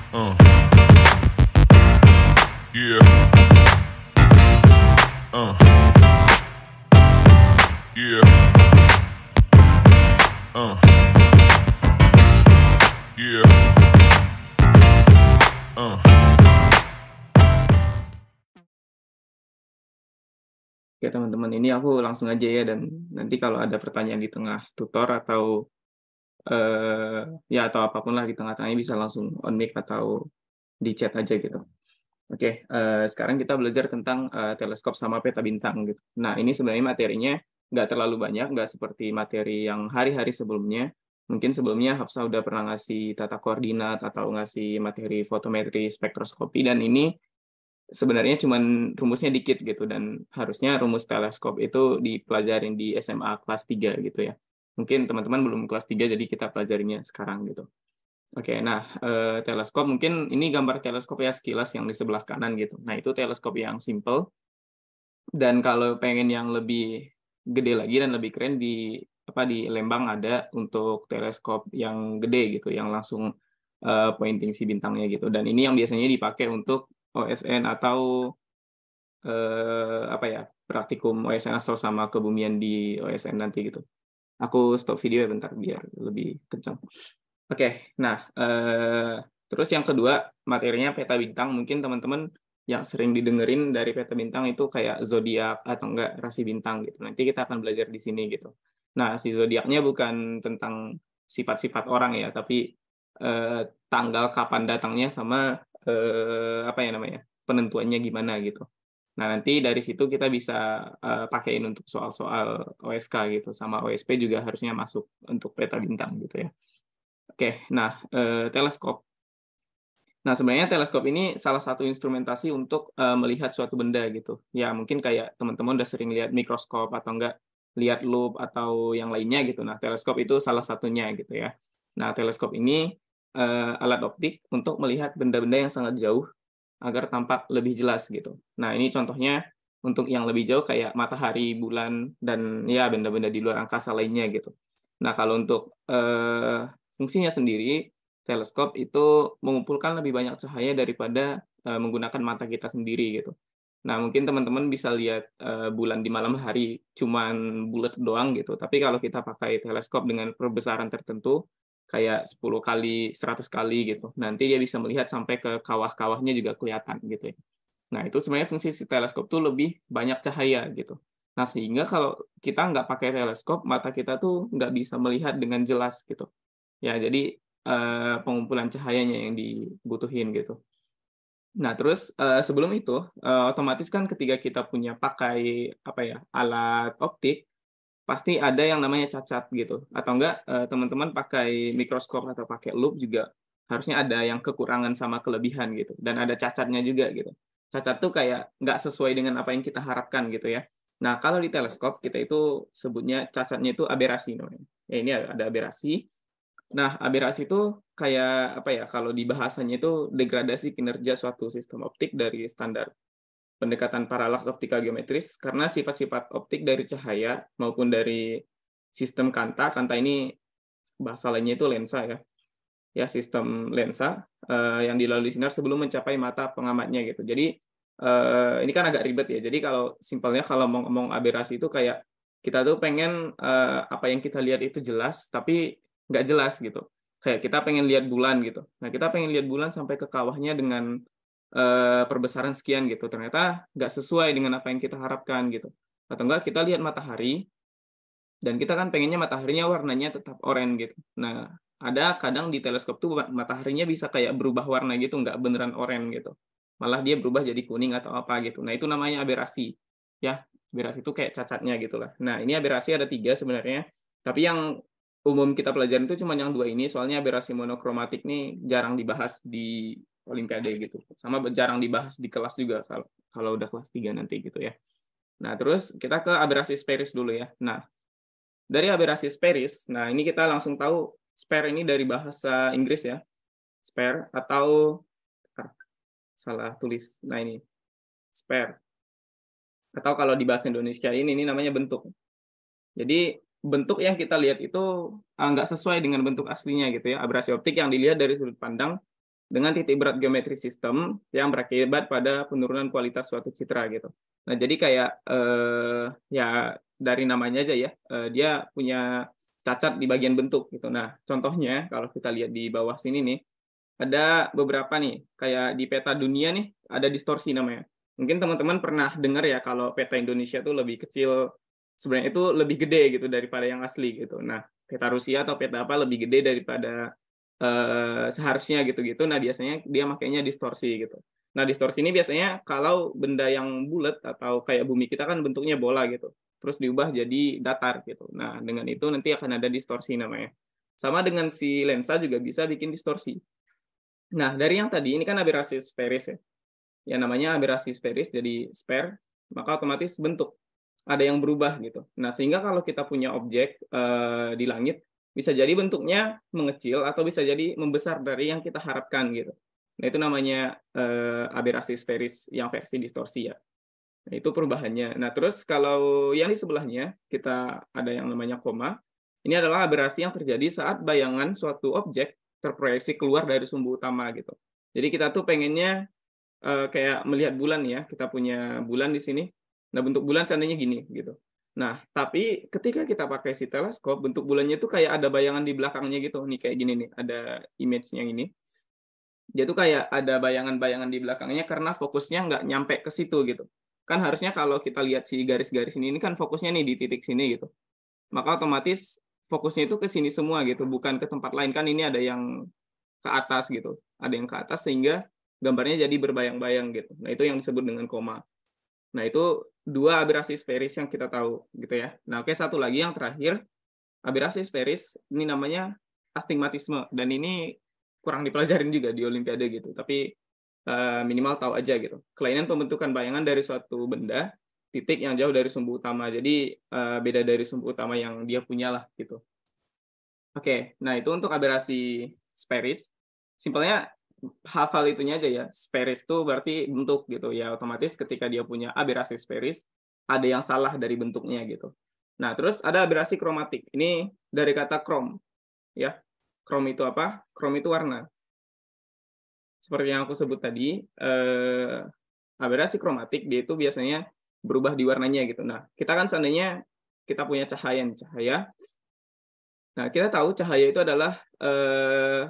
Uh, yeah. Uh, yeah. Uh, yeah. Uh. Oke teman-teman, ini aku langsung aja ya, dan nanti kalau ada pertanyaan di tengah tutor atau ya atau apapun lah di tengah-tengahnya bisa langsung on mic atau di chat aja gitu. Oke, sekarang kita belajar tentang teleskop sama peta bintang gitu. Nah, ini sebenarnya materinya nggak terlalu banyak, nggak seperti materi yang hari-hari sebelumnya. Mungkin sebelumnya Hafsah udah pernah ngasih tata koordinat atau ngasih materi fotometri, spektroskopi, dan ini sebenarnya cuman rumusnya dikit gitu, dan harusnya rumus teleskop itu dipelajarin di SMA kelas 3 gitu ya. Mungkin teman-teman belum kelas 3 jadi kita pelajarinya sekarang gitu. Oke, nah teleskop mungkin ini gambar teleskop ya sekilas yang di sebelah kanan gitu. Nah, itu teleskop yang simple, dan kalau pengen yang lebih gede lagi dan lebih keren di Lembang ada untuk teleskop yang gede gitu, yang langsung pointing si bintangnya gitu. Dan ini yang biasanya dipakai untuk OSN atau praktikum OSN Astro sama kebumian di OSN nanti gitu. Aku stop video ya bentar biar lebih kencang. Oke, nah terus yang kedua materinya peta bintang. Mungkin teman-teman yang sering didengerin dari peta bintang itu kayak zodiak atau enggak rasi bintang gitu. Nanti kita akan belajar di sini gitu. Nah, si zodiaknya bukan tentang sifat-sifat orang ya, tapi tanggal kapan datangnya sama penentuannya gimana gitu. Nah, nanti dari situ kita bisa pakein untuk soal-soal OSK gitu, sama OSP juga harusnya masuk untuk peta bintang gitu ya. Oke, nah teleskop. Nah, sebenarnya teleskop ini salah satu instrumentasi untuk melihat suatu benda gitu. Ya, mungkin kayak teman-teman udah sering lihat mikroskop atau enggak lihat loop atau yang lainnya gitu. Nah, teleskop itu salah satunya gitu ya. Nah, teleskop ini alat optik untuk melihat benda-benda yang sangat jauh agar tampak lebih jelas gitu. Nah, ini contohnya untuk yang lebih jauh kayak matahari, bulan, dan ya benda-benda di luar angkasa lainnya gitu. Nah, kalau untuk fungsinya sendiri, teleskop itu mengumpulkan lebih banyak cahaya daripada menggunakan mata kita sendiri gitu. Nah, mungkin teman-teman bisa lihat bulan di malam hari cuman bulat doang gitu. Tapi kalau kita pakai teleskop dengan perbesaran tertentu, kayak 10 kali, 100 kali gitu. Nanti dia bisa melihat sampai ke kawah-kawahnya juga kelihatan gitu ya. Nah, itu sebenarnya fungsi si teleskop tuh lebih banyak cahaya gitu. Nah, sehingga kalau kita nggak pakai teleskop, mata kita tuh nggak bisa melihat dengan jelas gitu. Ya, jadi pengumpulan cahayanya yang dibutuhin gitu. Nah, terus sebelum itu, otomatis kan ketika kita punya pakai alat optik, pasti ada yang namanya cacat gitu, atau enggak teman-teman pakai mikroskop atau pakai loop juga harusnya ada yang kekurangan sama kelebihan gitu, dan ada cacatnya juga gitu. Cacat tuh kayak nggak sesuai dengan apa yang kita harapkan gitu ya. Nah, kalau di teleskop kita itu sebutnya cacatnya itu aberasi namanya. Ya, ini ada aberasi. Nah, aberasi itu kayak kalau di bahasanya itu degradasi kinerja suatu sistem optik dari standar pendekatan paralaks optika geometris, karena sifat-sifat optik dari cahaya maupun dari sistem kanta. Kanta ini bahasa lainnya itu lensa ya. Ya, sistem lensa yang dilalui sinar sebelum mencapai mata pengamatnya gitu. Jadi ini kan agak ribet ya. Jadi kalau simpelnya kalau mau ngomong aberasi itu kayak kita tuh pengen apa yang kita lihat itu jelas tapi nggak jelas gitu. Kayak kita pengen lihat bulan gitu. Nah, kita pengen lihat bulan sampai ke kawahnya dengan perbesaran sekian gitu. Ternyata nggak sesuai dengan apa yang kita harapkan gitu. Atau enggak kita lihat matahari dan kita kan pengennya mataharinya warnanya tetap oranye gitu. Nah, ada kadang di teleskop tuh mataharinya bisa kayak berubah warna gitu, nggak beneran oranye gitu. Malah dia berubah jadi kuning atau apa gitu. Nah, itu namanya aberasi. Ya, aberasi itu kayak cacatnya gitu lah. Nah, ini aberasi ada 3 sebenarnya. Tapi yang umum kita pelajarin itu cuma yang 2 ini, soalnya aberasi monokromatik nih jarang dibahas di Olimpiade gitu. Sama jarang dibahas di kelas juga kalau kalau udah kelas 3 nanti gitu ya. Nah, terus kita ke aberasi sferis dulu ya. Nah, dari aberasi sferis, nah ini kita langsung tahu sphere ini dari bahasa Inggris ya, sphere atau salah tulis. Nah ini sphere, atau kalau di bahasa Indonesia ini namanya bentuk. Jadi bentuk yang kita lihat itu nggak sesuai dengan bentuk aslinya gitu ya. Aberasi optik yang dilihat dari sudut pandang dengan titik berat geometri sistem yang berakibat pada penurunan kualitas suatu citra gitu. Nah, jadi kayak ya dari namanya aja ya, dia punya cacat di bagian bentuk gitu. Nah, contohnya kalau kita lihat di bawah sini nih, ada beberapa nih, kayak di peta dunia nih, ada distorsi namanya. Mungkin teman-teman pernah dengar ya kalau peta Indonesia tuh lebih kecil, sebenarnya itu lebih gede gitu daripada yang asli gitu. Nah, peta Rusia atau peta apa lebih gede daripada seharusnya gitu-gitu. Nah, biasanya dia makainya distorsi gitu. Nah, distorsi ini biasanya kalau benda yang bulat atau kayak bumi kita kan bentuknya bola gitu, terus diubah jadi datar gitu. Nah, dengan itu nanti akan ada distorsi namanya. Sama dengan si lensa juga bisa bikin distorsi. Nah, dari yang tadi ini kan aberrasi sferis ya. Yang namanya aberrasi sferis jadi sphere, maka otomatis bentuk ada yang berubah gitu. Nah, sehingga kalau kita punya objek di langit, bisa jadi bentuknya mengecil atau bisa jadi membesar dari yang kita harapkan gitu. Nah, itu namanya aberrasi sferis yang versi distorsi ya. Nah, itu perubahannya. Nah, terus kalau yang di sebelahnya, kita ada yang namanya koma. Ini adalah aberrasi yang terjadi saat bayangan suatu objek terproyeksi keluar dari sumbu utama gitu. Jadi kita tuh pengennya kayak melihat bulan ya, kita punya bulan di sini. Nah, bentuk bulan seandainya gini gitu. Nah, tapi ketika kita pakai si teleskop, bentuk bulannya itu kayak ada bayangan di belakangnya gitu. Nih kayak gini nih, ada image-nya ini. Dia tuh kayak ada bayangan-bayangan di belakangnya karena fokusnya nggak nyampe ke situ gitu. Kan harusnya kalau kita lihat si garis-garis ini kan fokusnya nih di titik sini gitu. Maka otomatis fokusnya itu ke sini semua gitu, bukan ke tempat lain. Kan ini ada yang ke atas gitu. Ada yang ke atas sehingga gambarnya jadi berbayang-bayang gitu. Nah, itu yang disebut dengan koma. Nah, itu dua aberrasi sferis yang kita tahu gitu ya. Nah, oke, satu lagi yang terakhir, aberrasi sferis ini namanya astigmatisme dan ini kurang dipelajarin juga di olimpiade gitu. Tapi minimal tahu aja gitu. Kelainan pembentukan bayangan dari suatu benda titik yang jauh dari sumbu utama. Jadi beda dari sumbu utama yang dia punya lah gitu. Oke, nah itu untuk aberrasi sferis. Simpelnya hafal itunya aja ya. Sferis itu berarti bentuk gitu ya. Otomatis ketika dia punya aberrasi sferis, ada yang salah dari bentuknya gitu. Nah, terus ada aberrasi kromatik. Ini dari kata krom ya. Krom itu apa? Krom itu warna. Seperti yang aku sebut tadi, aberrasi kromatik dia itu biasanya berubah di warnanya gitu. Nah, kita kan seandainya kita punya cahaya nih, cahaya. Nah, kita tahu cahaya itu adalah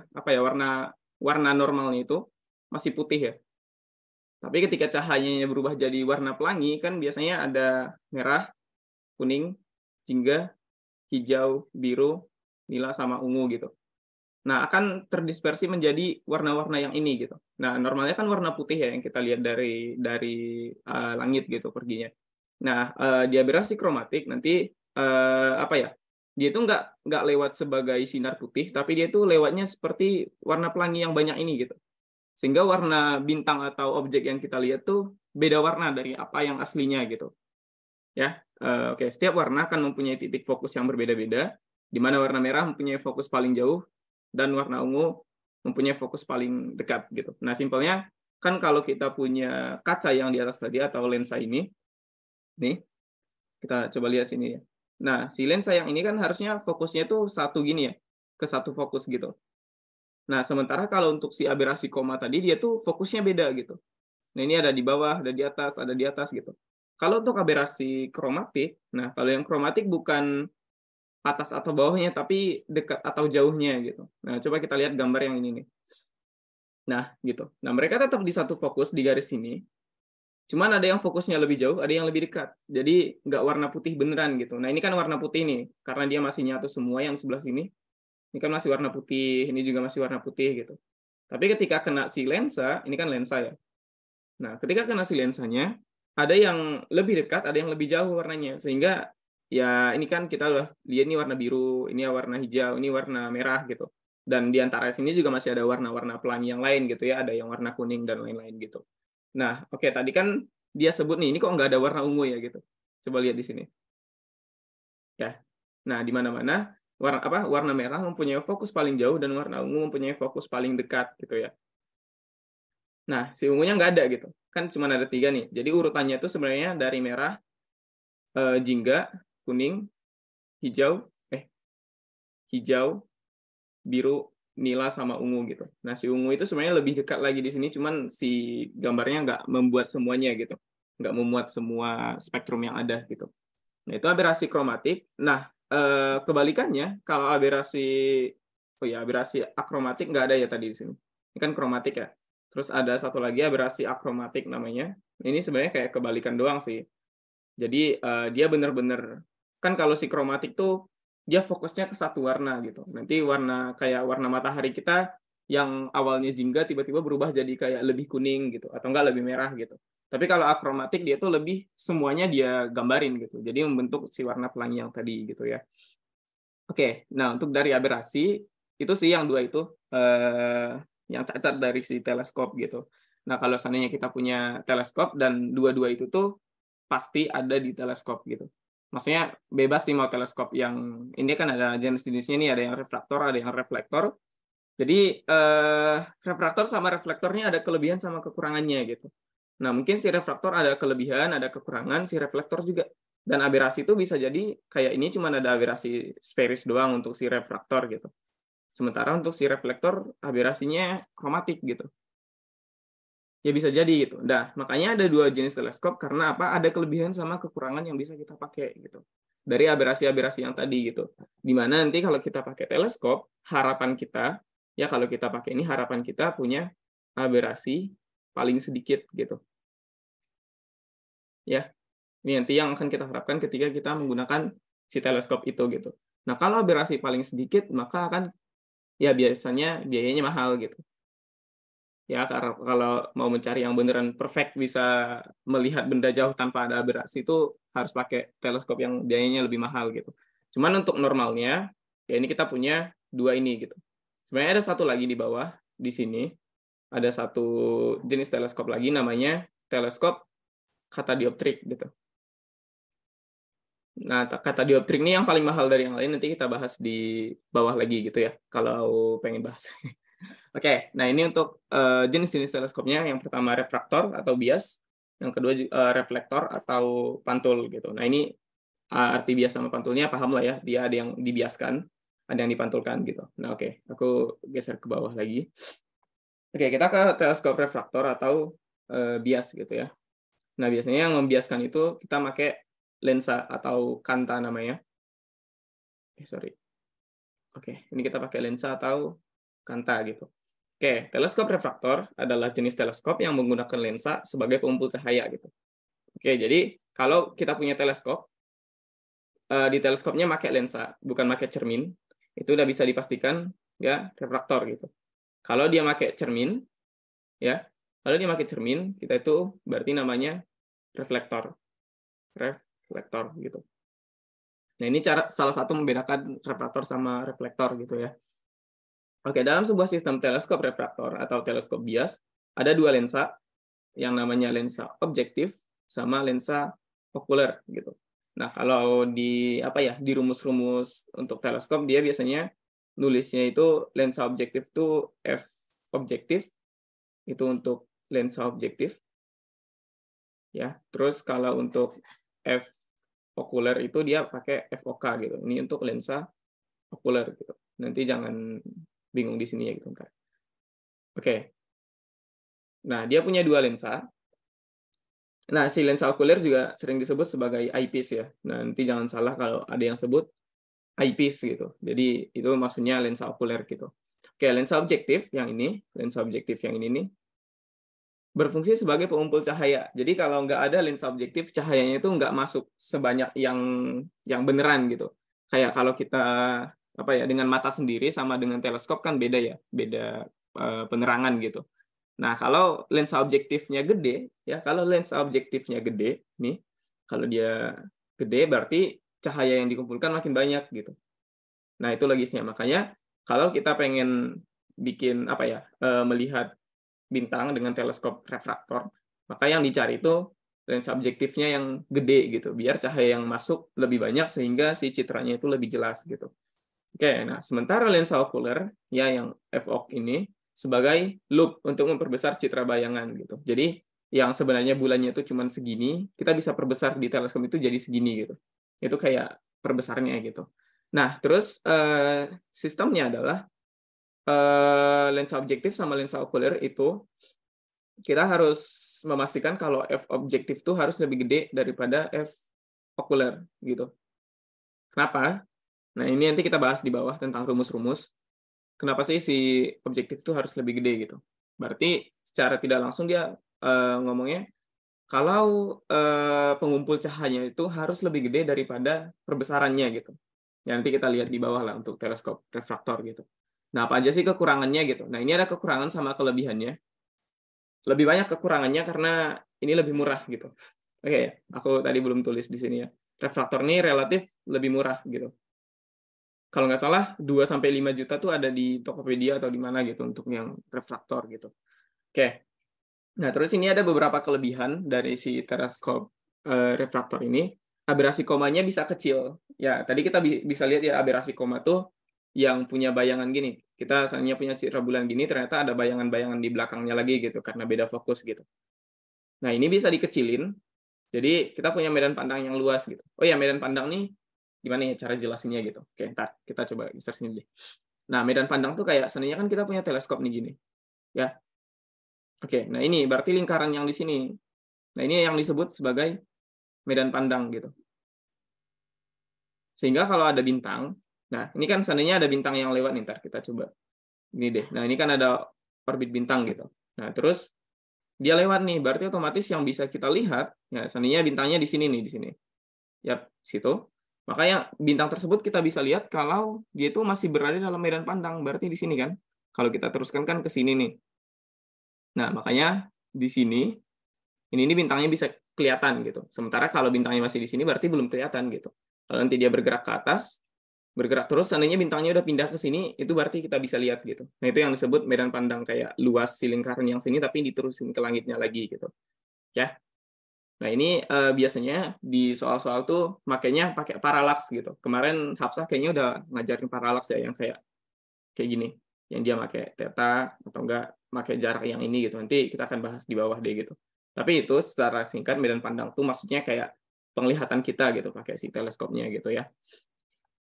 apa ya, warna normalnya itu masih putih ya. Tapi ketika cahayanya berubah jadi warna pelangi kan biasanya ada merah, kuning, jingga, hijau, biru, nila sama ungu gitu. Nah, akan terdispersi menjadi warna-warna yang ini gitu. Nah, normalnya kan warna putih ya yang kita lihat dari langit gitu perginya. Nah, di aberrasi kromatik nanti apa ya? Dia itu nggak lewat sebagai sinar putih, tapi dia itu lewatnya seperti warna pelangi yang banyak ini gitu. Sehingga warna bintang atau objek yang kita lihat tuh beda warna dari apa yang aslinya gitu. Ya, oke. Setiap warna akan mempunyai titik fokus yang berbeda-beda, di mana warna merah mempunyai fokus paling jauh dan warna ungu mempunyai fokus paling dekat gitu. Nah, simpelnya kan kalau kita punya kaca yang di atas tadi atau lensa ini, nih kita coba lihat sini ya. Nah, si lensa yang ini kan harusnya fokusnya tuh satu gini ya, ke satu fokus gitu. Nah, sementara kalau untuk si aberrasi koma tadi dia tuh fokusnya beda gitu. Nah, ini ada di bawah, ada di atas gitu. Kalau untuk aberrasi kromatik, nah kalau yang kromatik bukan atas atau bawahnya, tapi dekat atau jauhnya gitu. Nah, coba kita lihat gambar yang ini nih. Nah, gitu. Nah, mereka tetap di satu fokus di garis ini. Cuman ada yang fokusnya lebih jauh, ada yang lebih dekat. Jadi nggak warna putih beneran gitu. Nah, ini kan warna putih nih, karena dia masih nyatu semua yang sebelah sini. Ini kan masih warna putih, ini juga masih warna putih gitu. Tapi ketika kena si lensa, ini kan lensa ya. Nah, ketika kena si lensanya, ada yang lebih dekat, ada yang lebih jauh warnanya. Sehingga ya ini kan kita udah lihat ini warna biru, ini warna hijau, ini warna merah gitu. Dan di antara sini juga masih ada warna-warna pelangi yang lain gitu ya, ada yang warna kuning dan lain-lain gitu. Nah, oke, tadi kan dia sebut nih, ini kok nggak ada warna ungu ya gitu. Coba lihat di sini. Ya. Nah, di mana-mana warna merah mempunyai fokus paling jauh dan warna ungu mempunyai fokus paling dekat gitu ya. Nah, si ungunya nggak ada gitu. Kan cuma ada 3 nih. Jadi urutannya itu sebenarnya dari merah, jingga, kuning, hijau, hijau, biru, nila sama ungu gitu. Nah, si ungu itu sebenarnya lebih dekat lagi di sini, cuman si gambarnya nggak membuat semuanya gitu, nggak memuat semua spektrum yang ada gitu. Nah, itu aberrasi kromatik. Nah, kebalikannya, kalau aberrasi akromatik nggak ada ya tadi di sini. Ini kan kromatik ya. Terus ada satu lagi aberrasi akromatik namanya. Ini sebenarnya kayak kebalikan doang sih. Jadi dia benar-benar, kan kalau si kromatik tuh dia fokusnya ke satu warna gitu. Nanti kayak warna matahari kita yang awalnya jingga tiba-tiba berubah jadi kayak lebih kuning gitu, atau enggak lebih merah gitu. Tapi kalau akromatik dia tuh lebih semuanya dia gambarin gitu. Jadi membentuk si warna pelangi yang tadi gitu ya. Oke, nah untuk dari aberrasi itu sih yang dua itu yang cacat dari si teleskop gitu. Nah, kalau seandainya kita punya teleskop dan dua-dua itu tuh pasti ada di teleskop gitu. Maksudnya bebas sih mau teleskop yang ini kan ada jenis-jenisnya nih, ada yang refraktor, ada yang reflektor. Jadi refraktor sama reflektornya ada kelebihan sama kekurangannya gitu. Nah, mungkin si refraktor ada kelebihan, ada kekurangan, si reflektor juga. Dan aberrasi itu bisa jadi kayak ini cuma ada aberrasi sferis doang untuk si refraktor gitu. Sementara untuk si reflektor aberrasinya kromatik gitu. Ya bisa jadi gitu. Nah, makanya ada dua jenis teleskop karena apa? Ada kelebihan sama kekurangan yang bisa kita pakai gitu. Dari aberrasi-aberrasi yang tadi gitu. Dimana nanti kalau kita pakai teleskop, harapan kita, ya kalau kita pakai ini harapan kita punya aberrasi paling sedikit gitu. Ya, ini nanti yang akan kita harapkan ketika kita menggunakan si teleskop itu gitu. Nah, kalau aberrasi paling sedikit, maka akan ya biasanya biayanya mahal gitu. Ya, kalau mau mencari yang beneran perfect bisa melihat benda jauh tanpa ada aberrasi itu harus pakai teleskop yang biayanya lebih mahal gitu. Cuman untuk normalnya, ya ini kita punya dua ini gitu. Sebenarnya ada satu lagi di bawah, di sini. Ada satu jenis teleskop lagi namanya teleskop katadioptrik gitu. Nah, katadioptrik ini yang paling mahal dari yang lain, nanti kita bahas di bawah lagi gitu ya, kalau pengen bahas. Oke, nah ini untuk jenis-jenis teleskopnya. Yang pertama refraktor atau bias, yang kedua reflektor atau pantul gitu. Nah ini arti bias sama pantulnya paham lah ya, dia ada yang dibiaskan, ada yang dipantulkan gitu. Nah oke, aku geser ke bawah lagi. Oke, kita ke teleskop refraktor atau bias gitu ya. Nah biasanya yang membiaskan itu kita pakai lensa atau kanta namanya. Sorry. Oke, ini kita pakai lensa atau kanta gitu. Oke, teleskop refraktor adalah jenis teleskop yang menggunakan lensa sebagai pengumpul cahaya gitu. Oke, jadi kalau kita punya teleskop, di teleskopnya pakai lensa, bukan pakai cermin, itu udah bisa dipastikan ya refraktor gitu. Kalau dia pakai cermin, ya, kalau dia pakai cermin, kita itu berarti namanya reflektor, reflektor gitu. Nah ini salah satu membedakan refraktor sama reflektor gitu ya. Oke, dalam sebuah sistem teleskop refraktor atau teleskop bias, ada dua lensa yang namanya lensa objektif sama lensa okuler gitu. Nah, kalau di rumus-rumus untuk teleskop dia biasanya nulisnya itu lensa objektif itu f objektif itu untuk lensa objektif ya. Terus kalau untuk f okuler itu dia pakai FOK gitu. Ini untuk lensa okuler gitu. Nanti jangan bingung di sini ya gitu ntar. Oke. Nah, dia punya dua lensa. Nah, si lensa okuler juga sering disebut sebagai eyepiece ya. Nah, nanti jangan salah kalau ada yang sebut eyepiece gitu. Jadi itu maksudnya lensa okuler gitu. Oke, lensa objektif yang ini nih berfungsi sebagai pengumpul cahaya. Jadi kalau nggak ada lensa objektif, cahayanya itu nggak masuk sebanyak yang beneran gitu. Kayak kalau kita dengan mata sendiri sama dengan teleskop kan beda ya, beda penerangan gitu. Nah, kalau lensa objektifnya gede, ya kalau lensa objektifnya gede, nih, kalau dia gede berarti cahaya yang dikumpulkan makin banyak gitu. Nah, itu logisnya. Makanya kalau kita pengen bikin melihat bintang dengan teleskop refraktor, maka yang dicari itu lensa objektifnya yang gede gitu, biar cahaya yang masuk lebih banyak sehingga si citranya itu lebih jelas gitu. Oke, nah sementara lensa okuler ya yang FOK ini sebagai loop untuk memperbesar citra bayangan gitu. Jadi yang sebenarnya bulannya itu cuma segini, kita bisa perbesar di teleskop itu jadi segini gitu. Itu kayak perbesarnya gitu. Nah, terus sistemnya adalah lensa objektif sama lensa okuler itu kita harus memastikan kalau f objektif tuh harus lebih gede daripada f okuler gitu. Kenapa? Nah, ini nanti kita bahas di bawah tentang rumus-rumus. Kenapa sih si objektif itu harus lebih gede gitu? Berarti secara tidak langsung dia ngomongnya kalau pengumpul cahayanya itu harus lebih gede daripada perbesarannya gitu. Ya, nanti kita lihat di bawah lah untuk teleskop refraktor gitu. Nah, apa aja sih kekurangannya gitu? Nah, ini ada kekurangan sama kelebihannya. Lebih banyak kekurangannya karena ini lebih murah gitu. Oke, aku tadi belum tulis di sini ya. Refraktor ini relatif lebih murah gitu. Kalau nggak salah 2-5 juta tuh ada di Tokopedia atau di mana gitu untuk yang refraktor gitu. Oke. Nah, terus ini ada beberapa kelebihan dari si teleskop refraktor ini. Aberasi komanya bisa kecil. Ya, tadi kita bisa lihat ya aberasi koma tuh yang punya bayangan gini. Kita asalnya punya citra bulan gini, ternyata ada bayangan-bayangan di belakangnya lagi gitu karena beda fokus gitu. Nah, ini bisa dikecilin. Jadi kita punya medan pandang yang luas gitu. Oh ya, medan pandang nih gimana ya cara jelasinnya gitu. Oke, ntar kita coba search deh. Nah, medan pandang tuh kayak seandainya kan kita punya teleskop nih gini. Ya. Oke, nah ini berarti lingkaran yang di sini. Nah, ini yang disebut sebagai medan pandang gitu. Sehingga kalau ada bintang, nah ini kan seandainya ada bintang yang lewat nih, ntar kita coba. Ini deh. Nah, ini kan ada orbit bintang gitu. Nah, terus dia lewat nih, berarti otomatis yang bisa kita lihat, ya seandainya bintangnya di sini nih, di sini. Yap, situ. Makanya bintang tersebut kita bisa lihat kalau dia itu masih berada dalam medan pandang, berarti di sini kan. Kalau kita teruskan kan ke sini nih. Nah, makanya di sini ini bintangnya bisa kelihatan gitu. Sementara kalau bintangnya masih di sini berarti belum kelihatan gitu. Kalau nanti dia bergerak ke atas, bergerak terus, seandainya bintangnya udah pindah ke sini, itu berarti kita bisa lihat gitu. Nah, itu yang disebut medan pandang kayak luas si lingkaran yang sini tapi diterusin ke langitnya lagi gitu. Ya. Nah, ini biasanya di soal-soal tuh makanya pakai paralaks gitu. Kemarin Hafsah kayaknya udah ngajarin paralaks ya yang kayak gini. Yang dia pakai theta atau enggak pakai jarak yang ini gitu. Nanti kita akan bahas di bawah deh gitu. Tapi itu secara singkat medan pandang tuh maksudnya kayak penglihatan kita gitu pakai si teleskopnya gitu ya.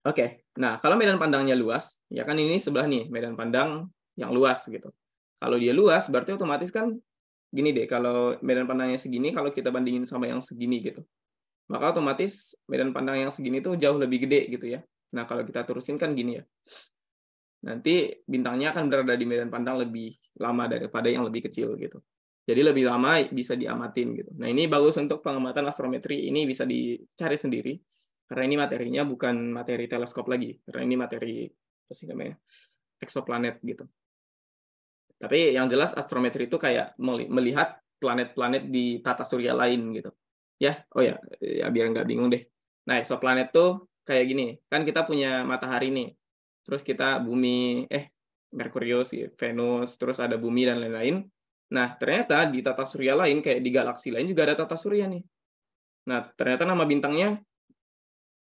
Oke. Nah, kalau medan pandangnya luas, ya kan ini sebelah nih medan pandang yang luas gitu. Kalau dia luas berarti otomatis kan gini deh, kalau medan pandangnya segini, kalau kita bandingin sama yang segini gitu, maka otomatis medan pandang yang segini tuh jauh lebih gede gitu ya. Nah, kalau kita terusin kan gini ya. Nanti bintangnya akan berada di medan pandang lebih lama daripada yang lebih kecil gitu. Jadi lebih lama bisa diamatin gitu. Nah, ini bagus untuk pengamatan astrometri, ini bisa dicari sendiri. Karena ini materinya bukan materi teleskop lagi, karena ini materi apa sih namanya? Eksoplanet gitu. Tapi yang jelas astrometri itu kayak melihat planet-planet di tata surya lain gitu. Ya, oh ya, biar nggak bingung deh. Nah, eksoplanet tuh kayak gini. Kan kita punya matahari nih. Terus kita bumi, Merkurius, Venus, terus ada bumi dan lain-lain. Nah, ternyata di tata surya lain, kayak di galaksi lain juga ada tata surya nih. Nah, ternyata nama bintangnya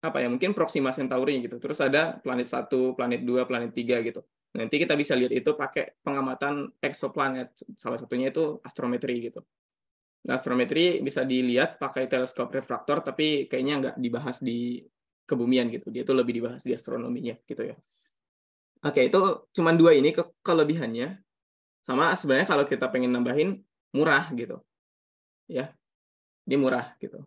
apa ya, mungkin Proxima Centauri gitu. Terus ada planet 1, planet 2, planet 3 gitu. Nanti kita bisa lihat itu pakai pengamatan eksoplanet. Salah satunya itu astrometri gitu. Nah, astrometri bisa dilihat pakai teleskop refraktor, tapi kayaknya nggak dibahas di kebumian gitu. Dia itu lebih dibahas di astronominya gitu ya. Oke, itu cuma dua ini kelebihannya. Sama sebenarnya kalau kita pengen nambahin murah gitu. Ya, ini murah gitu.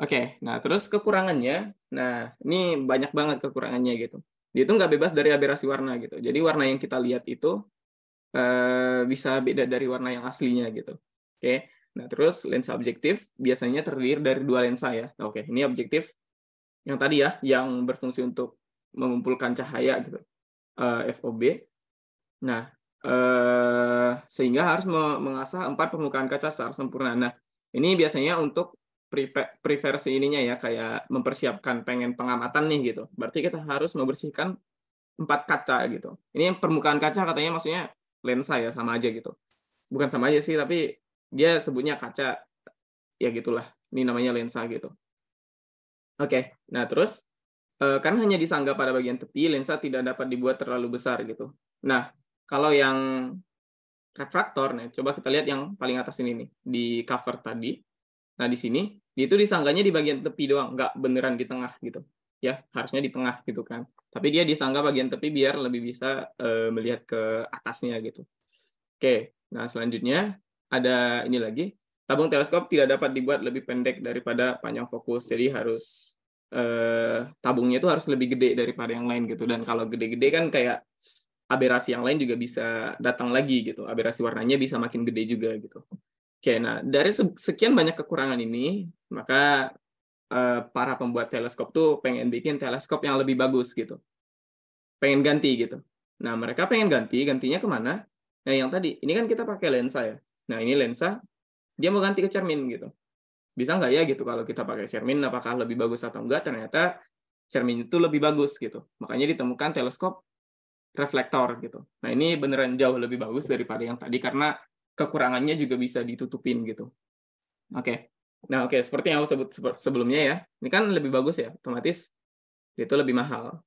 Oke, nah terus kekurangannya, nah ini banyak banget kekurangannya gitu. Dia itu nggak bebas dari aberasi warna gitu. Jadi warna yang kita lihat itu bisa beda dari warna yang aslinya gitu. Oke, nah terus lensa objektif biasanya terdiri dari dua lensa ya. Oke, ini objektif yang tadi ya, yang berfungsi untuk mengumpulkan cahaya gitu, FOB. Nah, sehingga harus mengasah 4 permukaan kaca secara sempurna. Nah, ini biasanya untuk preversi ininya ya, kayak mempersiapkan pengen pengamatan nih gitu. Berarti kita harus membersihkan 4 kaca gitu. Ini permukaan kaca katanya maksudnya lensa ya, sama aja gitu. Bukan sama aja sih, tapi dia sebutnya kaca, ya gitulah. Ini namanya lensa gitu. Oke, nah terus kan hanya disanggah pada bagian tepi, lensa tidak dapat dibuat terlalu besar gitu. Nah, kalau yang refraktor, nah coba kita lihat yang paling atas ini nih, di cover tadi. Nah, di sini, itu disanggahnya di bagian tepi doang, nggak beneran di tengah gitu. ya harusnya di tengah gitu kan. Tapi dia disangga bagian tepi biar lebih bisa melihat ke atasnya gitu. Oke, nah selanjutnya ada ini lagi. Tabung teleskop tidak dapat dibuat lebih pendek daripada panjang fokus. Jadi harus tabungnya itu harus lebih gede daripada yang lain gitu. Dan kalau gede-gede kan kayak aberasi yang lain juga bisa datang lagi gitu. Aberasi warnanya bisa makin gede juga gitu. Oke, nah dari sekian banyak kekurangan ini, maka para pembuat teleskop tuh pengen bikin teleskop yang lebih bagus gitu. Pengen ganti gitu. Nah, mereka pengen gantinya kemana? Nah, yang tadi, ini kan kita pakai lensa ya. Nah, ini lensa, dia mau ganti ke cermin gitu. Bisa nggak ya gitu kalau kita pakai cermin, apakah lebih bagus atau enggak? Ternyata cermin itu lebih bagus gitu. Makanya ditemukan teleskop reflektor gitu. Nah, ini beneran jauh lebih bagus daripada yang tadi karena kekurangannya juga bisa ditutupin gitu. Oke. Nah, oke, seperti yang aku sebut sebelumnya ya. Ini kan lebih bagus ya, otomatis itu lebih mahal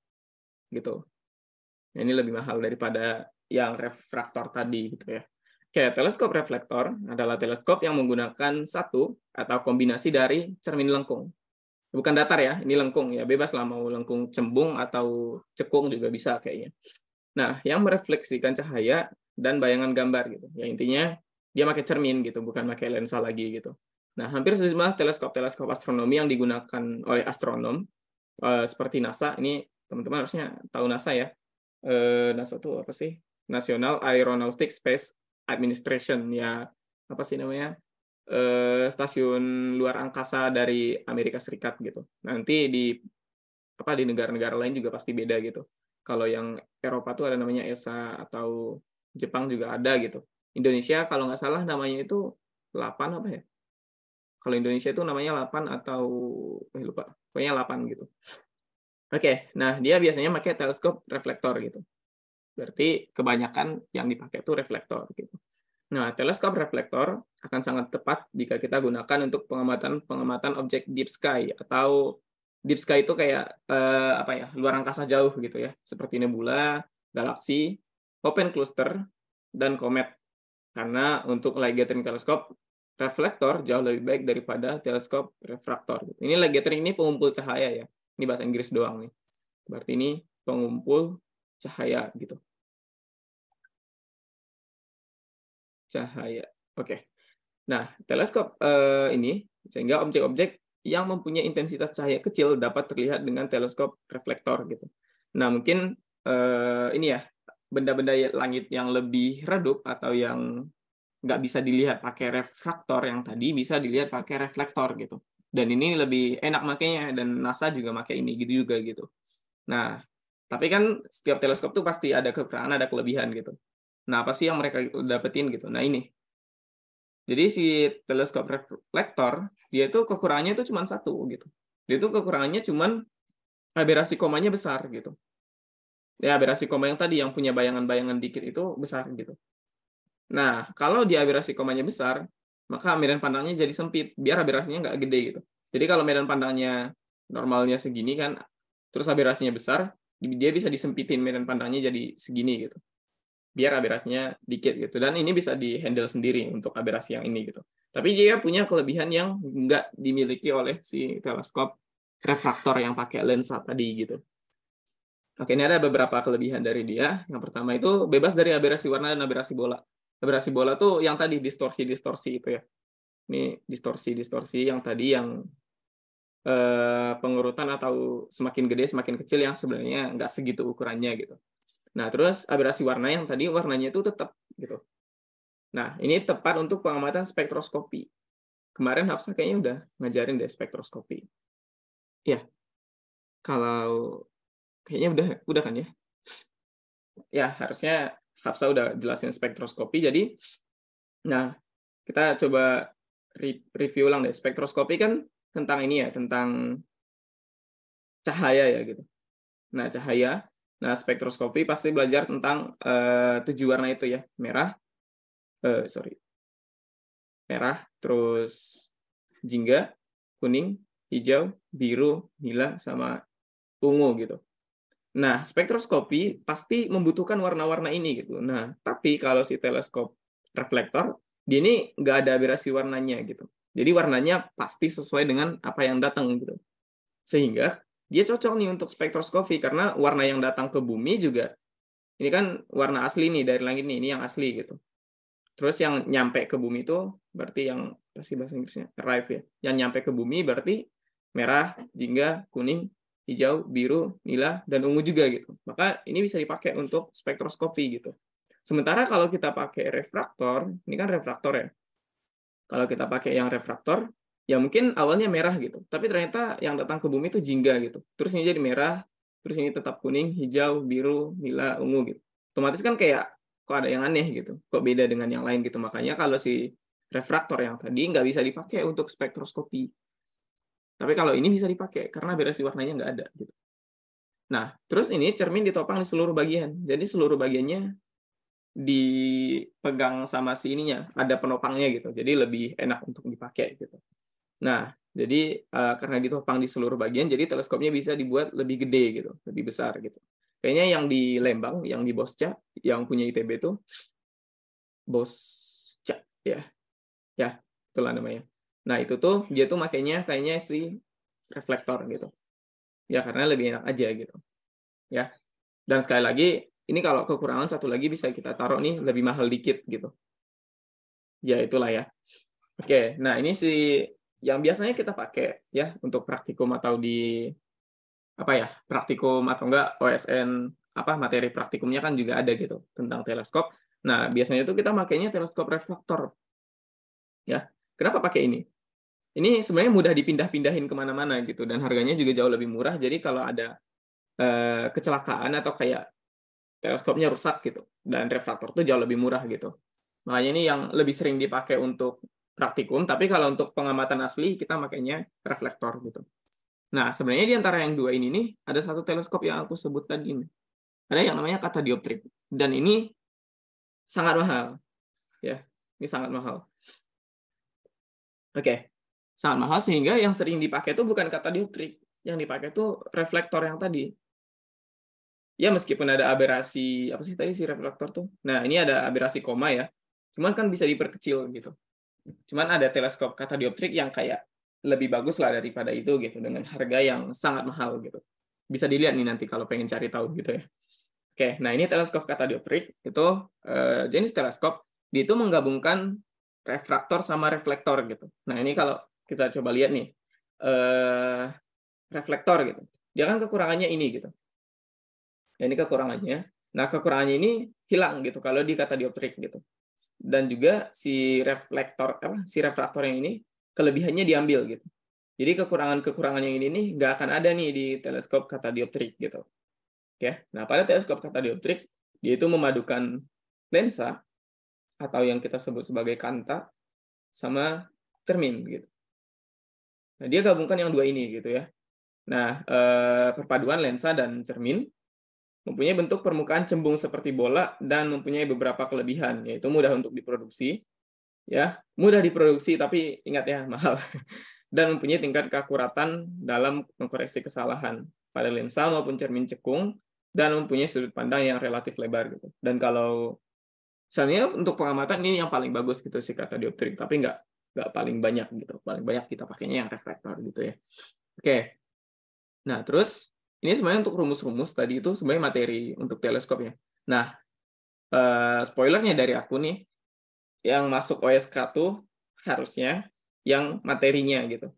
gitu. Ini lebih mahal daripada yang refraktor tadi gitu ya. Oke, teleskop reflektor adalah teleskop yang menggunakan satu atau kombinasi dari cermin lengkung. Bukan datar ya, ini lengkung ya, bebas lah mau lengkung cembung atau cekung juga bisa kayaknya. Nah, yang merefleksikan cahaya dan bayangan gambar gitu. Ya intinya dia pakai cermin gitu, bukan pakai lensa lagi gitu. Nah, hampir sejumlah teleskop-teleskop astronomi yang digunakan oleh astronom seperti NASA, ini teman-teman harusnya tahu NASA ya. NASA itu apa sih? National Aeronautic Space Administration ya, apa sih namanya? Stasiun luar angkasa dari Amerika Serikat gitu. Nanti di negara-negara lain juga pasti beda gitu. Kalau yang Eropa tuh ada namanya ESA atau Jepang juga ada gitu. Indonesia kalau nggak salah namanya itu 8 apa ya? Kalau Indonesia itu namanya 8 atau lupa. Pokoknya 8 gitu. Oke, nah dia biasanya pakai teleskop reflektor gitu. Berarti kebanyakan yang dipakai itu reflektor gitu. Nah, teleskop reflektor akan sangat tepat jika kita gunakan untuk pengamatan objek deep sky atau deep sky itu kayak apa ya, luar angkasa jauh gitu ya, seperti nebula, galaksi, open cluster, dan komet. Karena untuk light gathering teleskop reflektor jauh lebih baik daripada teleskop refraktor. Ini light gathering ini pengumpul cahaya ya. Ini bahasa Inggris doang nih. Berarti ini pengumpul cahaya gitu. Cahaya. Oke. Nah, teleskop ini sehingga objek-objek yang mempunyai intensitas cahaya kecil dapat terlihat dengan teleskop reflektor gitu. Nah, mungkin ini ya benda-benda langit yang lebih redup atau yang nggak bisa dilihat pakai refraktor yang tadi bisa dilihat pakai reflektor gitu. Dan ini lebih enak makanya dan NASA juga pakai ini gitu juga gitu. Nah, tapi kan setiap teleskop tuh pasti ada kekurangan, ada kelebihan gitu. Nah, apa sih yang mereka dapetin gitu? Nah, ini. Jadi si teleskop reflektor, dia itu kekurangannya itu cuma satu gitu. Dia itu kekurangannya cuma aberasi komanya besar gitu. Ya, aberasi koma yang tadi yang punya bayangan-bayangan dikit itu besar gitu. Nah, kalau di aberasi komanya besar, maka medan pandangnya jadi sempit, biar aberasinya nggak gede gitu. Jadi kalau medan pandangnya normalnya segini kan, terus aberasinya besar, dia bisa disempitin medan pandangnya jadi segini gitu. Biar aberasinya dikit gitu. Dan ini bisa di-handle sendiri untuk aberasi yang ini gitu. Tapi dia punya kelebihan yang nggak dimiliki oleh si teleskop refraktor yang pakai lensa tadi gitu. Oke, ini ada beberapa kelebihan dari dia. Yang pertama itu bebas dari aberasi warna dan aberasi bola. Aberasi bola tuh yang tadi distorsi-distorsi itu ya. Ini distorsi-distorsi yang tadi yang pengurutan atau semakin gede semakin kecil yang sebenarnya nggak segitu ukurannya gitu. Nah, terus aberasi warna yang tadi warnanya itu tetap gitu. Nah, ini tepat untuk pengamatan spektroskopi. Kemarin Hafsa kayaknya udah ngajarin deh spektroskopi. Ya, kalau kayaknya udah kan ya? Ya, harusnya Hafsa udah jelasin spektroskopi. Jadi, nah, kita coba review ulang deh. Spektroskopi kan tentang ini ya, tentang cahaya ya gitu. Nah, cahaya. Nah, spektroskopi pasti belajar tentang 7 warna itu ya. Merah, merah, terus jingga, kuning, hijau, biru, nila, sama ungu gitu. Nah, spektroskopi pasti membutuhkan warna-warna ini gitu. Nah, tapi kalau si teleskop reflektor, dia ini nggak ada aberasi warnanya gitu. Jadi warnanya pasti sesuai dengan apa yang datang gitu. Sehingga dia cocok nih untuk spektroskopi karena warna yang datang ke bumi juga ini kan warna asli nih dari langit nih, ini yang asli gitu. Terus yang nyampe ke bumi itu berarti yang pasti bahasa Inggrisnya arrive ya. Yang nyampe ke bumi berarti merah, jingga, kuning, hijau, biru, nila, dan ungu juga gitu. Maka ini bisa dipakai untuk spektroskopi gitu. Sementara kalau kita pakai refraktor, ini kan refraktor ya. Kalau kita pakai yang refraktor, ya mungkin awalnya merah gitu, tapi ternyata yang datang ke bumi itu jingga gitu. Terus ini jadi merah, terus ini tetap kuning, hijau, biru, nila, ungu gitu. Otomatis kan kayak kok ada yang aneh gitu, kok beda dengan yang lain gitu. Makanya kalau si refraktor yang tadi nggak bisa dipakai untuk spektroskopi. Tapi kalau ini bisa dipakai karena variasi warnanya nggak ada gitu. Nah, terus ini cermin ditopang di seluruh bagian. Jadi seluruh bagiannya dipegang sama si ininya, ada penopangnya gitu. Jadi lebih enak untuk dipakai gitu. Nah, jadi karena ditopang di seluruh bagian, jadi teleskopnya bisa dibuat lebih gede gitu, lebih besar gitu. Kayaknya yang di Lembang, yang di Bosca, yang punya ITB itu Bosca ya, ya itulah namanya. Nah itu tuh dia tuh makainya kayaknya si reflektor gitu. Ya karena lebih enak aja gitu. Ya. Dan sekali lagi ini kalau kekurangan satu lagi bisa kita taruh nih lebih mahal dikit gitu. Ya itulah ya. Oke, nah ini sih yang biasanya kita pakai ya untuk praktikum atau di apa ya praktikum atau enggak OSN apa materi praktikumnya kan juga ada gitu tentang teleskop. Nah biasanya itu kita makainya teleskop reflektor ya. Kenapa pakai ini? Ini sebenarnya mudah dipindah-pindahin kemana-mana gitu dan harganya juga jauh lebih murah. Jadi kalau ada kecelakaan atau kayak teleskopnya rusak gitu dan refraktor itu jauh lebih murah gitu. Makanya ini yang lebih sering dipakai untuk praktikum, tapi kalau untuk pengamatan asli kita makainya reflektor gitu. Nah, sebenarnya di antara yang dua ini nih ada satu teleskop yang aku sebut tadi ini. Ada yang namanya katadioptrik dan ini sangat mahal ya. Ini sangat mahal. Oke. Sangat mahal sehingga yang sering dipakai itu bukan katadioptrik, yang dipakai itu reflektor yang tadi. Ya meskipun ada aberasi apa sih tadi si reflektor tuh. Nah, ini ada aberasi koma ya. Cuman kan bisa diperkecil gitu. Cuman ada teleskop katadioptrik yang kayak lebih bagus lah daripada itu gitu dengan harga yang sangat mahal gitu. Bisa dilihat nih nanti kalau pengen cari tahu gitu ya. Oke, nah ini teleskop katadioptrik itu jenis teleskop dia itu menggabungkan refraktor sama reflektor gitu. Nah, ini kalau kita coba lihat nih reflektor gitu. Dia kan kekurangannya ini gitu. Ya, ini kekurangannya. Nah, kekurangannya ini hilang gitu kalau di katadioptrik gitu. Dan juga si refraktor yang ini kelebihannya diambil gitu. Jadi kekurangan-kekurangan yang ini nih nggak akan ada nih di teleskop katadioptrik gitu. Oke. Nah, pada teleskop katadioptrik dia itu memadukan lensa atau yang kita sebut sebagai kanta sama cermin gitu. Nah, dia gabungkan yang dua ini gitu ya. Nah, perpaduan lensa dan cermin mempunyai bentuk permukaan cembung seperti bola dan mempunyai beberapa kelebihan, yaitu mudah untuk diproduksi, ya mudah diproduksi tapi ingat ya mahal, dan mempunyai tingkat keakuratan dalam mengkoreksi kesalahan pada lensa maupun cermin cekung, dan mempunyai sudut pandang yang relatif lebar gitu. Dan kalau misalnya untuk pengamatan ini yang paling bagus gitu sih kata dioptrik, tapi nggak paling banyak gitu, paling banyak kita pakainya yang reflektor gitu ya. Oke, nah terus ini sebenarnya untuk rumus-rumus tadi itu sebenarnya materi untuk teleskop ya. Nah, spoilernya dari aku nih, yang masuk OSK tuh harusnya yang materinya gitu.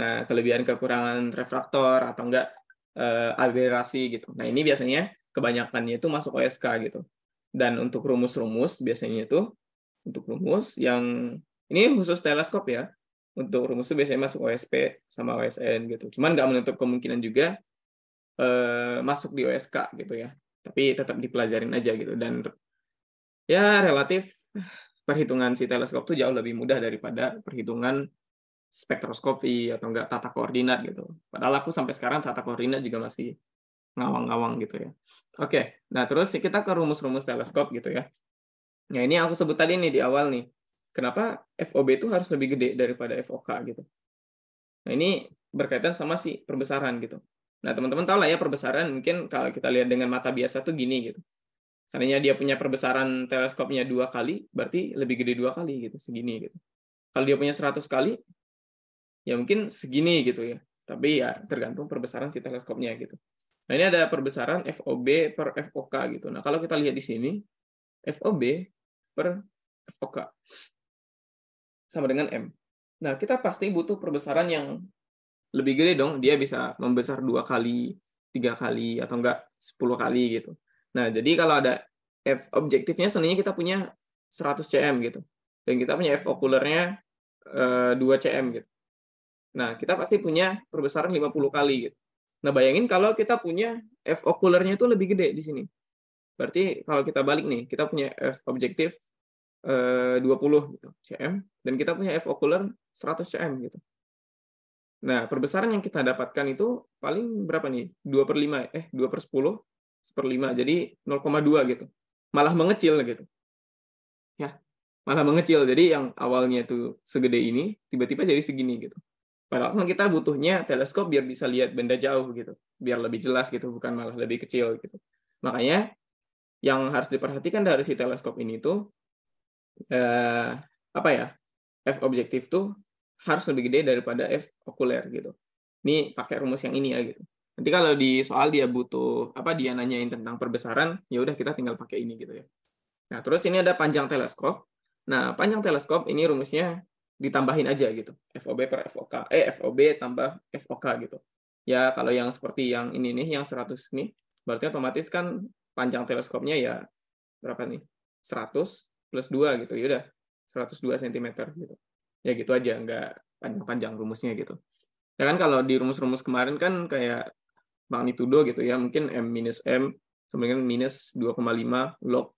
Nah, kelebihan kekurangan refraktor atau enggak aberasi gitu. Nah, ini biasanya kebanyakannya itu masuk OSK gitu. Dan untuk rumus-rumus biasanya itu untuk rumus yang ini khusus teleskop ya. Untuk rumus itu biasanya masuk OSP sama OSN gitu. Cuman nggak menutup kemungkinan juga masuk di OSK gitu ya, tapi tetap dipelajarin aja gitu dan ya relatif perhitungan si teleskop tuh jauh lebih mudah daripada perhitungan spektroskopi atau enggak tata koordinat gitu. Padahal aku sampai sekarang tata koordinat juga masih ngawang-ngawang gitu ya. Oke, nah terus kita ke rumus-rumus teleskop gitu ya. Nah ini yang aku sebut tadi nih di awal nih. Kenapa FOB itu harus lebih gede daripada FOK gitu. Nah ini berkaitan sama si perbesaran gitu. Nah, teman-teman tahu lah ya perbesaran mungkin kalau kita lihat dengan mata biasa tuh gini gitu. Seandainya dia punya perbesaran teleskopnya 2 kali, berarti lebih gede 2 kali gitu, segini gitu. Kalau dia punya 100 kali, ya mungkin segini gitu ya. Tapi ya tergantung perbesaran si teleskopnya gitu. Nah, ini ada perbesaran FOB per FOK gitu. Nah, kalau kita lihat di sini, FOB per FOK sama dengan M. Nah, kita pasti butuh perbesaran yang lebih gede dong. Dia bisa membesar 2 kali, 3 kali, atau enggak 10 kali gitu. Nah, jadi kalau ada F objektifnya sebenarnya kita punya 100 cm gitu. Dan kita punya F okulernya 2 cm gitu. Nah, kita pasti punya perbesaran 50 kali gitu. Nah, bayangin kalau kita punya F okulernya itu lebih gede di sini. Berarti kalau kita balik nih, kita punya F objektif 20 gitu, cm, dan kita punya F okuler 100 cm gitu. Nah, perbesaran yang kita dapatkan itu paling berapa nih? 2/5, 2/10, 1/5, jadi 0,2 gitu. Malah mengecil gitu. Ya, malah mengecil. Jadi yang awalnya itu segede ini, tiba-tiba jadi segini gitu. Padahal kan kita butuhnya teleskop biar bisa lihat benda jauh gitu, biar lebih jelas gitu, bukan malah lebih kecil gitu. Makanya yang harus diperhatikan dari si teleskop ini tuh apa ya? F objektif tuh harus lebih gede daripada F okuler gitu. Ini pakai rumus yang ini ya gitu. Nanti kalau di soal dia butuh dia nanyain tentang perbesaran, ya udah kita tinggal pakai ini gitu ya. Nah, terus ini ada panjang teleskop. Nah, panjang teleskop ini rumusnya ditambahin aja gitu. FOB per FOK. FOB tambah FOK gitu. Ya, kalau yang seperti yang ini nih, yang 100 nih, berarti otomatis kan panjang teleskopnya ya berapa nih? 100 plus 2 gitu. Ya udah, 102 cm gitu. Ya gitu aja, nggak panjang-panjang rumusnya gitu. Ya kan kalau di rumus-rumus kemarin kan kayak magnitudo gitu ya, mungkin M minus M sama dengan minus 2,5 log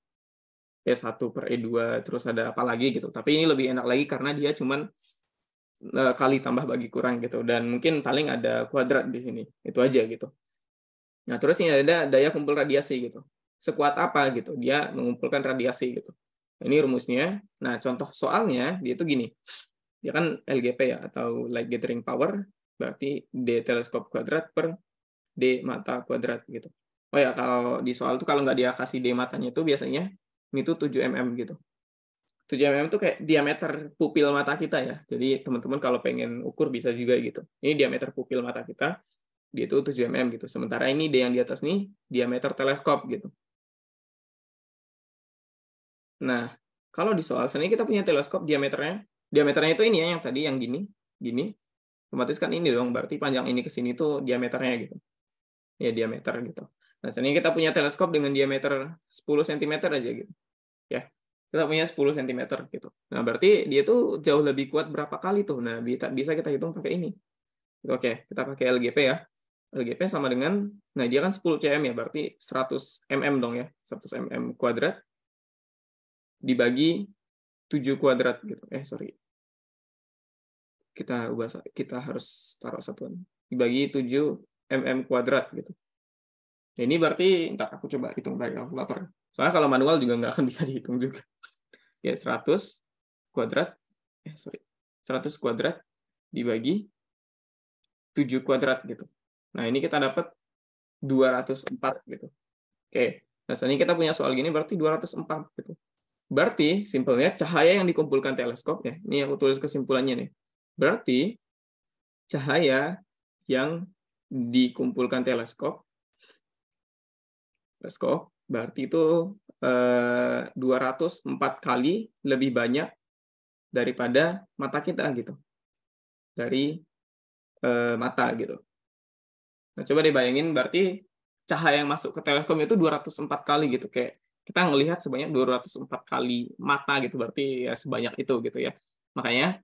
E1 per E2, terus ada apa lagi gitu. Tapi ini lebih enak lagi karena dia cuman kali tambah bagi kurang gitu. Dan mungkin paling ada kuadrat di sini. Itu aja gitu. Nah, terus ini ada daya kumpul radiasi gitu. Sekuat apa gitu dia mengumpulkan radiasi gitu. Ini rumusnya. Nah, contoh soalnya dia itu gini. Dia kan LGP ya, atau light gathering power, berarti D teleskop kuadrat per D mata kuadrat gitu. Oh ya, kalau di soal tuh kalau nggak dia kasih D matanya itu biasanya ini tuh 7 mm gitu. 7 mm itu kayak diameter pupil mata kita ya. Jadi teman-teman kalau pengen ukur bisa juga gitu. Ini diameter pupil mata kita, dia itu 7 mm gitu. Sementara ini D yang di atas nih diameter teleskop gitu. Nah, kalau di soal sebenarnya kita punya teleskop diameternya itu ini ya, yang tadi yang gini, otomatis kan ini dong, berarti panjang ini ke sini tuh diameternya gitu. Ya, diameter gitu. Nah, sebenarnya kita punya teleskop dengan diameter 10 cm aja gitu. Ya, kita punya 10 cm gitu. Nah, berarti dia tuh jauh lebih kuat berapa kali tuh? Nah, bisa kita hitung pakai ini. Oke, kita pakai LGP ya. LGP sama dengan, nah dia kan 10 cm ya, berarti 100 mm dong ya. 100 mm kuadrat dibagi 7 kuadrat gitu. Sorry. Kita harus taruh satuan. Dibagi 7 mm kuadrat gitu. Ini berarti, ntar aku coba hitung pakai kalkulator. Soalnya kalau manual juga nggak akan bisa dihitung juga. Ya, 100 kuadrat, 100 kuadrat dibagi 7 kuadrat gitu. Nah, ini kita dapat 204 gitu. Oke, nah selanjutnya kita punya soal gini berarti 204 gitu. Berarti simpelnya cahaya yang dikumpulkan teleskop ya, ini aku tulis kesimpulannya nih. Berarti cahaya yang dikumpulkan teleskop berarti itu 204 kali lebih banyak daripada mata kita gitu. Dari mata gitu. Nah, coba deh bayangin berarti cahaya yang masuk ke teleskop itu 204 kali gitu, kayak kita ngelihat sebanyak 204 kali mata gitu, berarti ya sebanyak itu gitu ya. Makanya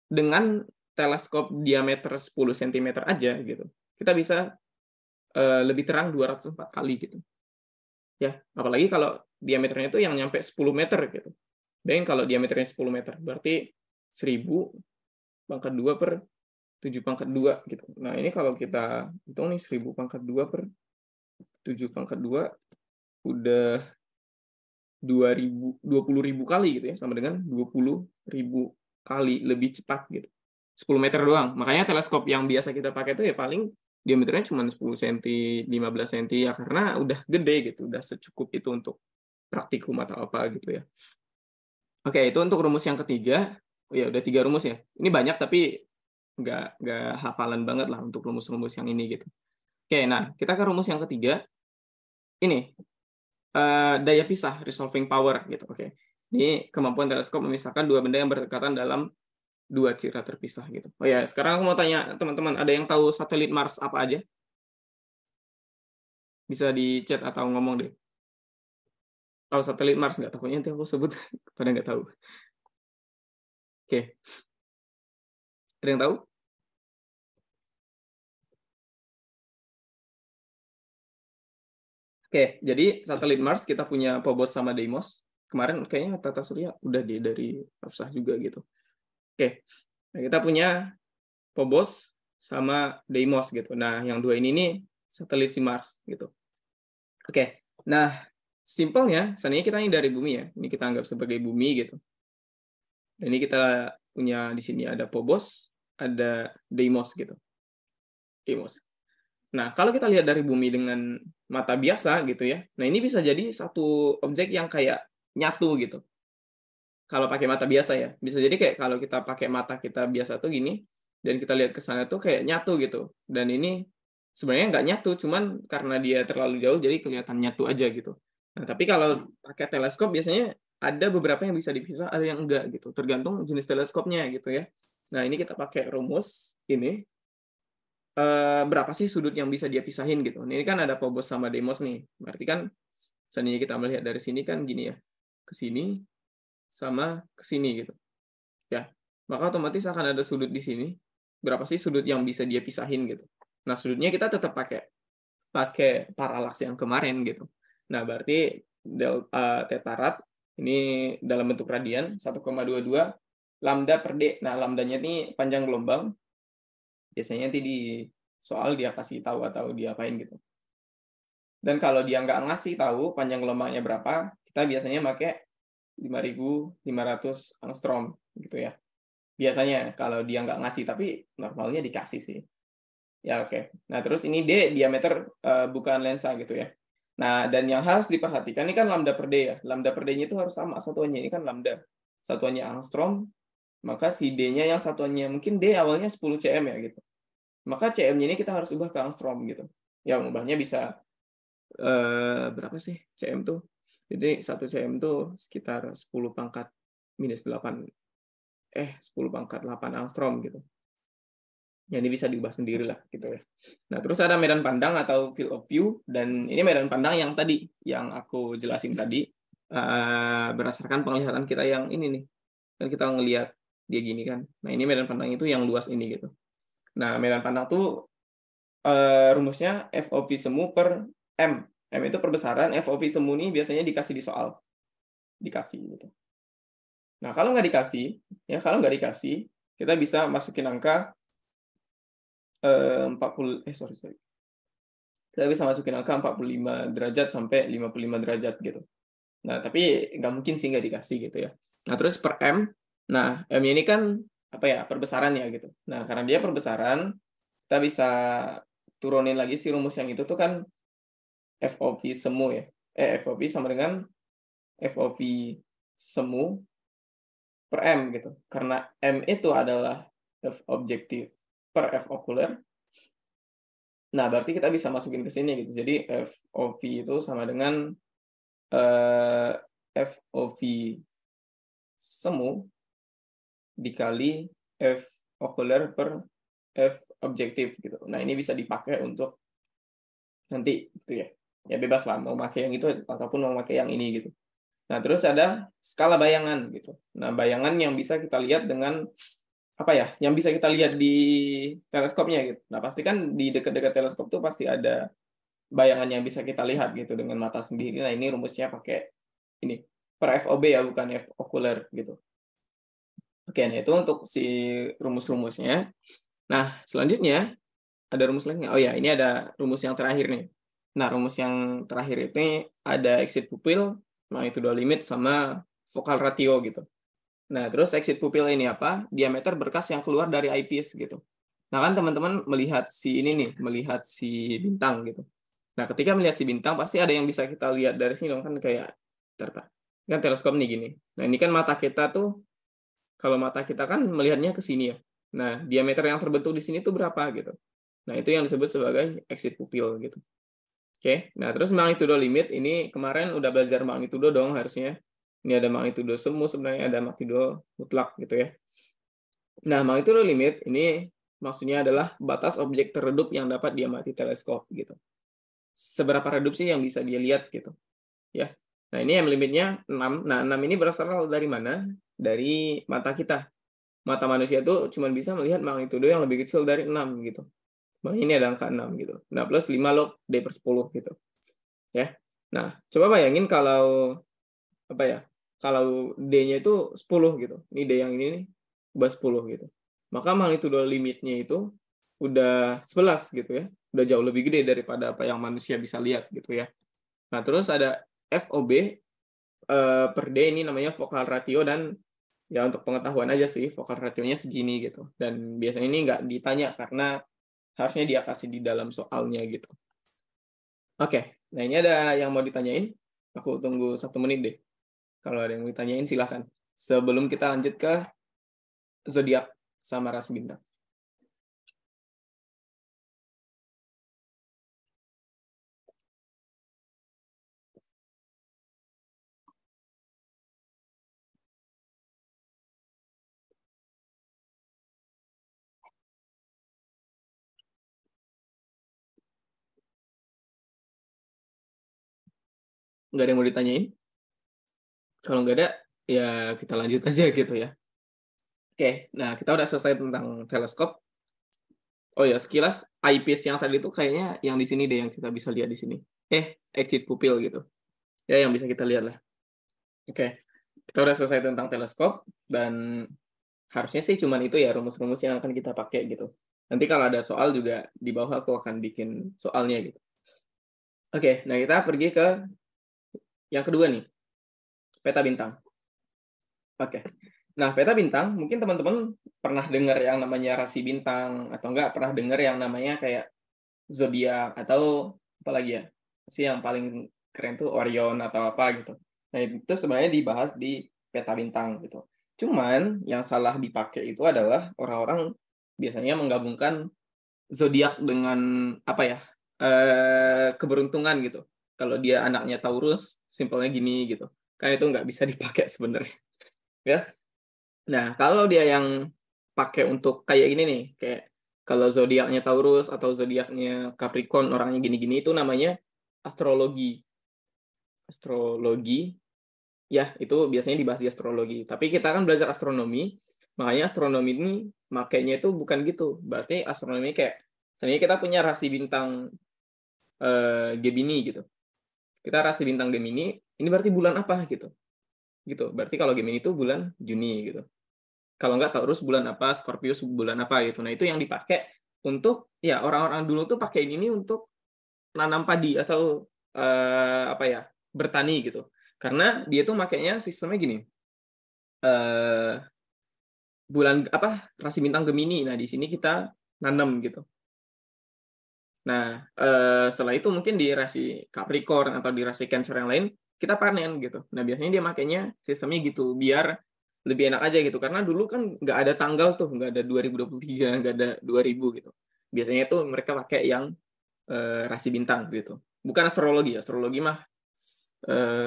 dengan teleskop diameter 10 cm aja gitu, kita bisa lebih terang 204 kali gitu. Ya, apalagi kalau diameternya itu yang nyampe 10 meter gitu. Bayangin kalau diameternya 10 meter, berarti 1000 pangkat 2 per 7 pangkat 2 gitu. Nah, ini kalau kita hitung nih 1000 pangkat 2 per 7 pangkat 2 udah 20.000 kali gitu ya, sama dengan 20.000 kali lebih cepat gitu. 10 meter doang. Makanya teleskop yang biasa kita pakai itu ya paling diameternya cuma 10 cm, 15 cm ya, karena udah gede gitu, udah secukup itu untuk praktikum atau apa gitu ya. Oke, itu untuk rumus yang ketiga. Oh ya, udah 3 rumus ya. Ini banyak tapi nggak hafalan banget lah untuk rumus-rumus yang ini gitu. Oke, nah kita ke rumus yang ketiga. Ini daya pisah, resolving power gitu. Oke, ini kemampuan teleskop memisahkan dua benda yang berdekatan dalam dua citra terpisah gitu. Oh ya, sekarang aku mau tanya teman-teman, ada yang tahu satelit Mars apa aja? Bisa di chat atau ngomong deh. Tahu satelit Mars nggak? Takutnya nanti aku sebut pada nggak tahu. Oke, ada yang tahu? Oke, jadi satelit Mars kita punya Phobos sama Deimos. Kemarin kayaknya Tata Surya udah dari Hafsah juga gitu. Oke, nah kita punya Phobos sama Deimos gitu. Nah, yang dua ini nih satelit si Mars gitu. Oke, nah simpelnya, seandainya kita ini dari bumi ya, ini kita anggap sebagai bumi gitu. Dan ini kita punya di sini ada Phobos, ada Deimos gitu. Deimos. Nah, kalau kita lihat dari bumi dengan mata biasa gitu ya, nah ini bisa jadi satu objek yang kayak nyatu gitu. Kalau pakai mata biasa ya, bisa jadi kayak kalau kita pakai mata kita biasa tuh gini, dan kita lihat ke sana tuh kayak nyatu gitu. Dan ini sebenarnya nggak nyatu, cuman karena dia terlalu jauh jadi kelihatan nyatu aja gitu. Nah, tapi kalau pakai teleskop biasanya ada beberapa yang bisa dipisah, ada yang enggak gitu. Tergantung jenis teleskopnya gitu ya. Nah, ini kita pakai rumus ini. Berapa sih sudut yang bisa dia pisahin gitu. Ini kan ada Phobos sama Deimos nih. Berarti kan seandainya kita melihat dari sini kan gini ya. Ke sini sama ke sini gitu. Ya. Maka otomatis akan ada sudut di sini. Berapa sih sudut yang bisa dia pisahin gitu. Nah, sudutnya kita tetap pakai paralaks yang kemarin gitu. Nah, berarti theta rad ini dalam bentuk radian 1,22 lambda per D. Nah, lambdanya ini panjang gelombang. Biasanya nanti di soal dia kasih tahu atau dia apain gitu. Dan kalau dia nggak ngasih tahu panjang gelombangnya berapa, kita biasanya pakai 5.500 angstrom gitu ya. Biasanya kalau dia nggak ngasih, tapi normalnya dikasih sih. Ya oke. Nah terus ini D diameter bukan lensa gitu ya. Nah dan yang harus diperhatikan ini kan lambda per D ya. Lambda per D-nya itu harus sama satuannya. Ini kan lambda. Satuannya angstrom, maka si D-nya yang satuannya mungkin D awalnya 10 cm ya gitu. Maka cm-nya ini kita harus ubah ke angstrom gitu. Ya ubahnya bisa berapa sih cm tuh? Jadi 1 cm tuh sekitar 10 pangkat minus 8 10 pangkat 8 angstrom gitu. Ya ini bisa diubah sendiri lah gitu ya. Nah, terus ada medan pandang atau field of view, dan ini medan pandang yang tadi yang aku jelasin tadi berdasarkan penglihatan kita yang ini nih. Dan kita ngelihat dia gini kan. Nah, ini medan pandang itu yang luas ini gitu. Nah, medan pandang tuh rumusnya FOV semu per M. M itu perbesaran, FOV semu ini biasanya dikasih di soal. Dikasih gitu. Nah, kalau nggak dikasih, kita bisa masukin angka 40 sorry. Kita bisa masukin angka 45 derajat sampai 55 derajat gitu. Nah, tapi nggak mungkin sih nggak dikasih gitu ya. Nah, terus per M. Nah, M ini kan apa ya, perbesaran ya gitu. Nah, karena dia perbesaran, kita bisa turunin lagi si rumus yang itu tuh kan FOV semu ya. FOV sama dengan FOV semu per M gitu. Karena M itu adalah F objektif per F okuler. Nah, berarti kita bisa masukin ke sini gitu. Jadi FOV itu sama dengan FOV semu dikali F okuler per F objektif gitu. Nah, ini bisa dipakai untuk nanti gitu ya. Ya bebas lah mau pakai yang itu ataupun mau pakai yang ini gitu. Nah, terus ada skala bayangan gitu. Nah, bayangan yang bisa kita lihat dengan apa ya? Yang bisa kita lihat di teleskopnya gitu. Nah, pasti kan di dekat-dekat teleskop tuh pasti ada bayangan yang bisa kita lihat gitu dengan mata sendiri. Nah, ini rumusnya pakai ini per FOB ya, bukan F okuler gitu. Oke, nah itu untuk si rumus-rumusnya. Nah, selanjutnya ada rumus lainnya. Oh ya, ini ada rumus yang terakhir nih. Nah, rumus yang terakhir ini ada exit pupil, magnitudo limit, sama focal ratio gitu. Nah, terus exit pupil ini apa? Diameter berkas yang keluar dari eyepiece gitu. Nah, kan teman-teman melihat si ini nih, melihat si bintang gitu. Nah, ketika melihat si bintang, pasti ada yang bisa kita lihat dari sini dong, kan kayak kan teleskop nih gini. Nah, ini kan mata kita tuh, kalau mata kita kan melihatnya ke sini ya. Nah, diameter yang terbentuk di sini tuh berapa gitu. Nah, itu yang disebut sebagai exit pupil gitu. Oke, nah terus magnitudo limit ini kemarin udah belajar magnitudo dong harusnya. Ini ada magnitudo semu sebenarnya, ada magnitudo mutlak gitu ya. Nah, magnitudo limit ini maksudnya adalah batas objek teredup yang dapat diamati teleskop gitu. Seberapa redup sih yang bisa dia lihat gitu. Ya. Nah, ini yang limitnya 6. Nah, 6 ini berasal dari mana? Dari mata kita. Mata manusia tuh cuma bisa melihat magnitudo yang lebih kecil dari 6 gitu. Makanya ini ada angka 6 gitu. Nah, plus 5 log D/10 gitu. Ya. Nah, coba bayangin kalau apa ya? Kalau D-nya itu 10 gitu. Ini D yang ini nih, udah 10 gitu. Maka magnitudo limitnya itu udah 11 gitu ya. Udah jauh lebih gede daripada apa yang manusia bisa lihat gitu ya. Nah, terus ada FOB per D ini namanya focal ratio, dan ya untuk pengetahuan aja sih focal ratio-nya segini gitu. Dan biasanya ini nggak ditanya karena harusnya dia kasih di dalam soalnya gitu. Oke, nah ini ada yang mau ditanyain? Aku tunggu 1 menit deh. Kalau ada yang mau ditanyain silahkan. Sebelum kita lanjut ke zodiak sama rasi bintang. Nggak ada yang mau ditanyain? Kalau nggak ada, ya kita lanjut aja gitu ya. Oke, nah kita udah selesai tentang teleskop. Oh ya, sekilas eyepiece yang tadi itu kayaknya yang di sini deh yang kita bisa lihat di sini. Exit pupil gitu. Ya, yang bisa kita lihat lah. Oke, kita udah selesai tentang teleskop, dan harusnya sih cuman itu ya rumus-rumus yang akan kita pakai gitu. Nanti kalau ada soal juga di bawah aku akan bikin soalnya gitu. Oke, nah kita pergi ke yang kedua nih, peta bintang. Oke. Nah, peta bintang, mungkin teman-teman pernah dengar yang namanya rasi bintang, atau enggak pernah dengar yang namanya kayak zodiak, atau apa lagi ya? Sih yang paling keren tuh Orion atau apa gitu. Nah, itu sebenarnya dibahas di peta bintang gitu. Cuman yang salah dipakai itu adalah orang-orang biasanya menggabungkan zodiak dengan apa ya? Keberuntungan gitu. Kalau dia anaknya Taurus, simpelnya gini gitu. Kan itu nggak bisa dipakai sebenarnya. Ya. Nah, kalau dia yang pakai untuk kayak gini nih, kayak kalau zodiaknya Taurus atau zodiaknya Capricorn orangnya gini-gini, itu namanya astrologi. Astrologi, ya itu biasanya dibahas di astrologi. Tapi kita kan belajar astronomi, makanya astronomi ini makainya itu bukan gitu. Berarti astronomi kayak, sebenarnya kita punya rasi bintang Gemini gitu. Kita rasi bintang Gemini, ini berarti bulan apa gitu. Gitu. Berarti kalau Gemini itu bulan Juni gitu. Kalau nggak Taurus bulan apa, Scorpius bulan apa gitu. Nah, itu yang dipakai untuk ya orang-orang dulu tuh pakai ini untuk nanam padi atau apa ya, bertani gitu. Karena dia tuh makainya sistemnya gini. Bulan apa, rasi bintang Gemini. Nah, di sini kita nanam gitu. Nah, setelah itu mungkin di rasi Capricorn atau di rasi Cancer yang lain kita panen gitu. Nah, biasanya dia makainya sistemnya gitu biar lebih enak aja gitu. Karena dulu kan nggak ada tanggal tuh, nggak ada 2023, nggak ada 2000 gitu. Biasanya tuh mereka pakai yang rasi bintang gitu. Bukan astrologi, astrologi mah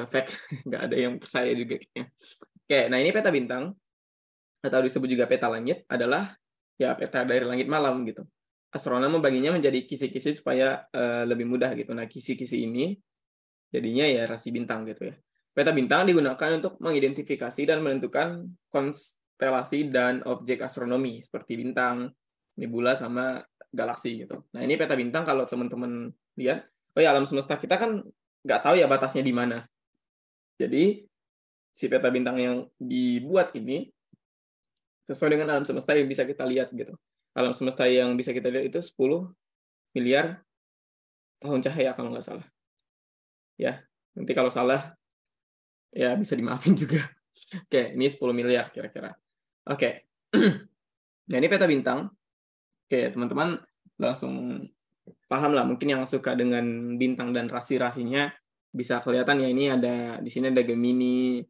fake, nggak ada yang percaya juga kayaknya. Oke, nah ini peta bintang atau disebut juga peta langit adalah ya peta dari langit malam gitu. Astronom membaginya menjadi kisi-kisi supaya lebih mudah gitu. Nah, kisi-kisi ini jadinya ya rasi bintang gitu ya. Peta bintang digunakan untuk mengidentifikasi dan menentukan konstelasi dan objek astronomi seperti bintang, nebula, sama galaksi gitu. Nah, ini peta bintang kalau teman-teman lihat, oh ya alam semesta kita kan nggak tahu ya batasnya di mana. Jadi si peta bintang yang dibuat ini sesuai dengan alam semesta yang bisa kita lihat gitu. Alam semesta yang bisa kita lihat itu 10 miliar tahun cahaya kalau nggak salah. Ya, nanti kalau salah ya bisa dimaafin juga. Oke, ini 10 miliar kira-kira. Oke. Nah, ini peta bintang. Oke, teman-teman langsung paham lah. Mungkin yang suka dengan bintang dan rasi-rasinya bisa kelihatan ya, ini ada di sini ada Gemini,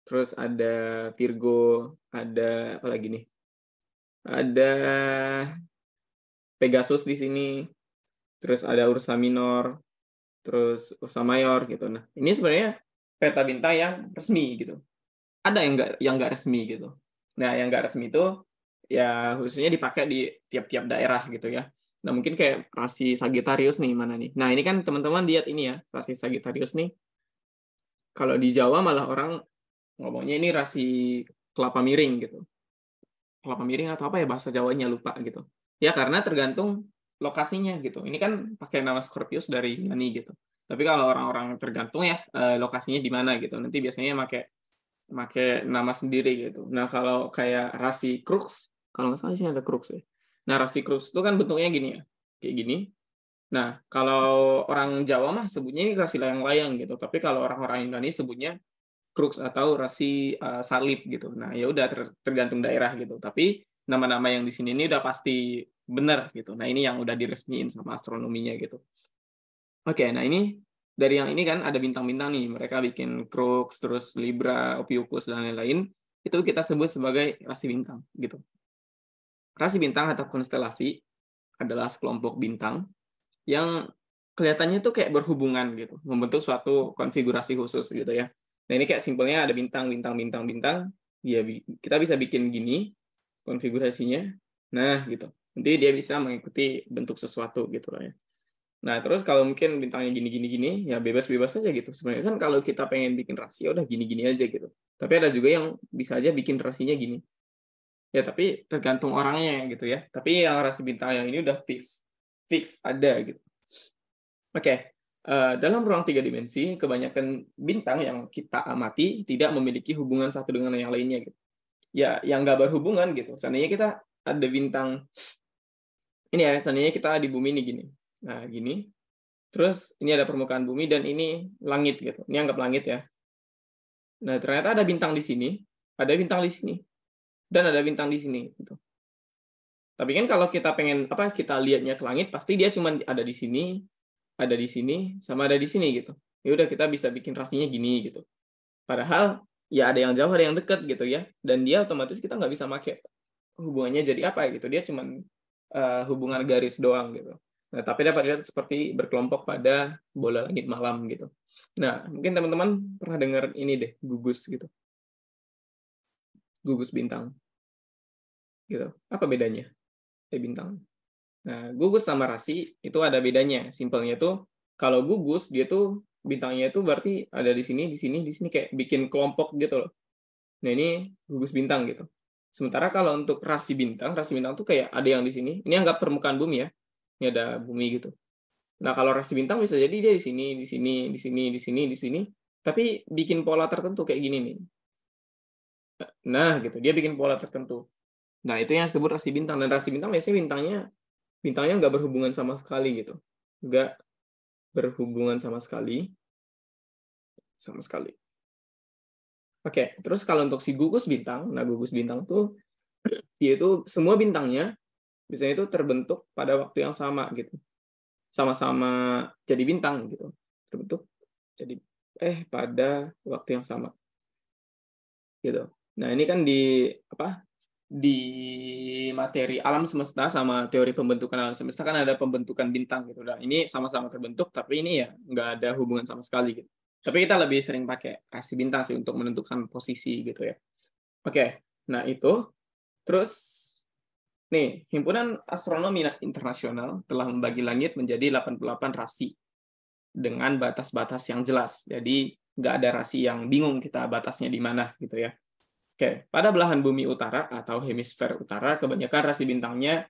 terus ada Virgo, ada apa lagi nih? ada Pegasus di sini, terus ada Ursa Minor, terus Ursa Mayor gitu. Nah, ini sebenarnya peta bintang yang resmi gitu. Ada yang nggak resmi gitu. Nah, yang nggak resmi itu ya khususnya dipakai di tiap-tiap daerah gitu ya. Nah, mungkin kayak rasi Sagittarius nih mana nih. Nah, ini kan teman-teman lihat ini ya, rasi Sagittarius nih. Kalau di Jawa malah orang ngomongnya ini rasi kelapa miring gitu. Kelapa miring atau apa ya bahasa Jawanya lupa gitu. Ya karena tergantung lokasinya gitu. Ini kan pakai nama Scorpius dari Yunani gitu. Tapi kalau orang-orang tergantung ya lokasinya di mana gitu. Nanti biasanya pakai nama sendiri gitu. Nah, kalau kayak rasi Crux, kalau nggak salah di sini ada Crux ya. Nah, rasi Crux itu kan bentuknya gini ya. Kayak gini. Nah, kalau orang Jawa mah sebutnya ini rasi layang-layang gitu. Tapi kalau orang-orang Yunani sebutnya Crux atau rasi salib gitu. Nah, ya udah tergantung daerah gitu. Tapi nama-nama yang di sini ini udah pasti benar gitu. Nah, ini yang udah diresmiin sama astronominya gitu. Oke, nah ini dari yang ini kan ada bintang-bintang nih. Mereka bikin Crux, terus Libra, Ophiuchus dan lain-lain. Itu kita sebut sebagai rasi bintang gitu. Rasi bintang atau konstelasi adalah sekelompok bintang yang kelihatannya tuh kayak berhubungan gitu, membentuk suatu konfigurasi khusus gitu ya. Nah, ini kayak simpelnya ada bintang, bintang, bintang, bintang. Ya, kita bisa bikin gini konfigurasinya. Nah, gitu. Nanti dia bisa mengikuti bentuk sesuatu gitu lah ya. Nah, terus kalau mungkin bintangnya gini, gini, gini, ya bebas-bebas aja gitu. Sebenarnya kan kalau kita pengen bikin rasi, ya udah gini-gini aja gitu. Tapi ada juga yang bisa aja bikin rasinya gini. Ya, tapi tergantung orangnya gitu ya. Tapi yang rasi bintang yang ini udah fix. Fix ada gitu. Oke, dalam ruang 3 dimensi, kebanyakan bintang yang kita amati tidak memiliki hubungan satu dengan yang lainnya gitu. Ya, yang nggak berhubungan gitu. Seandainya kita ada bintang, ini ya, seandainya kita di bumi ini gini. Nah, gini. Terus ini ada permukaan bumi dan ini langit gitu. Ini anggap langit ya. Nah, ternyata ada bintang di sini, ada bintang di sini, dan ada bintang di sini gitu. Tapi kan kalau kita pengen apa kita lihatnya ke langit, pasti dia cuma ada di sini, sama ada di sini gitu. Ya udah kita bisa bikin rasinya gini gitu. Padahal ya ada yang jauh, ada yang dekat gitu ya. Dan dia otomatis kita nggak bisa pakai hubungannya jadi apa gitu. Dia cuma hubungan garis doang gitu. Nah, tapi dapat lihat seperti berkelompok pada bola langit malam gitu. Nah, mungkin teman-teman pernah dengar ini deh, gugus gitu. Gugus bintang. Gitu. Apa bedanya? Bintang. Nah, gugus sama rasi itu ada bedanya. Simpelnya tuh kalau gugus dia tuh bintangnya itu berarti ada di sini, di sini, di sini kayak bikin kelompok gitu loh. Nah, ini gugus bintang gitu. Sementara kalau untuk rasi bintang tuh kayak ada yang di sini. Ini anggap permukaan bumi ya. Ini ada bumi gitu. Nah, kalau rasi bintang bisa jadi dia di sini, di sini, di sini, di sini, di sini, tapi bikin pola tertentu kayak gini nih. Nah, gitu. Dia bikin pola tertentu. Nah, itu yang disebut rasi bintang. Dan rasi bintang biasanya bintangnya nggak berhubungan sama sekali gitu. Nggak berhubungan sama sekali. Sama sekali. Oke, terus kalau untuk si gugus bintang, nah gugus bintang tuh yaitu semua bintangnya biasanya itu terbentuk pada waktu yang sama gitu. Sama-sama jadi bintang gitu. Terbentuk jadi pada waktu yang sama gitu. Nah, ini kan di apa? Di materi alam semesta sama teori pembentukan alam semesta kan ada pembentukan bintang gitu. Nah, ini sama-sama terbentuk tapi ini ya nggak ada hubungan sama sekali gitu. Tapi kita lebih sering pakai rasi bintang sih untuk menentukan posisi gitu ya. Oke, nah itu. Terus, nih, Himpunan Astronomi Internasional telah membagi langit menjadi 88 rasi dengan batas-batas yang jelas. Jadi, nggak ada rasi yang bingung kita batasnya di mana gitu ya. Oke, pada belahan bumi utara atau hemisfer utara, kebanyakan rasi bintangnya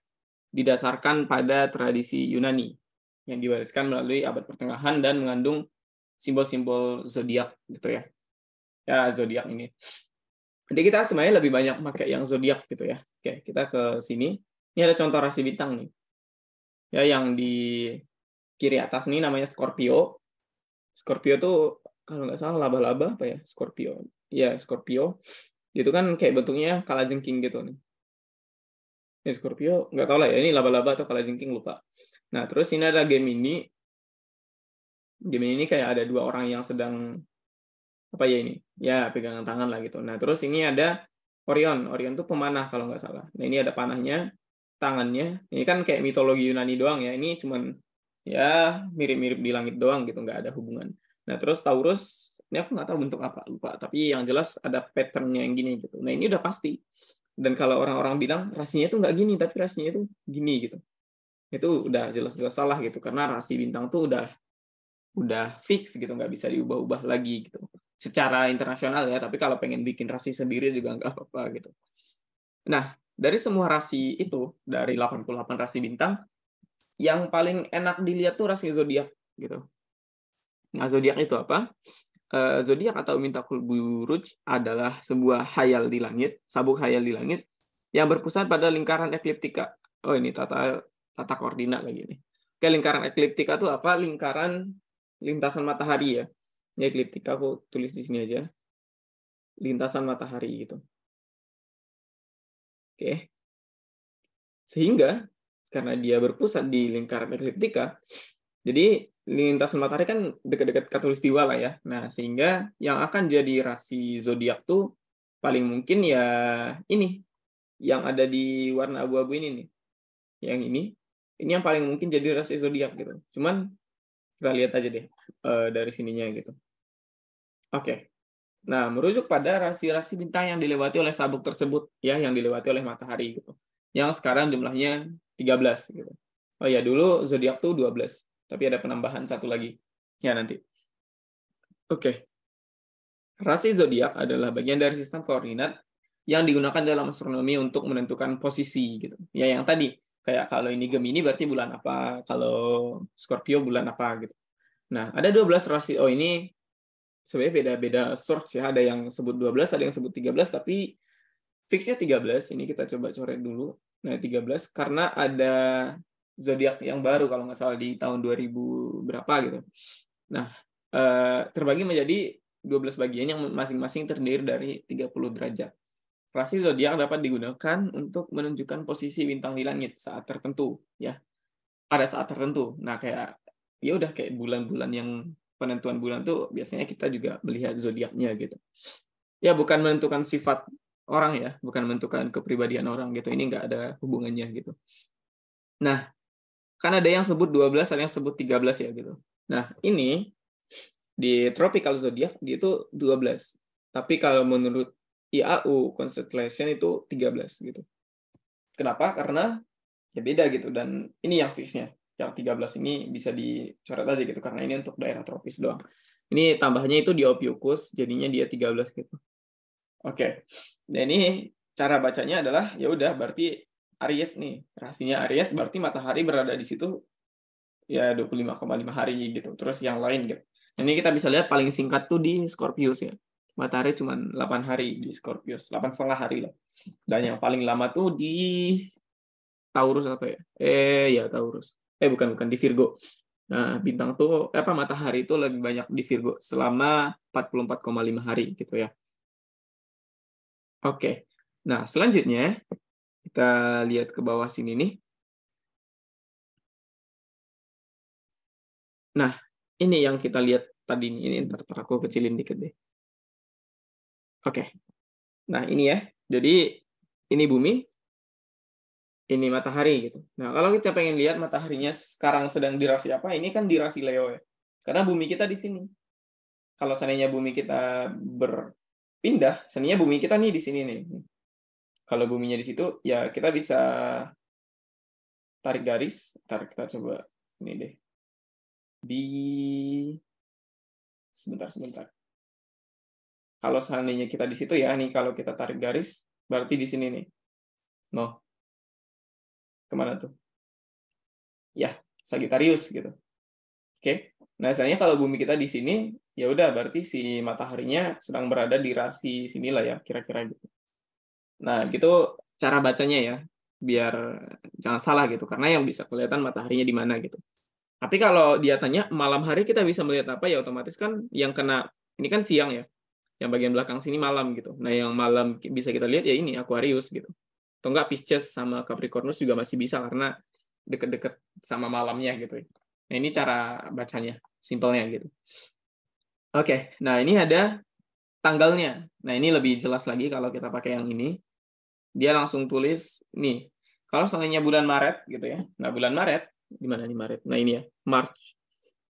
didasarkan pada tradisi Yunani yang diwariskan melalui abad pertengahan dan mengandung simbol-simbol zodiak gitu ya. Ya, zodiak ini. Jadi kita sebenarnya lebih banyak pakai yang zodiak gitu ya. Oke, kita ke sini. Ini ada contoh rasi bintang nih. Ya, yang di kiri atas nih namanya Scorpio. Scorpio tuh kalau nggak salah laba-laba apa ya? Scorpio. Ya, Scorpio. Itu kan kayak bentuknya kalajengking gitu nih. Ya, Scorpio nggak tahu lah ya ini laba-laba atau kalajengking lupa. Nah, terus ini ada Gemini. Gemini ini kayak ada dua orang yang sedang apa ya ini? Ya, pegangan tangan lah gitu. Nah, terus ini ada Orion. Orion tuh pemanah kalau nggak salah. Nah, ini ada panahnya, tangannya. Ini kan kayak mitologi Yunani doang ya. Ini cuman ya mirip-mirip di langit doang gitu, nggak ada hubungan. Nah, terus Taurus, ini aku nggak tahu bentuk apa, lupa. Tapi yang jelas ada pattern-nya yang gini gitu. Nah, ini udah pasti. Dan kalau orang-orang bilang rasinya itu nggak gini, tapi rasinya itu gini gitu. Itu udah jelas-jelas salah gitu. Karena rasi bintang tuh udah fix gitu, nggak bisa diubah-ubah lagi gitu secara internasional ya, tapi kalau pengen bikin rasi sendiri juga nggak apa-apa gitu. Nah, dari semua rasi itu, dari 88 rasi bintang, yang paling enak dilihat tuh rasi zodiak gitu. Nah, zodiak itu apa? Zodiak atau Mintakul Buruj adalah sebuah khayal di langit, sabuk khayal di langit yang berpusat pada lingkaran ekliptika. Oh, ini tata koordinat lagi nih. Oke, lingkaran ekliptika itu apa? Lingkaran lintasan matahari ya. Ya, ekliptika aku tulis di sini aja. Lintasan matahari gitu. Oke. Sehingga karena dia berpusat di lingkaran ekliptika, jadi lintasan matahari kan dekat-dekat khatulistiwa lah ya. Nah, sehingga yang akan jadi rasi zodiak tuh paling mungkin ya ini yang ada di warna abu-abu ini nih. Yang ini yang paling mungkin jadi rasi zodiak gitu. Cuman kita lihat aja deh dari sininya gitu. Oke. Nah, merujuk pada rasi-rasi bintang yang dilewati oleh sabuk tersebut, ya, yang dilewati oleh matahari gitu. Yang sekarang jumlahnya 13 gitu. Oh ya, dulu zodiak tuh 12, tapi ada penambahan satu lagi. Ya, nanti. Oke. Rasi zodiak adalah bagian dari sistem koordinat yang digunakan dalam astronomi untuk menentukan posisi gitu. Ya, yang tadi kayak kalau ini Gemini berarti bulan apa, kalau Scorpio bulan apa gitu. Nah, ada 12 rasi. Oh, ini sebenarnya beda-beda source ya, ada yang sebut 12, ada yang sebut 13, tapi fixnya 13. Ini kita coba coret dulu. Nah, 13 karena ada zodiak yang baru kalau nggak salah di tahun 2000 berapa gitu. Nah, terbagi menjadi 12 bagian yang masing-masing terdiri dari 30 derajat. Rasi zodiak dapat digunakan untuk menunjukkan posisi bintang di langit saat tertentu ya. Pada saat tertentu. Nah, kayak ya udah kayak bulan-bulan yang penentuan bulan tuh biasanya kita juga melihat zodiaknya gitu. Ya, bukan menentukan sifat orang ya, bukan menentukan kepribadian orang gitu. Ini nggak ada hubungannya gitu. Nah, kan ada yang sebut 12, ada yang sebut 13 ya gitu. Nah, ini di tropical zodiac dia itu 12. Tapi kalau menurut IAU constellation itu 13 gitu. Kenapa? Karena ya beda gitu, dan ini yang fixnya. Yang 13 ini bisa dicoret aja gitu karena ini untuk daerah tropis doang. Ini tambahnya itu di Ophiuchus, jadinya dia 13 gitu. Oke. Dan ini cara bacanya adalah ya udah berarti Aries nih. Rasinya Aries berarti matahari berada di situ ya 25,5 hari gitu. Terus yang lain gitu. Ini kita bisa lihat paling singkat tuh di Scorpius ya. Matahari cuma 8 hari di Scorpius, 8,5 hari lah. Dan yang paling lama tuh di Taurus apa ya? Ya Taurus. Bukan di Virgo. Nah, bintang tuh apa matahari itu lebih banyak di Virgo selama 44,5 hari gitu ya. Oke. Nah, selanjutnya kita lihat ke bawah sini nih. Nah, ini yang kita lihat tadi nih. Ini ntar aku kecilin dikit deh. Oke. Nah, ini ya. Jadi ini bumi, ini matahari gitu. Nah, kalau kita pengen lihat mataharinya sekarang sedang di rasi apa, ini kan di rasi Leo ya. Karena bumi kita di sini. Kalau seandainya bumi kita berpindah, seandainya bumi kita nih di sini nih. Kalau buminya di situ, ya kita bisa tarik garis. Ntar kita coba ini deh. Sebentar. Kalau seandainya kita di situ ya, nih kalau kita tarik garis, berarti di sini nih. No. Kemana tuh? Ya, Sagittarius gitu. Oke. Nah, misalnya kalau bumi kita di sini, ya udah berarti si mataharinya sedang berada di rasi sinilah ya, kira-kira gitu. Nah, gitu cara bacanya ya, biar jangan salah gitu, karena yang bisa kelihatan mataharinya di mana gitu. Tapi kalau dia tanya malam hari kita bisa melihat apa ya, otomatis kan yang kena ini kan siang ya, yang bagian belakang sini malam gitu. Nah, yang malam bisa kita lihat ya ini Aquarius gitu. Atau enggak Pisces sama Capricornus juga masih bisa karena deket-deket sama malamnya gitu. Nah, ini cara bacanya, simpelnya gitu. Oke, nah ini ada tanggalnya. Nah, ini lebih jelas lagi kalau kita pakai yang ini. Dia langsung tulis nih. Kalau seandainya bulan Maret gitu ya. Nah, bulan Maret di mana nih Maret? Nah, ini ya, March.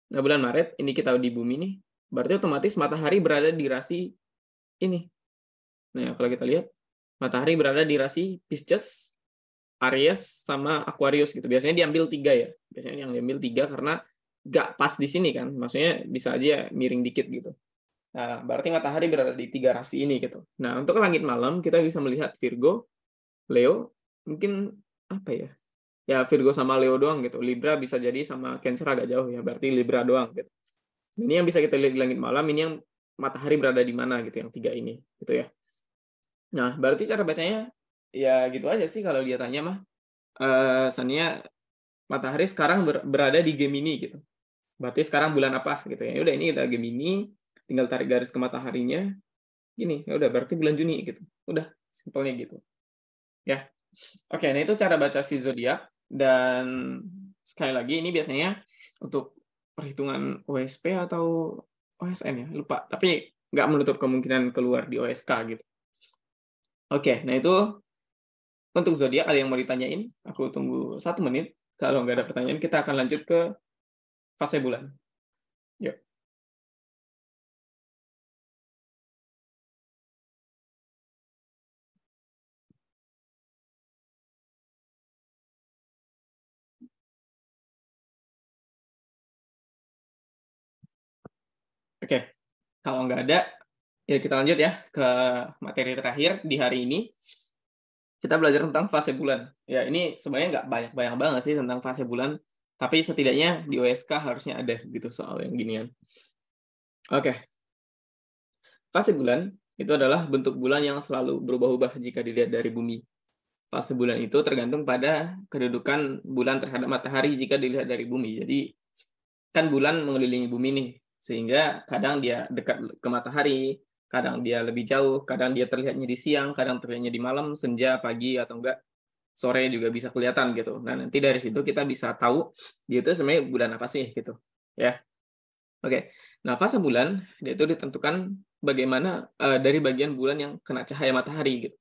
Nah, bulan Maret ini kita di bumi nih. Berarti otomatis matahari berada di rasi ini. Nah, kalau kita lihat matahari berada di rasi Pisces, Aries sama Aquarius gitu. Biasanya diambil 3 ya. Biasanya yang diambil 3 karena nggak pas di sini kan. Maksudnya bisa aja miring dikit gitu. Nah, berarti matahari berada di 3 rasi ini gitu. Nah, untuk langit malam kita bisa melihat Virgo, Leo, mungkin apa ya? Ya Virgo sama Leo doang gitu. Libra bisa jadi sama Cancer agak jauh ya. Berarti Libra doang gitu. Ini yang bisa kita lihat di langit malam, ini yang matahari berada di mana gitu, yang 3 ini gitu ya. Nah, berarti cara bacanya ya gitu aja sih kalau dia tanya mah. Seandainya matahari sekarang berada di Gemini gitu. Berarti sekarang bulan apa gitu ya. Udah ini udah Gemini, tinggal tarik garis ke mataharinya. Gini, ya udah berarti bulan Juni gitu. Udah, simpelnya gitu. Ya. Oke, nah itu cara baca si zodiak dan sekali lagi ini biasanya untuk perhitungan OSP atau OSN ya, lupa. Tapi nggak menutup kemungkinan keluar di OSK gitu. Oke, nah itu untuk zodiak ada yang mau ditanyain? Aku tunggu 1 menit. Kalau nggak ada pertanyaan, kita akan lanjut ke fase bulan. Yuk. Oke, kalau nggak ada, ya kita lanjut ya ke materi terakhir di hari ini. Kita belajar tentang fase bulan. Ya, ini sebenarnya nggak banyak-banyak banget sih tentang fase bulan, tapi setidaknya di OSK harusnya ada gitu soal yang ginian. Oke, fase bulan itu adalah bentuk bulan yang selalu berubah-ubah jika dilihat dari bumi. Fase bulan itu tergantung pada kedudukan bulan terhadap matahari jika dilihat dari bumi. Jadi, kan bulan mengelilingi bumi nih, sehingga kadang dia dekat ke matahari, kadang dia lebih jauh, kadang dia terlihatnya di siang, kadang terlihatnya di malam, senja, pagi, atau enggak sore juga bisa kelihatan gitu. Nah, nanti dari situ kita bisa tahu dia itu sebenarnya bulan apa sih gitu. Ya. Oke. Nah, fase bulan dia itu ditentukan bagaimana dari bagian bulan yang kena cahaya matahari gitu.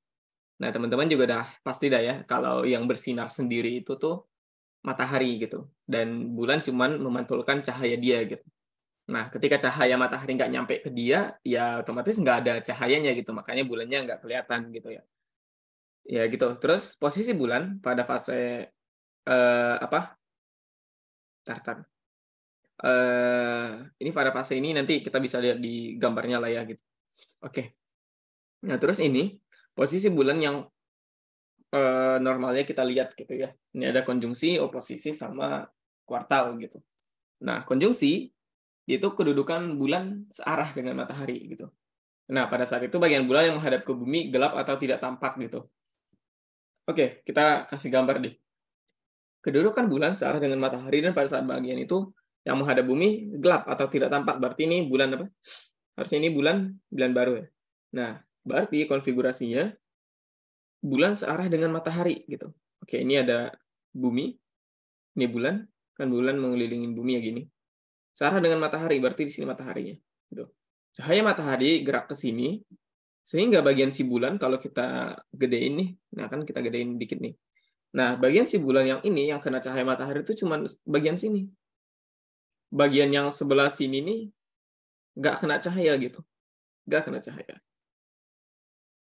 Nah, teman-teman juga dah pasti dah ya kalau yang bersinar sendiri itu tuh matahari gitu. Dan bulan cuman memantulkan cahaya dia gitu. Nah, ketika cahaya matahari nggak nyampe ke dia, ya otomatis nggak ada cahayanya gitu. Makanya bulannya nggak kelihatan gitu ya. Ya gitu. Terus posisi bulan pada fase apa? Tar. Ini pada fase ini nanti kita bisa lihat di gambarnya lah ya gitu. Oke. Nah, terus ini posisi bulan yang normalnya kita lihat gitu ya. Ini ada konjungsi, oposisi sama kuartal gitu. Nah, konjungsi itu kedudukan bulan searah dengan matahari gitu. Nah, pada saat itu bagian bulan yang menghadap ke bumi gelap atau tidak tampak gitu. Oke, kita kasih gambar deh. Kedudukan bulan searah dengan matahari dan pada saat bagian itu yang menghadap bumi gelap atau tidak tampak. Berarti ini bulan apa? Harusnya ini bulan baru ya. Nah, berarti konfigurasinya bulan searah dengan matahari gitu. Oke, ini ada bumi, ini bulan, kan bulan mengelilingi bumi ya gini. Searah dengan matahari, berarti di sini mataharinya. Gitu. Cahaya matahari gerak ke sini, sehingga bagian si bulan kalau kita gedein nih, nah kan kita gedein dikit nih. Nah, bagian si bulan yang ini yang kena cahaya matahari itu cuma bagian sini. Bagian yang sebelah sini nih nggak kena cahaya gitu. Nggak kena cahaya.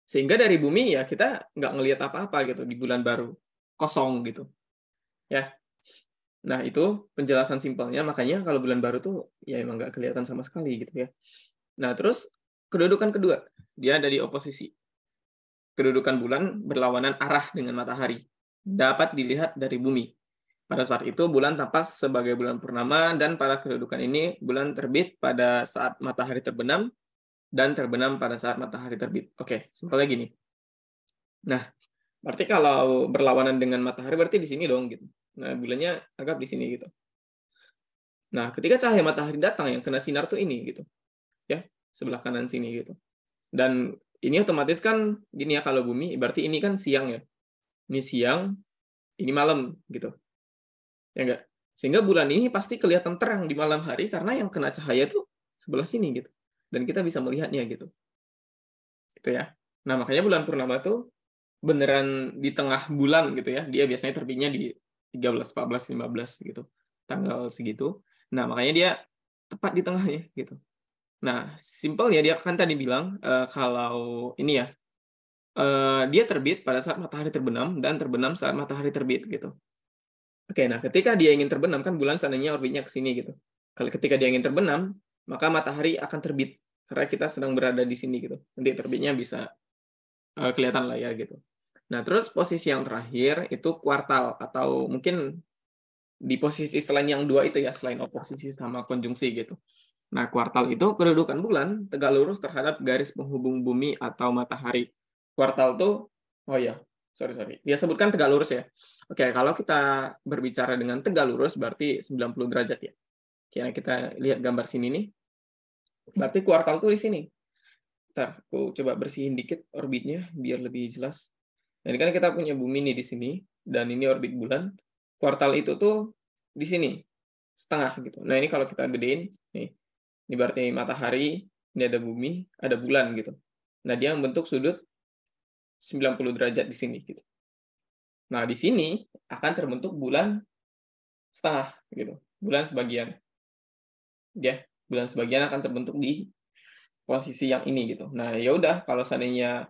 Sehingga dari bumi ya kita nggak ngelihat apa-apa gitu di bulan baru. Kosong gitu. Ya. Nah, itu penjelasan simpelnya. Makanya kalau bulan baru tuh ya emang nggak kelihatan sama sekali gitu ya. Nah, terus kedudukan kedua. Dia ada di oposisi. Kedudukan bulan berlawanan arah dengan matahari. Dapat dilihat dari bumi. Pada saat itu bulan tampak sebagai bulan purnama dan pada kedudukan ini bulan terbit pada saat matahari terbenam dan terbenam pada saat matahari terbit. Oke, simpelnya gini. Nah, berarti kalau berlawanan dengan matahari berarti di sini dong gitu. Nah, bulannya anggap di sini gitu. Nah, ketika cahaya matahari datang yang kena sinar tuh ini gitu. Ya, sebelah kanan sini gitu. Dan ini otomatis kan gini ya kalau bumi berarti ini kan siang ya. Ini siang, ini malam gitu. Ya enggak? Sehingga bulan ini pasti kelihatan terang di malam hari karena yang kena cahaya tuh sebelah sini gitu. Dan kita bisa melihatnya gitu. gitu ya. Nah, makanya bulan purnama tuh beneran di tengah bulan gitu ya. Dia biasanya terbitnya di 13, 14, 15 gitu. Tanggal segitu. Nah, makanya dia tepat di tengahnya gitu. Nah, simpelnya dia kan tadi bilang kalau ini ya, dia terbit pada saat matahari terbenam dan terbenam saat matahari terbit gitu. Oke, nah ketika dia ingin terbenam kan bulan seandainya orbitnya ke sini gitu. Kalau ketika dia ingin terbenam, maka matahari akan terbit karena kita sedang berada di sini gitu. Nanti terbitnya bisa kelihatan lah ya gitu. Nah, terus posisi yang terakhir itu kuartal atau mungkin di posisi selain yang dua itu ya, selain oposisi sama konjungsi gitu. Nah, kuartal itu kedudukan bulan tegak lurus terhadap garis penghubung bumi atau matahari. Kuartal tuh, oh ya, sorry. Dia sebutkan tegak lurus ya. Oke, kalau kita berbicara dengan tegak lurus berarti 90 derajat ya. Oke, kita lihat gambar sini nih. Berarti kuartal tuh di sini. Ntar, aku coba bersihin dikit orbitnya biar lebih jelas. Nah, ini kan kita punya bumi nih di sini, dan ini orbit bulan. Kuartal itu tuh di sini, setengah gitu. Nah, ini kalau kita gedein, nih, ini berarti matahari, ini ada bumi, ada bulan gitu. Nah, dia membentuk sudut 90 derajat di sini gitu. Nah, di sini akan terbentuk bulan setengah gitu. Bulan sebagian. Ya, bulan sebagian akan terbentuk di posisi yang ini gitu. Nah, ya udah kalau seandainya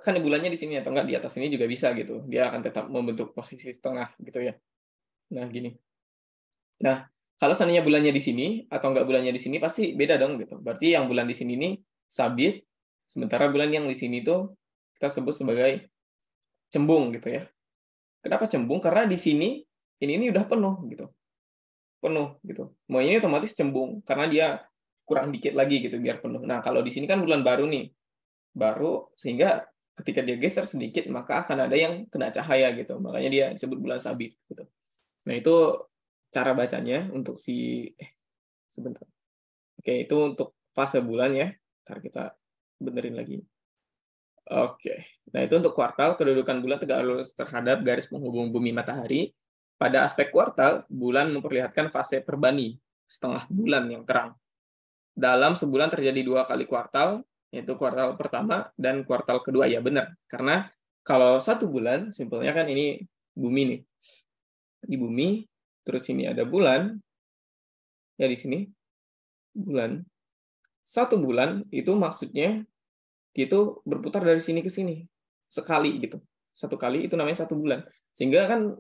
kan bulannya di sini atau enggak di atas ini juga bisa gitu. Dia akan tetap membentuk posisi setengah gitu ya. Nah, gini. Nah, kalau seandainya bulannya di sini atau enggak bulannya di sini pasti beda dong gitu. Berarti yang bulan di sini ini sabit, sementara bulan yang di sini tuh kita sebut sebagai cembung gitu ya. Kenapa cembung? Karena di sini ini udah penuh gitu. Penuh gitu. Mau ini otomatis cembung karena dia kurang dikit lagi gitu biar penuh. Nah, kalau di sini kan bulan baru nih. Baru sehingga ketika dia geser sedikit maka akan ada yang kena cahaya gitu. Makanya dia disebut bulan sabit gitu. Nah, itu cara bacanya untuk sebentar. Oke, itu untuk fase bulan ya. Ntar kita benerin lagi. Oke. Nah, itu untuk kuartal, kedudukan bulan tegak lurus terhadap garis penghubung bumi matahari. Pada aspek kuartal, bulan memperlihatkan fase perbani, setengah bulan yang terang. Dalam sebulan terjadi 2 kali kuartal, yaitu kuartal pertama dan kuartal kedua. Ya benar, karena kalau satu bulan, simpelnya kan ini bumi nih. Di bumi, terus ini ada bulan, ya di sini, bulan. Satu bulan itu maksudnya itu berputar dari sini ke sini sekali gitu. Satu kali itu namanya satu bulan. Sehingga kan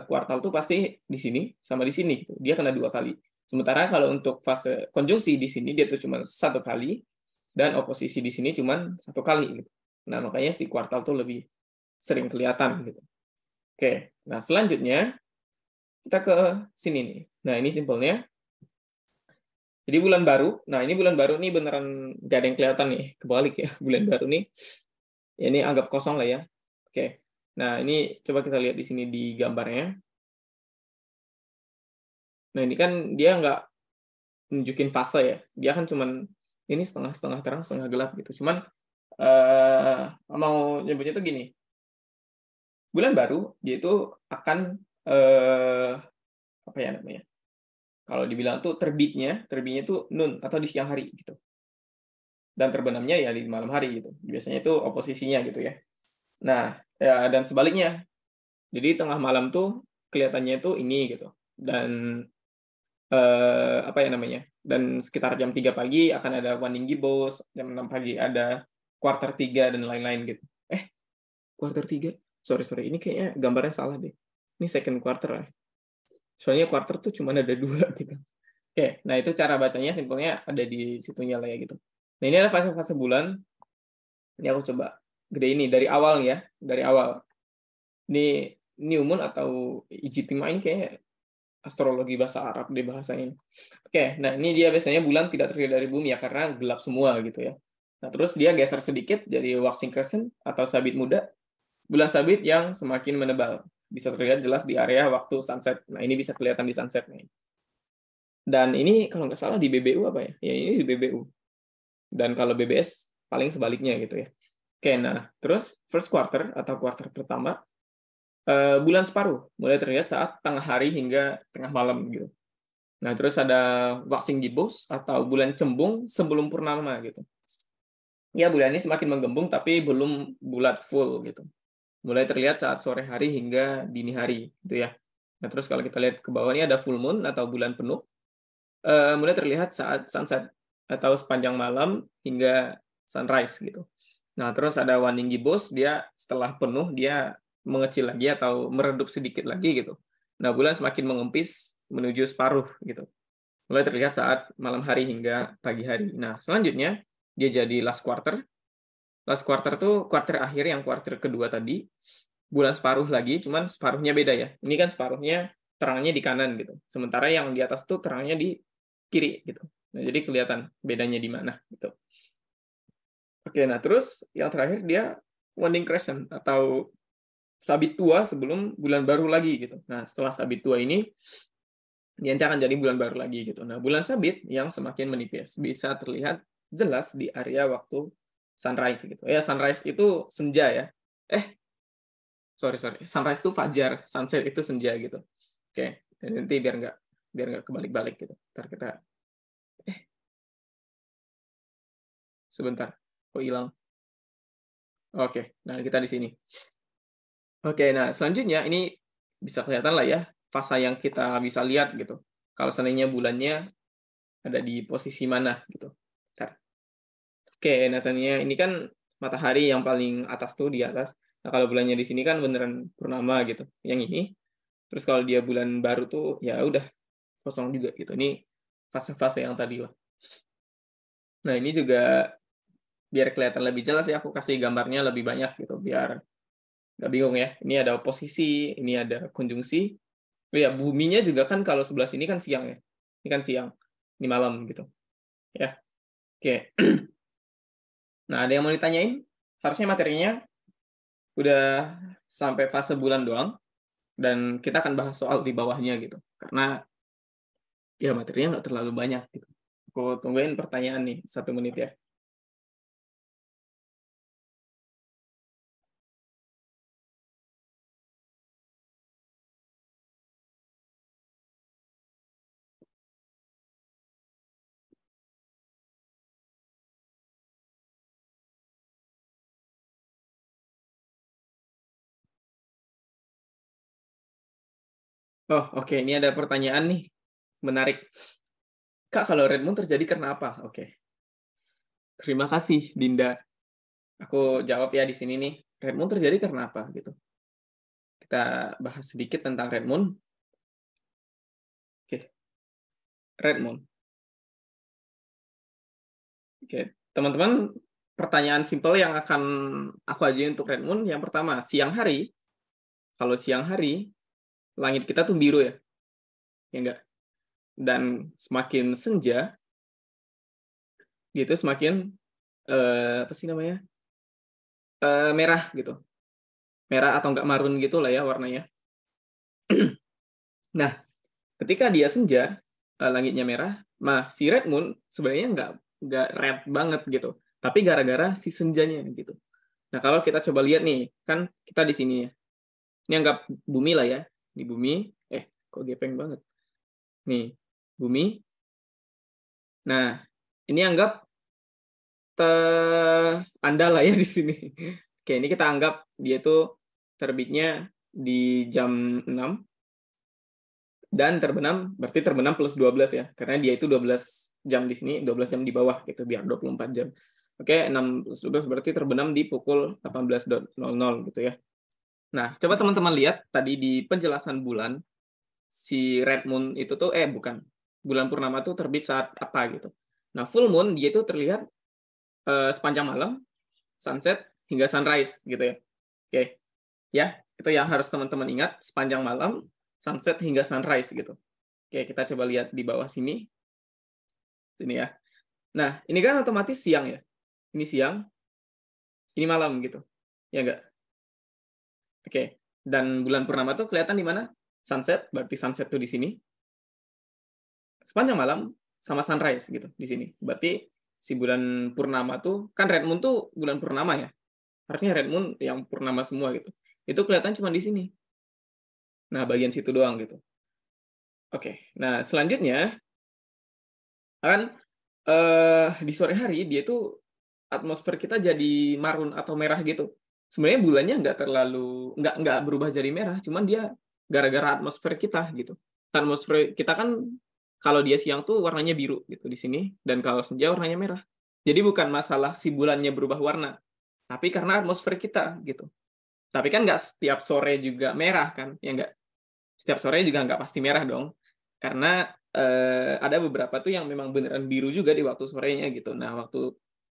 kuartal tuh pasti di sini sama di sini gitu. Dia kena 2 kali. Sementara kalau untuk fase konjungsi di sini dia tuh cuma 1 kali dan oposisi di sini cuma 1 kali gitu. Nah, makanya si kuartal tuh lebih sering kelihatan gitu. Oke. Nah, selanjutnya kita ke sini nih. Nah, ini simpelnya. Jadi bulan baru, nah ini bulan baru nih beneran gak ada yang kelihatan nih, kebalik ya, bulan baru nih, ya ini anggap kosong lah ya. Oke, nah ini coba kita lihat di sini di gambarnya. Nah ini kan dia nggak nunjukin fase ya, dia kan cuman ini setengah-setengah terang, setengah gelap gitu. Cuman mau nyebutnya tuh gini, bulan baru dia itu akan apa ya namanya? Kalau dibilang tuh terbitnya tuh nun atau di siang hari gitu. Dan terbenamnya ya di malam hari gitu. Biasanya itu oposisinya gitu ya. Nah, ya dan sebaliknya. Jadi tengah malam tuh kelihatannya itu ini gitu. Dan apa ya namanya? Dan sekitar jam 3 pagi akan ada waning gibbous, jam 6 pagi ada quarter 3 dan lain-lain gitu. Quarter 3? Sorry, ini kayaknya gambarnya salah deh. Ini second quarter ya. Soalnya quarter tuh cuma ada 2 gitu. Oke, nah itu cara bacanya simpelnya ada di situnya lah ya gitu. Nah, ini adalah fase-fase bulan. Ini aku coba gede ini dari awal ya, dari awal. Ini new moon atau ijtima ini kayak astrologi bahasa Arab deh bahasanya. Oke, nah ini dia biasanya bulan tidak terdiri dari bumi ya karena gelap semua gitu ya. Nah, terus dia geser sedikit jadi waxing crescent atau sabit muda. Bulan sabit yang semakin menebal. Bisa terlihat jelas di area waktu sunset. Nah, ini bisa kelihatan di sunset nih. Dan ini kalau nggak salah di BBU apa ya? Ya ini di BBU. Dan kalau BBS paling sebaliknya gitu ya. Oke, nah terus first quarter atau quarter pertama bulan separuh mulai terlihat saat tengah hari hingga tengah malam gitu. Nah terus ada waxing gibbous atau bulan cembung sebelum purnama gitu. Ya, bulan ini semakin menggembung tapi belum bulat full gitu. Mulai terlihat saat sore hari hingga dini hari gitu ya. Nah, terus kalau kita lihat ke bawah ini ada full moon atau bulan penuh, mulai terlihat saat sunset atau sepanjang malam hingga sunrise gitu. Nah, terus ada waning gibbous, dia setelah penuh dia mengecil lagi atau meredup sedikit lagi gitu. Nah, bulan semakin mengempis menuju separuh gitu. Mulai terlihat saat malam hari hingga pagi hari. Nah, selanjutnya dia jadi last quarter. Last quarter tuh quarter akhir, yang quarter kedua tadi. Bulan separuh lagi, cuman separuhnya beda ya. Ini kan separuhnya terangnya di kanan gitu. Sementara yang di atas tuh terangnya di kiri gitu. Nah, jadi kelihatan bedanya di mana gitu. Oke, nah terus yang terakhir dia waning crescent atau sabit tua sebelum bulan baru lagi gitu. Nah, setelah sabit tua ini nanti akan jadi bulan baru lagi gitu. Nah, bulan sabit yang semakin menipis bisa terlihat jelas di area waktu sunrise gitu. Ya, sunrise itu senja ya. Sorry. Sunrise itu fajar, sunset itu senja gitu. Oke, nanti biar nggak kebalik-balik gitu. Ntar kita sebentar. Kok hilang? Oke, nah kita di sini. Oke, nah selanjutnya ini bisa kelihatan lah ya fase yang kita bisa lihat gitu. Kalau seandainya bulannya ada di posisi mana gitu. Bentar. Oke, nah seandainya ini kan matahari yang paling atas tuh di atas. Nah, kalau bulannya di sini kan beneran purnama gitu. Yang ini. Terus kalau dia bulan baru tuh ya udah kosong juga gitu. Ini fase-fase yang tadi lah. Nah, ini juga biar kelihatan lebih jelas ya, aku kasih gambarnya lebih banyak gitu biar nggak bingung ya. Ini ada posisi, ini ada konjungsi. Oh ya, buminya juga kan kalau sebelah sini kan siang ya. Ini kan siang, ini malam gitu. Ya, oke. Nah, ada yang mau ditanyain? Harusnya materinya udah sampai fase bulan doang, dan kita akan bahas soal di bawahnya gitu. Karena ya materinya nggak terlalu banyak gitu. Aku tungguin pertanyaan nih, 1 menit ya. Oh, oke. Ini ada pertanyaan nih. Menarik. Kak, kalau red moon terjadi karena apa? Oke. Terima kasih, Dinda. Aku jawab ya di sini nih. Red moon terjadi karena apa gitu. Kita bahas sedikit tentang red moon. Oke, red moon. Oke, teman-teman, pertanyaan simpel yang akan aku ajuin untuk red moon yang pertama, siang hari. Kalau siang hari, langit kita tuh biru ya. Ya enggak? Dan semakin senja gitu semakin apa sih namanya? Merah gitu. Merah atau enggak marun gitu lah ya warnanya. Nah, ketika dia senja, langitnya merah, nah si red moon sebenarnya nggak red banget gitu, tapi gara-gara si senjanya gitu. Nah, kalau kita coba lihat nih, kan kita di sini ya. Ini anggap bumi lah ya, di bumi. Kok gepeng banget. Nih, bumi. Nah, ini anggap Anda lah ya di sini. Oke, ini kita anggap dia itu terbitnya di jam 6 dan terbenam, berarti terbenam plus 12 ya, karena dia itu 12 jam di sini, 12 jam di bawah gitu, biar 24 jam. Oke, 6 plus 12 berarti terbenam di pukul 18.00 gitu ya. Nah, coba teman-teman lihat tadi di penjelasan bulan, si red moon itu tuh, bukan, bulan purnama tuh terbit saat apa gitu. Nah, full moon dia itu terlihat sepanjang malam, sunset, hingga sunrise gitu ya. Oke, ya, itu yang harus teman-teman ingat, sepanjang malam, sunset, hingga sunrise gitu. Oke, kita coba lihat di bawah sini. Ini ya. Nah, ini kan otomatis siang ya. Ini siang, ini malam gitu. Ya enggak? Oke. Dan bulan purnama tuh kelihatan di mana? Sunset, berarti sunset tuh di sini. Sepanjang malam sama sunrise gitu di sini. Berarti si bulan purnama tuh kan red moon tuh bulan purnama ya. Harusnya red moon yang purnama semua gitu. Itu kelihatan cuma di sini. Nah, bagian situ doang gitu. Oke. Nah, selanjutnya kan di sore hari dia tuh atmosfer kita jadi marun atau merah gitu. Sebenarnya bulannya nggak berubah jadi merah, cuman dia gara-gara atmosfer kita gitu. Atmosfer kita kan kalau dia siang tuh warnanya biru gitu di sini, dan kalau senja warnanya merah. Jadi bukan masalah si bulannya berubah warna, tapi karena atmosfer kita gitu. Tapi kan nggak setiap sore juga merah kan, ya nggak. Setiap sore juga nggak pasti merah dong, karena ada beberapa tuh yang memang beneran biru juga di waktu sorenya gitu. Nah,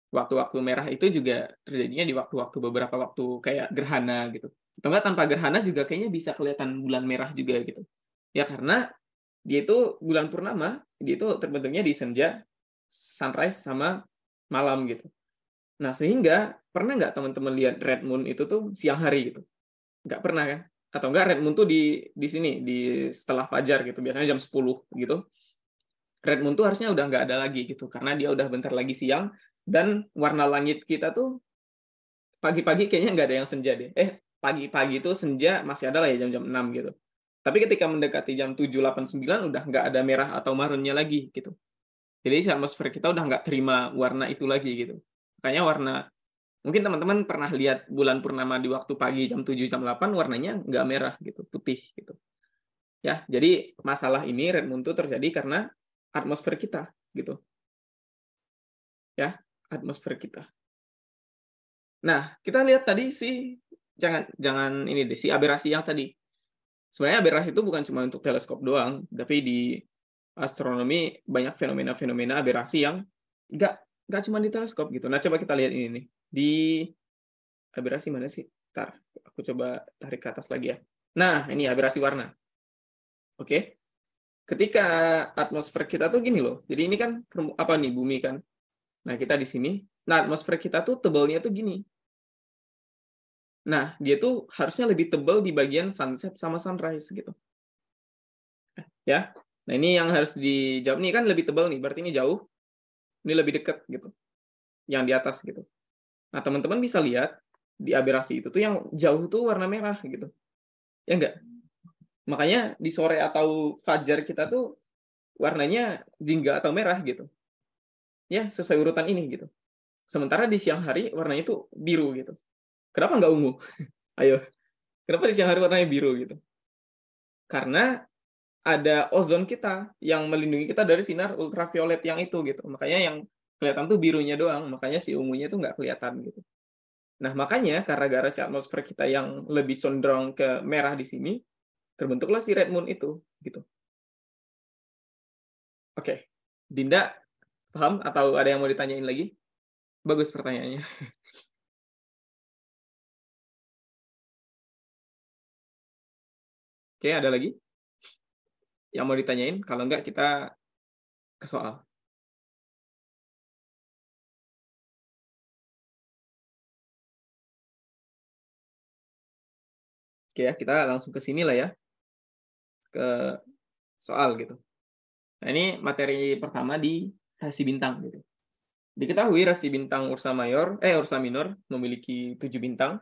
waktu-waktu merah itu juga terjadinya di waktu-waktu beberapa waktu kayak gerhana gitu. Atau enggak tanpa gerhana juga kayaknya bisa kelihatan bulan merah juga gitu. Ya karena dia itu bulan purnama, dia itu terbentuknya di senja, sunrise sama malam gitu. Nah, sehingga pernah nggak teman-teman lihat red moon itu tuh siang hari gitu? Nggak pernah kan? Atau enggak red moon tuh di sini, di setelah fajar gitu, biasanya jam 10 gitu. Red moon tuh harusnya udah nggak ada lagi gitu, karena dia udah bentar lagi siang, dan warna langit kita tuh pagi-pagi kayaknya nggak ada yang senja deh. Pagi-pagi itu senja masih ada lah ya jam-jam 6 gitu. Tapi ketika mendekati jam 7, 8, 9 udah nggak ada merah atau marunnya lagi gitu. Jadi atmosfer kita udah nggak terima warna itu lagi gitu. Makanya mungkin teman-teman pernah lihat bulan purnama di waktu pagi jam 7, jam 8 warnanya nggak merah gitu, putih gitu. Ya, jadi masalah ini red moon itu terjadi karena atmosfer kita gitu. Ya, atmosfer kita. Nah, kita lihat tadi jangan ini deh, si aberasi yang tadi. Sebenarnya aberasi itu bukan cuma untuk teleskop doang, tapi di astronomi banyak fenomena-fenomena aberasi yang nggak cuma di teleskop gitu. Nah, coba kita lihat ini nih. Di aberasi mana sih? Ntar, aku coba tarik ke atas lagi ya. Nah, ini aberasi warna. Oke. Ketika atmosfer kita tuh gini loh. Jadi ini kan apa nih, bumi kan. Nah, kita di sini. Nah, atmosfer kita tuh tebalnya tuh gini. Nah, dia tuh harusnya lebih tebal di bagian sunset sama sunrise gitu. Ya. Nah, ini yang harus dijawab nih, kan lebih tebal nih, berarti ini jauh. Ini lebih dekat gitu. Yang di atas gitu. Nah, teman-teman bisa lihat di aberasi itu tuh yang jauh tuh warna merah gitu. Ya enggak? Makanya di sore atau fajar kita tuh warnanya jingga atau merah gitu. Ya, sesuai urutan ini gitu. Sementara di siang hari warnanya itu biru gitu. Kenapa nggak ungu? Ayo, kenapa di siang hari warnanya biru gitu? Karena ada ozon kita yang melindungi kita dari sinar ultraviolet yang itu gitu. Makanya yang kelihatan tuh birunya doang, makanya si ungunya tuh nggak kelihatan gitu. Nah, makanya karena gara si atmosfer kita yang lebih condong ke merah di sini, terbentuklah si red moon itu gitu. Oke. Dinda paham atau ada yang mau ditanyain lagi? Bagus pertanyaannya. Oke, ada lagi yang mau ditanyain? Kalau enggak, kita ke soal. Oke ya, kita langsung ke sini lah ya, ke soal gitu. Nah, ini materi pertama di rasi bintang gitu. Diketahui rasi bintang Ursa Minor memiliki 7 bintang,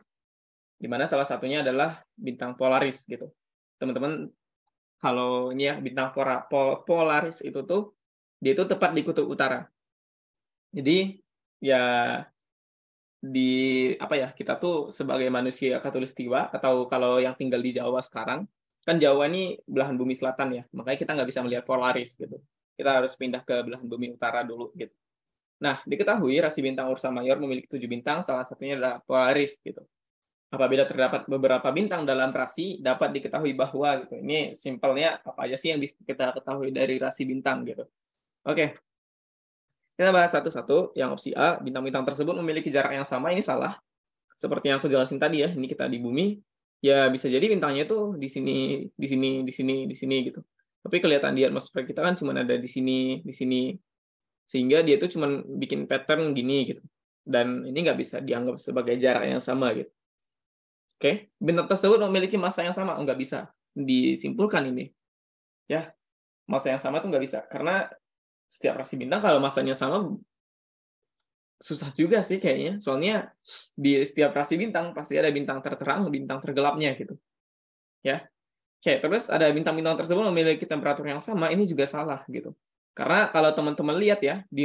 di mana salah satunya adalah bintang Polaris gitu. Teman-teman, kalau ini ya bintang Polaris itu tuh dia itu tepat di kutub utara. Jadi ya kita tuh sebagai manusia khatulistiwa, atau kalau yang tinggal di Jawa sekarang, kan Jawa ini belahan bumi selatan ya, makanya kita nggak bisa melihat Polaris gitu. Kita harus pindah ke belahan bumi utara dulu gitu. Nah, diketahui rasi bintang Ursa Major memiliki 7 bintang, salah satunya adalah Polaris gitu. Apabila terdapat beberapa bintang dalam rasi, dapat diketahui bahwa gitu. Ini simpelnya apa aja sih yang bisa kita ketahui dari rasi bintang gitu. Oke. Kita bahas satu-satu. Yang opsi A, bintang-bintang tersebut memiliki jarak yang sama, ini salah. Seperti yang aku jelasin tadi ya, ini kita di bumi, ya bisa jadi bintangnya itu di sini, di sini, di sini, di sini gitu. Tapi kelihatan di atmosfer kita kan cuma ada di sini, di sini. Sehingga dia itu cuma bikin pattern gini gitu. Dan ini nggak bisa dianggap sebagai jarak yang sama gitu. Oke, bintang tersebut memiliki massa yang sama, nggak bisa disimpulkan ini. Ya, massa yang sama tuh nggak bisa, karena setiap rasi bintang kalau massanya sama susah juga sih kayaknya. Soalnya di setiap rasi bintang pasti ada bintang terterang, bintang tergelapnya gitu. Ya. Oke, terus ada bintang-bintang tersebut memiliki temperatur yang sama, ini juga salah gitu. Karena kalau teman-teman lihat ya di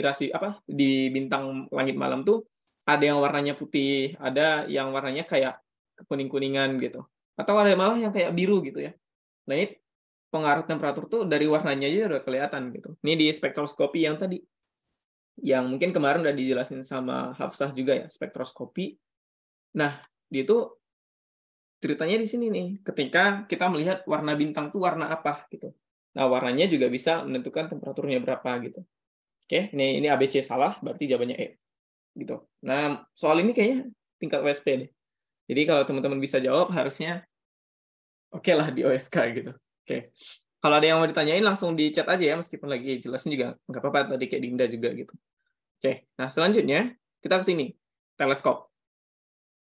di bintang langit malam tuh ada yang warnanya putih, ada yang warnanya kayak kuning-kuningan gitu. Atau ada malah yang kayak biru gitu ya. Nah, ini pengaruh temperatur tuh dari warnanya aja udah kelihatan gitu. Ini di spektroskopi yang tadi, yang mungkin kemarin udah dijelasin sama Hafsah juga ya, spektroskopi. Nah, dia tuh ceritanya di sini nih, ketika kita melihat warna bintang tuh warna apa gitu. Nah, warnanya juga bisa menentukan temperaturnya berapa gitu. Oke, ini ABC salah, berarti jawabannya E gitu. Nah, soal ini kayaknya tingkat OSP deh. Jadi kalau teman-teman bisa jawab harusnya oke lah di OSK gitu. Oke. Kalau ada yang mau ditanyain langsung di chat aja ya, meskipun lagi jelasin juga nggak apa-apa, tadi kayak Dinda juga gitu. Oke, nah selanjutnya kita ke sini, teleskop.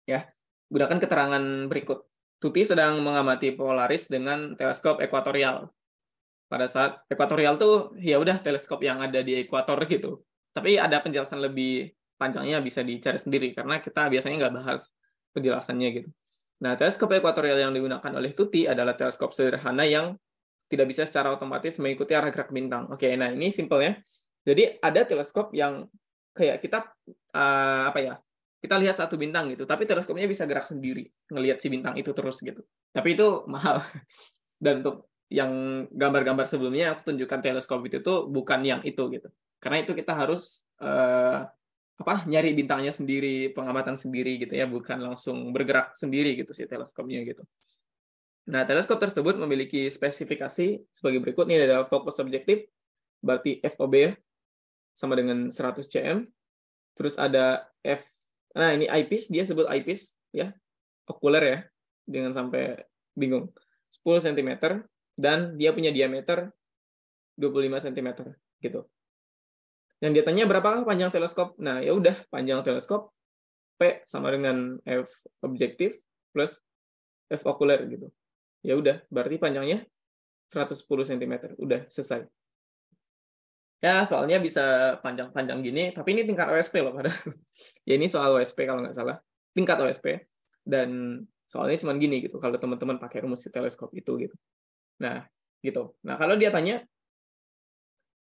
Ya, gunakan keterangan berikut. Tuti sedang mengamati Polaris dengan teleskop ekuatorial. Pada saat ekuatorial tuh ya udah teleskop yang ada di ekuator gitu. Tapi ada penjelasan lebih panjangnya bisa dicari sendiri karena kita biasanya nggak bahas penjelasannya gitu. Nah, teleskop ekuatorial yang digunakan oleh Tuti adalah teleskop sederhana yang tidak bisa secara otomatis mengikuti arah gerak bintang. Oke, nah ini simple ya. Jadi ada teleskop yang kayak kita apa ya? Kita lihat satu bintang gitu, tapi teleskopnya bisa gerak sendiri, ngelihat si bintang itu terus gitu. Tapi itu mahal. Dan untuk yang gambar-gambar sebelumnya aku tunjukkan teleskop itu tuh bukan yang itu gitu. Karena itu kita harus nyari bintangnya sendiri, pengamatan sendiri gitu ya, bukan langsung bergerak sendiri gitu si teleskopnya gitu. Nah, teleskop tersebut memiliki spesifikasi sebagai berikut. Ini ada fokus objektif, berarti FOB sama dengan 100 cm. Terus ada nah ini eyepiece, dia sebut eyepiece ya, okuler ya, jangan sampai bingung. 10 cm dan dia punya diameter 25 cm gitu. Yang dia tanya berapakah panjang teleskop? Nah, ya udah, panjang teleskop P sama dengan F objektif plus F okuler gitu. Ya udah, berarti panjangnya 110 cm. Udah selesai. Ya, soalnya bisa panjang-panjang gini, tapi ini tingkat OSP loh padahal. Ya ini soal OSP kalau nggak salah. Tingkat OSP. Dan soalnya cuma gini gitu, kalau teman-teman pakai rumus teleskop itu gitu. Nah, gitu. Nah, kalau dia tanya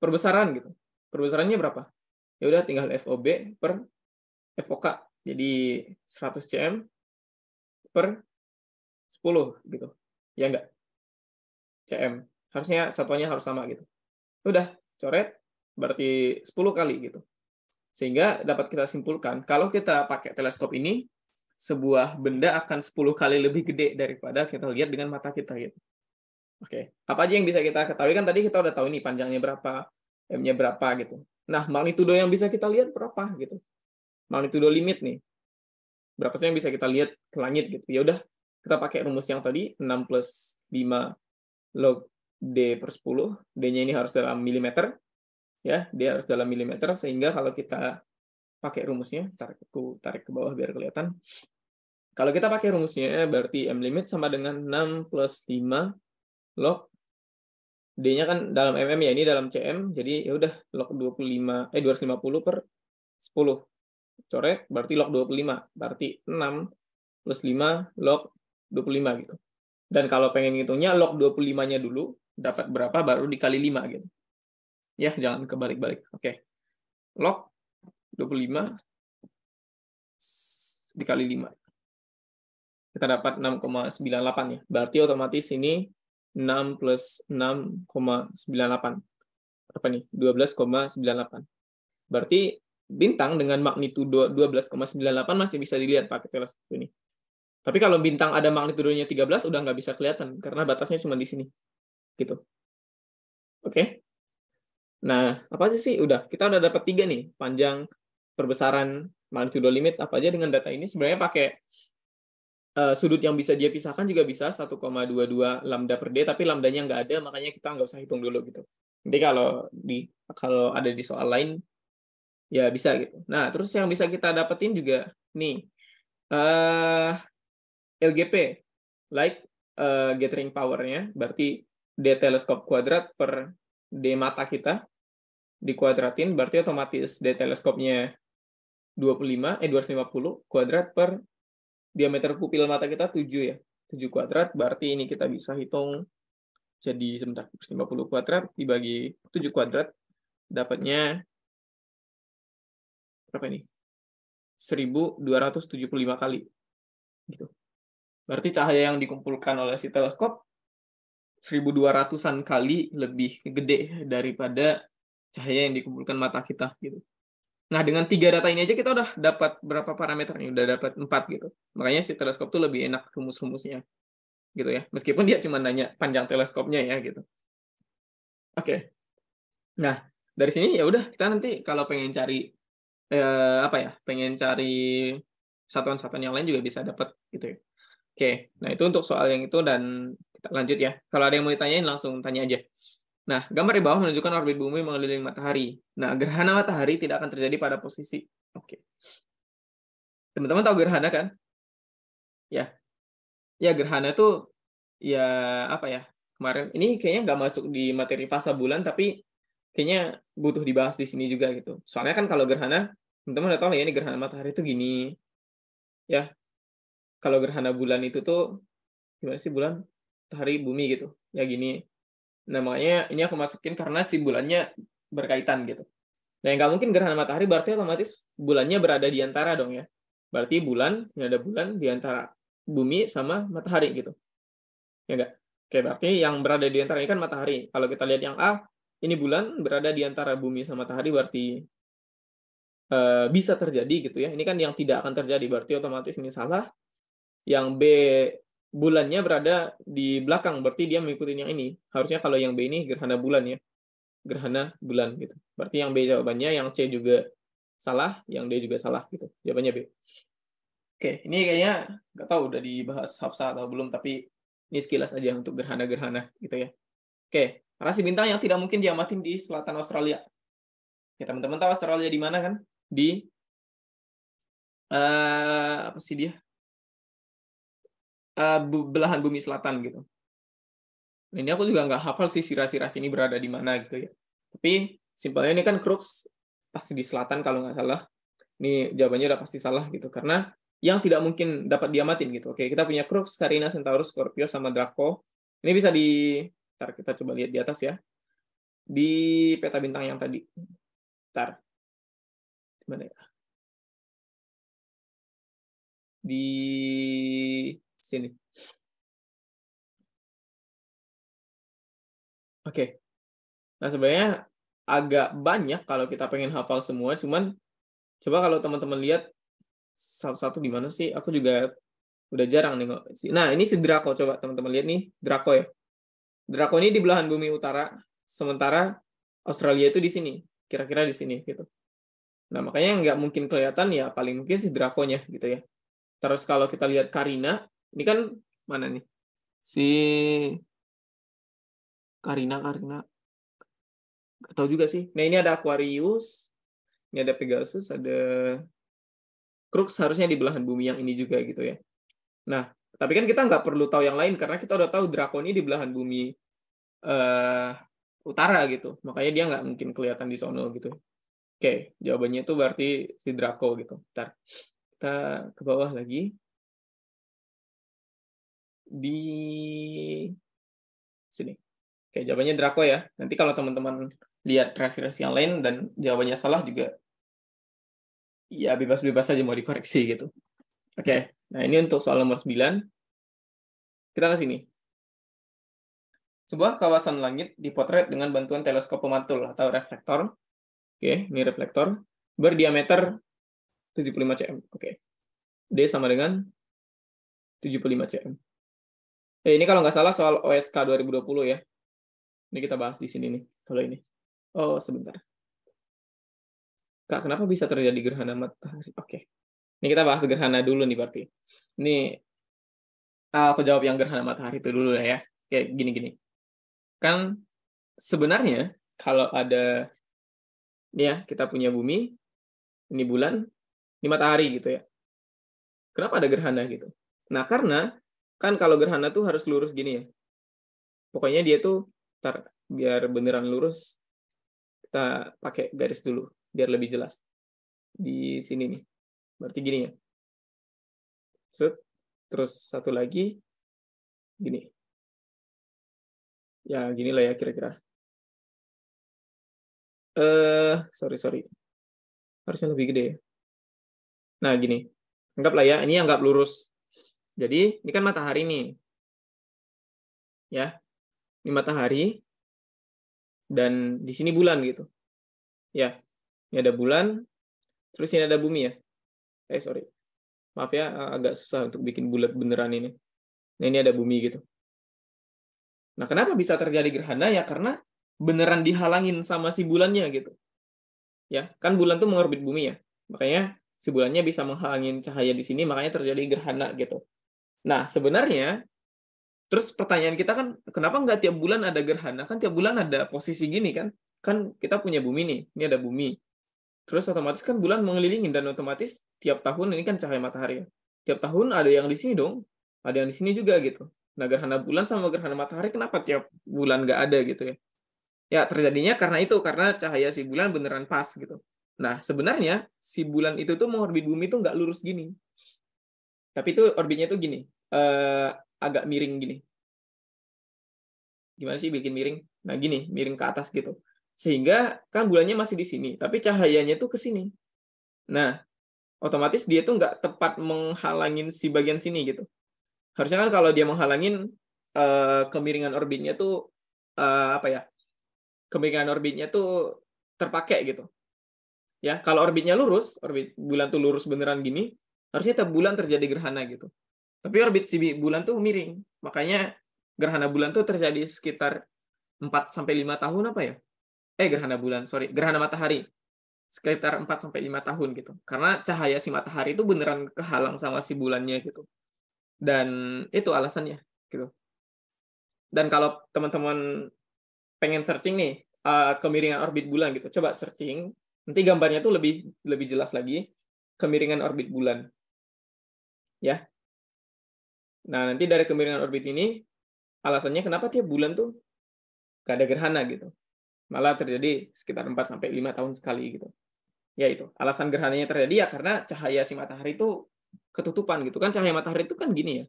perbesaran gitu. Perbesarannya berapa? Ya udah tinggal FOB per FOK. Jadi 100 cm per 10 gitu. Ya enggak? cm. Harusnya satuannya harus sama gitu. Udah, coret berarti 10 kali gitu. Sehingga dapat kita simpulkan kalau kita pakai teleskop ini sebuah benda akan 10 kali lebih gede daripada kita lihat dengan mata kita gitu. Oke, apa aja yang bisa kita ketahui kan tadi kita udah tahu nih panjangnya berapa, M-nya berapa gitu. Nah, magnitudo yang bisa kita lihat berapa gitu. Magnitudo limit nih. Berapa sih yang bisa kita lihat ke langit gitu. Ya udah, kita pakai rumus yang tadi 6 plus 5 log D per 10. D-nya ini harus dalam milimeter. Ya, dia harus dalam milimeter sehingga kalau kita pakai rumusnya, aku tarik ke bawah biar kelihatan. Kalau kita pakai rumusnya berarti M limit sama dengan 6 plus 5 log D-nya kan dalam mm ya, ini dalam cm, jadi ya udah log 250 per 10. Coret berarti log 25, berarti 6 plus 5 log 25 gitu. Dan kalau pengen ngitungnya log 25-nya dulu, dapat berapa baru dikali 5 gitu. Ya, jangan kebalik-balik. Oke. Log 25 dikali 5. Kita dapat 6,98 ya. Berarti otomatis ini 6 plus 6,98. Apa nih? 12,98. Berarti bintang dengan magnitudo 12,98 masih bisa dilihat pakai teleskop ini. Tapi kalau bintang ada magnitudonya 13 udah nggak bisa kelihatan karena batasnya cuma di sini. Gitu. Oke. Nah, apa sih? Kita udah dapat 3 nih, panjang, perbesaran, magnitudo limit apa aja dengan data ini. Sebenarnya pakai sudut yang bisa dia pisahkan juga bisa 1,22 lambda per D, tapi lambdanya nggak ada, makanya kita nggak usah hitung dulu gitu. Nanti kalau ada di soal lain ya bisa gitu. Nah, terus yang bisa kita dapetin juga nih LGP, light gathering power-nya, berarti D teleskop kuadrat per D mata kita dikuadratin, berarti otomatis D teleskopnya 250 kuadrat per diameter pupil mata kita 7 ya. 7 kuadrat, berarti ini kita bisa hitung jadi sebentar, 50 kuadrat dibagi 7 kuadrat, dapatnya berapa ini? 1275 kali. Gitu. Berarti cahaya yang dikumpulkan oleh si teleskop 1200-an kali lebih gede daripada cahaya yang dikumpulkan mata kita gitu. Nah, dengan 3 data ini aja kita udah dapat berapa parameter nih? Udah dapat 4 gitu. Makanya si teleskop tuh lebih enak rumus-rumusnya gitu ya. Meskipun dia cuma nanya panjang teleskopnya ya gitu. Oke. Nah, dari sini ya udah kita nanti kalau pengen cari pengen cari satuan-satuan yang lain juga bisa dapat gitu ya. Oke, nah itu untuk soal yang itu dan kita lanjut ya. Kalau ada yang mau ditanyain langsung tanya aja. Nah, gambar di bawah menunjukkan orbit bumi mengelilingi matahari. Nah, gerhana matahari tidak akan terjadi pada posisi. Oke. Teman-teman tahu gerhana kan? Ya. Ya, gerhana itu ya apa ya? Kemarin ini kayaknya nggak masuk di materi fasa bulan tapi kayaknya butuh dibahas di sini juga gitu. Soalnya kan kalau gerhana, teman-teman udah tahu lah ya ini gerhana matahari itu gini. Ya, kalau gerhana bulan itu tuh gimana sih bulan? Matahari bumi gitu. Ya gini. Nah, makanya ini aku masukin karena si bulannya berkaitan gitu. Nah, yang nggak mungkin gerhana matahari berarti otomatis bulannya berada di antara dong ya. Berarti bulan, ini ada bulan di antara bumi sama matahari gitu. Ya nggak? Oke, berarti yang berada di antara ini kan matahari. Kalau kita lihat yang A, ini bulan berada di antara bumi sama matahari berarti bisa terjadi gitu ya. Ini kan yang tidak akan terjadi, berarti otomatis ini salah. Yang B, bulannya berada di belakang, berarti dia mengikuti yang ini. Harusnya kalau yang B ini gerhana bulan ya. Gerhana bulan gitu. Berarti yang B jawabannya, yang C juga salah, yang D juga salah gitu. Jawabannya B. Oke, ini kayaknya nggak tahu udah dibahas Hafsa atau belum, tapi ini sekilas aja untuk gerhana-gerhana gitu ya. Oke, rasi bintang yang tidak mungkin diamatin di selatan Australia. Ya, teman-teman tahu Australia di mana kan? Di apa sih dia? Belahan bumi selatan gitu. Ini aku juga nggak hafal sih si rasi-rasi ini berada di mana gitu ya. Tapi simpelnya ini kan Crux pasti di selatan kalau nggak salah. Ini jawabannya udah pasti salah gitu karena yang tidak mungkin dapat diamatin gitu. Oke, kita punya Crux, Carina, Centaurus, Scorpio sama Draco. Ini bisa ntar kita coba lihat di atas ya. Di peta bintang yang tadi. Ntar. Gimana ya? Di sini. Oke. Nah, sebenarnya agak banyak kalau kita pengen hafal semua, cuman coba kalau teman-teman lihat satu-satu di mana sih? Aku juga udah jarang nih. Nah, ini si Draco. Coba teman-teman lihat nih, Draco ya. Draco ini di belahan bumi utara, sementara Australia itu di sini. Kira-kira di sini gitu. Nah, makanya nggak mungkin kelihatan ya, paling mungkin si Draco-nya gitu ya. Terus kalau kita lihat Carina, ini kan mana nih? Si Carina. Nggak tahu juga sih. Nah, ini ada Aquarius, ini ada Pegasus, ada Crux, harusnya di belahan bumi yang ini juga gitu ya. Nah, tapi kan kita nggak perlu tahu yang lain karena kita udah tahu Draco ini di belahan bumi utara gitu. Makanya dia nggak mungkin kelihatan di sono gitu. Oke, jawabannya itu berarti si Draco gitu. Ntar kita ke bawah lagi. Di sini. Oke, jawabannya Draco ya. Nanti kalau teman-teman lihat rasi-rasi yang lain dan jawabannya salah juga, ya bebas-bebas saja mau dikoreksi gitu. Oke, nah ini untuk soal nomor 9. Kita ke sini. Sebuah kawasan langit dipotret dengan bantuan teleskop pemantul atau reflektor. Oke, ini reflektor. Berdiameter 75 cm. Oke. D sama dengan 75 cm. Ini kalau nggak salah soal OSK 2020 ya. Ini kita bahas di sini nih, kalau ini. Oh, sebentar. Kak, kenapa bisa terjadi gerhana matahari? Oke. Ini kita bahas gerhana dulu nih berarti. Ini aku jawab yang gerhana matahari itu dulu ya. Kayak gini-gini. Kan sebenarnya kalau ada ini ya, kita punya bumi, ini bulan, ini matahari gitu ya. Kenapa ada gerhana gitu? Nah, karena kan kalau gerhana tuh harus lurus gini ya. Pokoknya dia tuh biar beneran lurus, kita pakai garis dulu biar lebih jelas. Di sini nih. Berarti gini ya. Set. Terus satu lagi gini. Ya, gini lah ya kira-kira. Sorry. Harusnya lebih gede ya. Nah, gini. Anggaplah ya, ini anggap lurus. Jadi, ini kan matahari nih. Ya, ini matahari dan di sini bulan gitu. Ya, ini ada bulan, terus ini ada bumi ya. Sorry. Maaf ya, agak susah untuk bikin bulat beneran ini. Nah, ini ada bumi gitu. Nah, kenapa bisa terjadi gerhana? Ya karena beneran dihalangin sama si bulannya gitu. Ya, kan bulan tuh mengorbit bumi ya. Makanya si bulannya bisa menghalangin cahaya di sini, makanya terjadi gerhana gitu. Nah, sebenarnya terus pertanyaan kita kan, kenapa nggak tiap bulan ada gerhana? Kan tiap bulan ada posisi gini kan? Kan kita punya bumi nih, ini ada bumi. Terus otomatis kan bulan mengelilingi, dan otomatis tiap tahun ini kan cahaya matahari ya. Tiap tahun ada yang di sini dong, ada yang di sini juga gitu. Nah, gerhana bulan sama gerhana matahari kenapa tiap bulan nggak ada gitu ya? Ya, terjadinya karena itu, karena cahaya si bulan beneran pas gitu. Nah, sebenarnya si bulan itu tuh mengorbit bumi tuh nggak lurus gini. Tapi itu orbitnya tuh gini, agak miring gini. Gimana sih bikin miring? Nah, gini, miring ke atas gitu. Sehingga kan bulannya masih di sini, tapi cahayanya tuh ke sini. Nah, otomatis dia tuh nggak tepat menghalangin si bagian sini gitu. Harusnya kan kalau dia menghalangin, kemiringan orbitnya tuh apa ya? Kemiringan orbitnya tuh terpakai gitu. Ya, kalau orbitnya lurus, orbit bulan tuh lurus beneran gini, harusnya tiap bulan terjadi gerhana gitu. Tapi orbit si bulan tuh miring. Makanya gerhana bulan tuh terjadi sekitar 4 sampai 5 tahun apa ya? Gerhana bulan, sorry, gerhana matahari. Sekitar 4 sampai 5 tahun gitu. Karena cahaya si matahari itu beneran kehalang sama si bulannya gitu. Dan itu alasannya gitu. Dan kalau teman-teman pengen searching nih, kemiringan orbit bulan gitu, coba searching. Nanti gambarnya tuh lebih lebih jelas lagi kemiringan orbit bulan. Ya. Nah, nanti dari kemiringan orbit ini alasannya kenapa tiap bulan tuh gak ada gerhana gitu. Malah terjadi sekitar 4 sampai 5 tahun sekali gitu. Ya itu, alasan gerhananya terjadi ya karena cahaya si matahari itu ketutupan gitu kan. Cahaya matahari itu kan gini ya.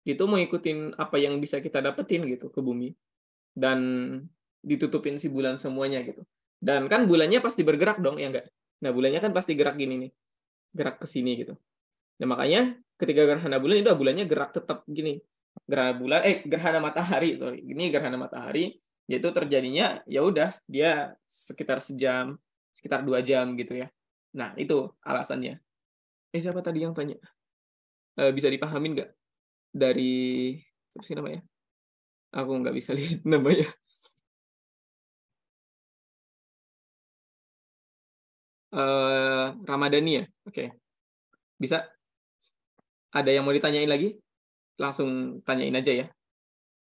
Itu mau ikutin apa yang bisa kita dapetin gitu ke bumi, dan ditutupin si bulan semuanya gitu. Dan kan bulannya pasti bergerak dong, ya enggak? Nah, bulannya kan pasti gerak gini nih. Gerak ke sini gitu. Nah, makanya ketika gerhana bulan itu bulannya gerak tetap gini. Gerhana matahari, sorry. Ini gerhana matahari, yaitu terjadinya ya udah dia sekitar sejam, sekitar 2 jam gitu ya. Nah, itu alasannya. Siapa tadi yang tanya? Bisa dipahamin nggak dari apa sih namanya? Aku nggak bisa lihat namanya. Ramadhani ya? Oke. Bisa? Ada yang mau ditanyain lagi? Langsung tanyain aja ya.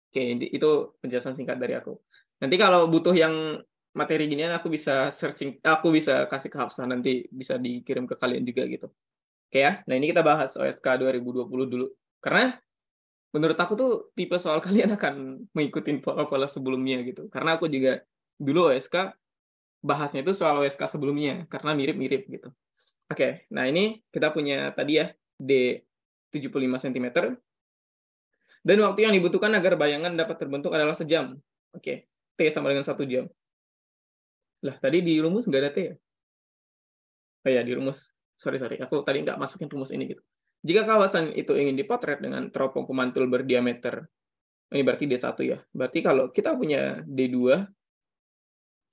Oke, itu penjelasan singkat dari aku. Nanti kalau butuh yang materi ginian, aku bisa searching, aku bisa kasih ke Hafsah, nanti bisa dikirim ke kalian juga gitu. Oke ya, nah ini kita bahas OSK 2020 dulu. Karena menurut aku tuh tipe soal kalian akan mengikuti pola-pola sebelumnya gitu. Karena aku juga dulu OSK bahasnya itu soal OSK sebelumnya, karena mirip-mirip gitu. Oke, nah ini kita punya tadi ya, D 75 cm, dan waktu yang dibutuhkan agar bayangan dapat terbentuk adalah sejam. Oke, T sama dengan 1 jam. Lah, tadi di rumus nggak ada T ya? Oh ya, di rumus. Sorry, aku tadi nggak masukin rumus ini gitu. Jika kawasan itu ingin dipotret dengan teropong pemantul berdiameter, ini berarti D1 ya. Berarti kalau kita punya D2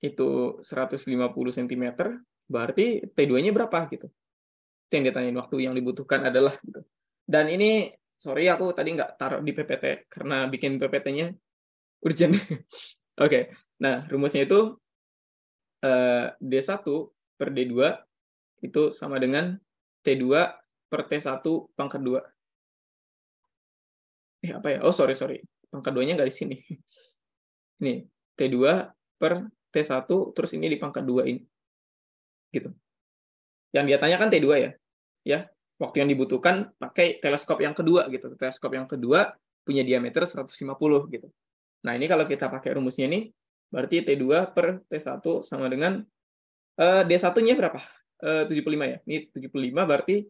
itu 150 cm, berarti T2-nya berapa gitu. Itu yang ditanyain, waktu yang dibutuhkan adalah gitu. Dan ini, sorry aku tadi nggak taruh di PPT, karena bikin PPT-nya urgent. Oke, nah rumusnya itu D1 per D2 itu sama dengan T2 per T1 pangkat 2. Apa ya? Oh, sorry. Pangkat 2-nya nggak di sini. Ini, T2 per T1, terus ini di pangkat 2 ini. Gitu. Yang dia tanya kan T2 ya. Ya, waktu yang dibutuhkan pakai teleskop yang kedua gitu. Teleskop yang kedua punya diameter 150 gitu. Nah, ini kalau kita pakai rumusnya ini, berarti T2 per T1 sama dengan D1-nya berapa? 75 ya. Ini 75 berarti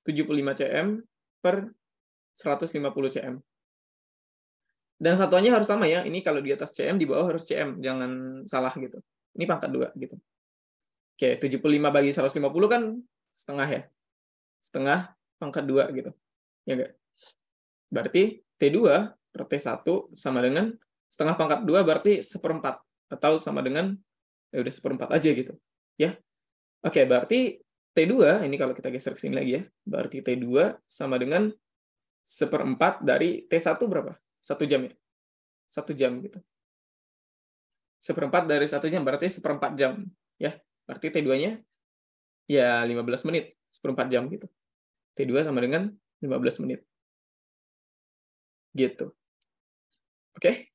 75 cm per 150 cm. Dan satuannya harus sama ya. Ini kalau di atas cm, di bawah harus cm. Jangan salah gitu. Ini pangkat 2 gitu. Oke, 75 bagi 150 kan setengah ya. setengah pangkat 2 gitu. Ya enggak? Berarti T2 per T1 sama dengan setengah pangkat 2 berarti 1/4 atau sama dengan ya udah 1/4 aja gitu. Ya. Oke, berarti T2 ini kalau kita geser ke sini lagi ya. Berarti T2 sama dengan 1/4 dari T1 berapa? 1 jam ya? 1 jam gitu. 1/4 dari 1 jam berarti 1/4 jam ya. Berarti T2-nya ya 15 menit, 1/4 jam gitu. T2 sama dengan 15 menit. Gitu. Oke?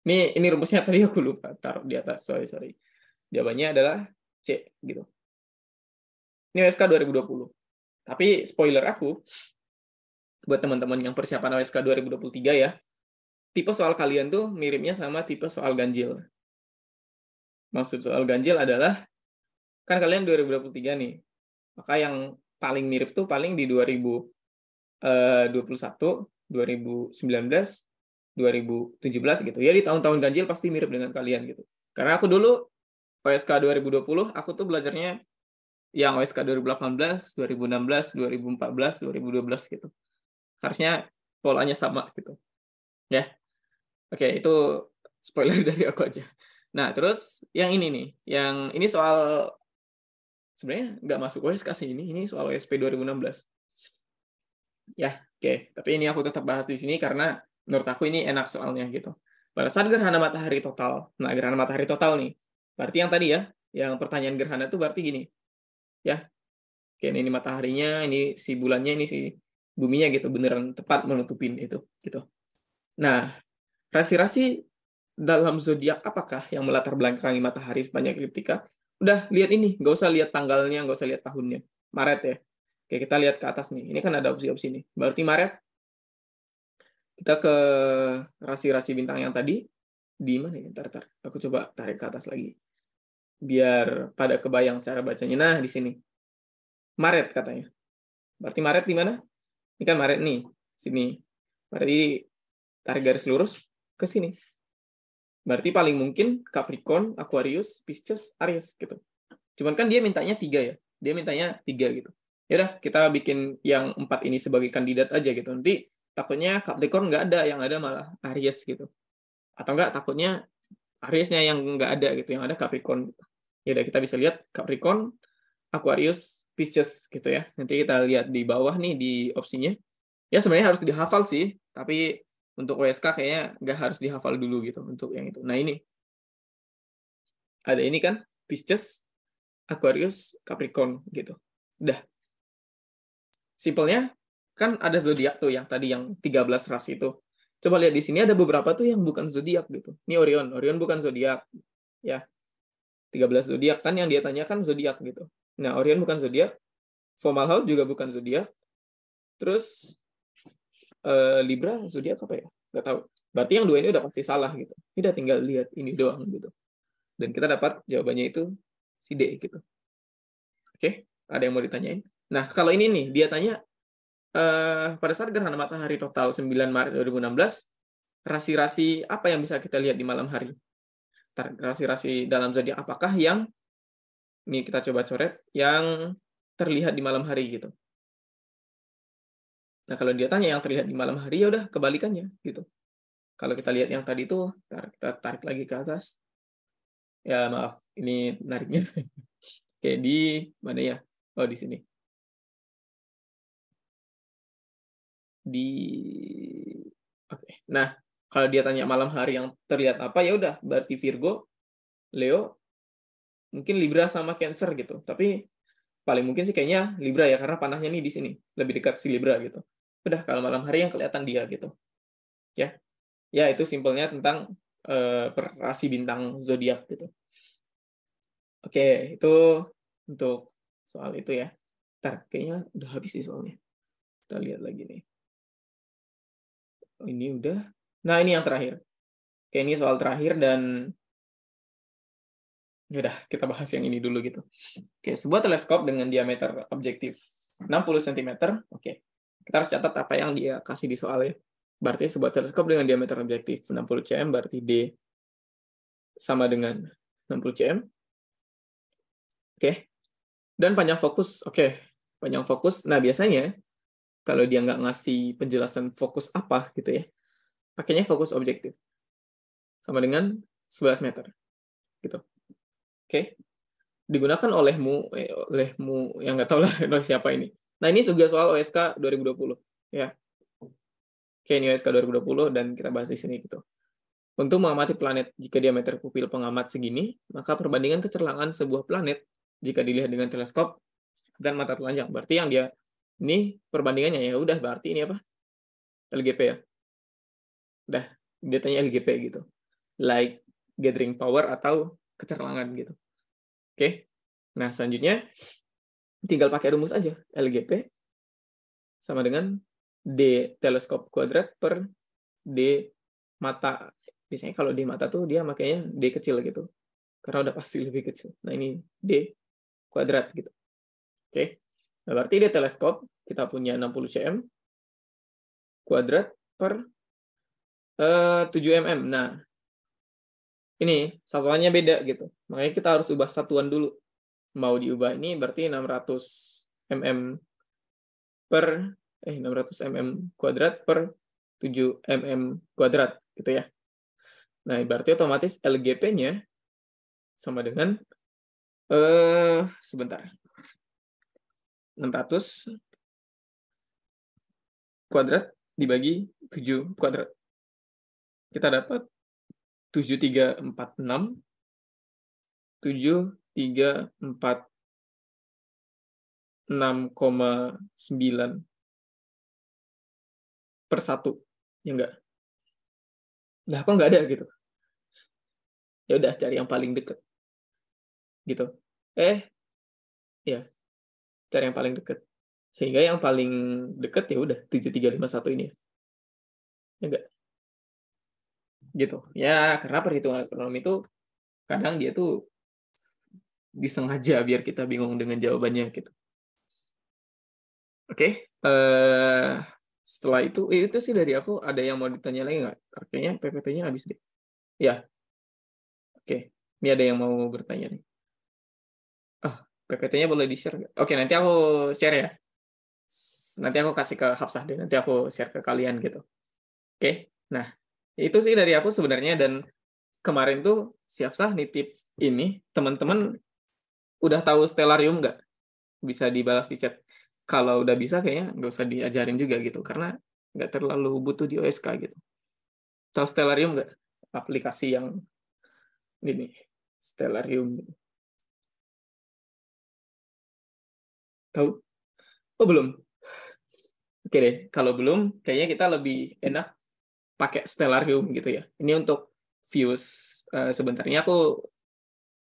Ini rumusnya tadi aku lupa taruh di atas. Sorry. Jawabannya adalah C gitu. Ini OSK 2020. Tapi spoiler aku buat teman-teman yang persiapan OSK 2023 ya. Tipe soal kalian tuh miripnya sama tipe soal ganjil. Maksud soal ganjil adalah kan kalian 2023 nih. Maka yang paling mirip tuh paling di 2021, 2019, 2017 gitu. Ya di tahun-tahun ganjil pasti mirip dengan kalian gitu. Karena aku dulu OSK 2020 aku tuh belajarnya yang OSK 2018, 2016, 2014, 2012 gitu. Harusnya polanya sama gitu. Ya. Oke, itu spoiler dari aku aja. Nah, terus yang ini nih, yang ini soal sebenarnya nggak masuk OSK sih ini soal OSP 2016. Ya, oke. Tapi ini aku tetap bahas di sini karena menurut aku ini enak soalnya gitu. Pada saat gerhana matahari total. Nah, gerhana matahari total nih. Berarti yang tadi ya, yang pertanyaan gerhana itu berarti gini. Ya. Oke, ini mataharinya, ini si bulannya, ini si buminya gitu, beneran tepat menutupin itu gitu. Nah, rasi-rasi dalam zodiak apakah yang melatar belakangi matahari sepanjang ekliptika? Udah, lihat ini, nggak usah lihat tanggalnya, nggak usah lihat tahunnya. Maret ya. Oke, kita lihat ke atas nih. Ini kan ada opsi-opsi nih. Berarti Maret, kita ke rasi-rasi bintang yang tadi. Di mana ya? Ntar. Aku coba tarik ke atas lagi. Biar pada kebayang cara bacanya. Nah, di sini. Maret katanya. Berarti Maret di mana? Ini kan Maret nih. Sini. Berarti tarik garis lurus ke sini. Berarti paling mungkin Capricorn, Aquarius, Pisces, Aries gitu. Cuman kan dia mintanya 3 ya. Dia mintanya 3 gitu. Ya udah, kita bikin yang 4 ini sebagai kandidat aja gitu. Nanti takutnya Capricorn nggak ada, yang ada malah Aries gitu. Atau enggak takutnya Ariesnya yang nggak ada gitu, yang ada Capricorn. Ya udah, kita bisa lihat Capricorn, Aquarius, Pisces gitu ya. Nanti kita lihat di bawah nih di opsinya. Ya sebenarnya harus dihafal sih, tapi untuk WSK kayaknya nggak harus dihafal dulu gitu untuk yang itu. Nah ini, ada ini kan, Pisces, Aquarius, Capricorn gitu. Udah. Simpelnya, kan ada zodiak tuh yang tadi yang 13 ras itu. Coba lihat di sini ada beberapa tuh yang bukan zodiak gitu. Ini Orion, Orion bukan zodiak. Ya, 13 zodiak kan yang dia tanyakan zodiak gitu. Nah, Orion bukan zodiak, Fomalhaut juga bukan zodiak. Terus Libra zodiak apa ya? Nggak tahu. Berarti yang 2 ini udah pasti salah gitu. Tidak tinggal lihat ini doang gitu. Dan kita dapat jawabannya itu si D gitu. Oke, ada yang mau ditanyain? Nah, kalau ini nih, dia tanya pada saat gerhana matahari total 9 Maret 2016, rasi-rasi apa yang bisa kita lihat di malam hari? Rasi-rasi dalam zodiak apakah yang ini kita coba coret yang terlihat di malam hari gitu. Nah, kalau dia tanya yang terlihat di malam hari, ya udah kebalikannya gitu. Kalau kita lihat yang tadi itu, kita tarik lagi ke atas. Ya, maaf, ini nariknya. Oke, di mana ya? Oh, di sini. Oke. Nah, kalau dia tanya malam hari yang terlihat apa, ya udah berarti Virgo, Leo, mungkin Libra sama Cancer gitu. Tapi paling mungkin sih kayaknya Libra ya, karena panahnya nih di sini, lebih dekat si Libra gitu. Udah, kalau malam hari yang kelihatan dia gitu. Ya. Ya, itu simpelnya tentang rasi bintang zodiak gitu. Oke, itu untuk soal itu ya. Ntar, kayaknya udah habis sih soalnya. Kita lihat lagi nih. Ini udah. Nah, ini yang terakhir. Oke, ini soal terakhir dan ya udah kita bahas yang ini dulu gitu. Oke, sebuah teleskop dengan diameter objektif 60 cm. Oke. Kita harus catat apa yang dia kasih di soalnya. Berarti sebuah teleskop dengan diameter objektif 60 cm berarti D sama dengan 60 cm. Oke. Dan panjang fokus. Oke. panjang fokus. Nah, biasanya kalau dia nggak ngasih penjelasan fokus apa gitu ya, pakainya fokus objektif. Sama dengan 11 meter. Gitu. Oke. Digunakan olehmu yang nggak tahu lah siapa ini. Nah, ini juga soal OSK 2020 ya. Oke, ini OSK 2020 dan kita bahas di sini gitu. Untuk mengamati planet jika diameter pupil pengamat segini, maka perbandingan kecerlangan sebuah planet jika dilihat dengan teleskop dan mata telanjang. Berarti yang dia ini perbandingannya ya udah berarti ini apa? LGP ya. Udah datanya LGP gitu. Light gathering power atau kecerlangan gitu. Oke. Nah, selanjutnya tinggal pakai rumus aja. LGP sama dengan D teleskop kuadrat per D mata. Biasanya kalau D mata tuh dia makanya D kecil gitu. Karena udah pasti lebih kecil. Nah, ini D kuadrat gitu. Oke. Nah, berarti D teleskop kita punya 60 cm kuadrat per 7 mm. Nah, ini satuannya beda gitu. Makanya kita harus ubah satuan dulu. Mau diubah ini berarti 600 mm per 600 mm kuadrat per 7 mm kuadrat gitu ya. Nah, berarti otomatis LGP-nya sama dengan sebentar. 600 kuadrat dibagi 7 kuadrat. Kita dapat 7346 6,9 per 1. Ya enggak? Nah, kok enggak ada gitu? Ya udah cari yang paling dekat. Gitu. Ya, cari yang paling dekat. Sehingga yang paling dekat ya udah 7351 ini. Ya enggak? Gitu. Ya, karena perhitungan astronomi itu kadang dia tuh disengaja biar kita bingung dengan jawabannya gitu. Oke. Setelah itu sih dari aku. Ada yang mau ditanya lagi nggak? Kayaknya PPT-nya habis deh. Ya. Oke. Ini ada yang mau bertanya nih. PPT-nya boleh di-share nggak? Oke, nanti aku share ya. Nanti aku kasih ke Hafsah deh. Nanti aku share ke kalian gitu. Oke. Nah, itu sih dari aku sebenarnya. Dan kemarin tuh si Hafsah nitip ini. Teman-teman udah tahu stellarium nggak? Bisa dibalas di chat. Kalau udah bisa kayaknya nggak usah diajarin juga gitu. Karena nggak terlalu butuh di OSK gitu. Tahu stellarium nggak? Aplikasi yang ini. Stellarium. Tahu? Oh, belum? Oke deh. Kalau belum, kayaknya kita lebih enak pakai stellarium gitu ya. Ini untuk views sebentar. Ini aku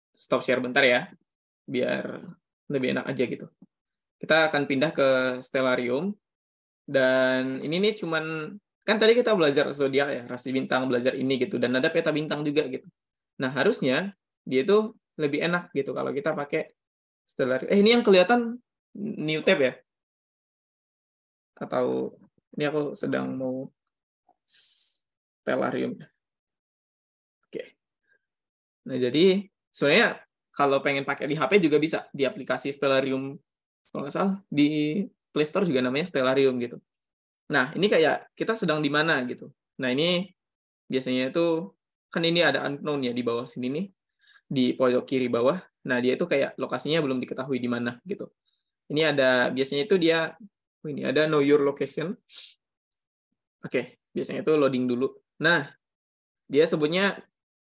stop share bentar ya. Biar lebih enak aja gitu. Kita akan pindah ke stellarium. Dan ini nih cuman, kan tadi kita belajar zodiak ya, rasi bintang, belajar ini gitu. Dan ada peta bintang juga gitu. Nah, harusnya dia itu lebih enak gitu kalau kita pakai stellarium. Ini yang kelihatan new tab ya? Atau ini aku sedang mau stellarium. Oke. Nah, jadi sebenarnya kalau pengen pakai di HP juga bisa, di aplikasi Stellarium. Kalau nggak salah, di Play Store juga namanya Stellarium gitu. Nah, ini kayak kita sedang di mana gitu. Nah, ini biasanya itu, kan ini ada unknown ya di bawah sini nih, di pojok kiri bawah. Nah, dia itu kayak lokasinya belum diketahui di mana gitu. Ini ada, biasanya itu dia, ini ada know your location. Oke, biasanya itu loading dulu. Nah, dia sebutnya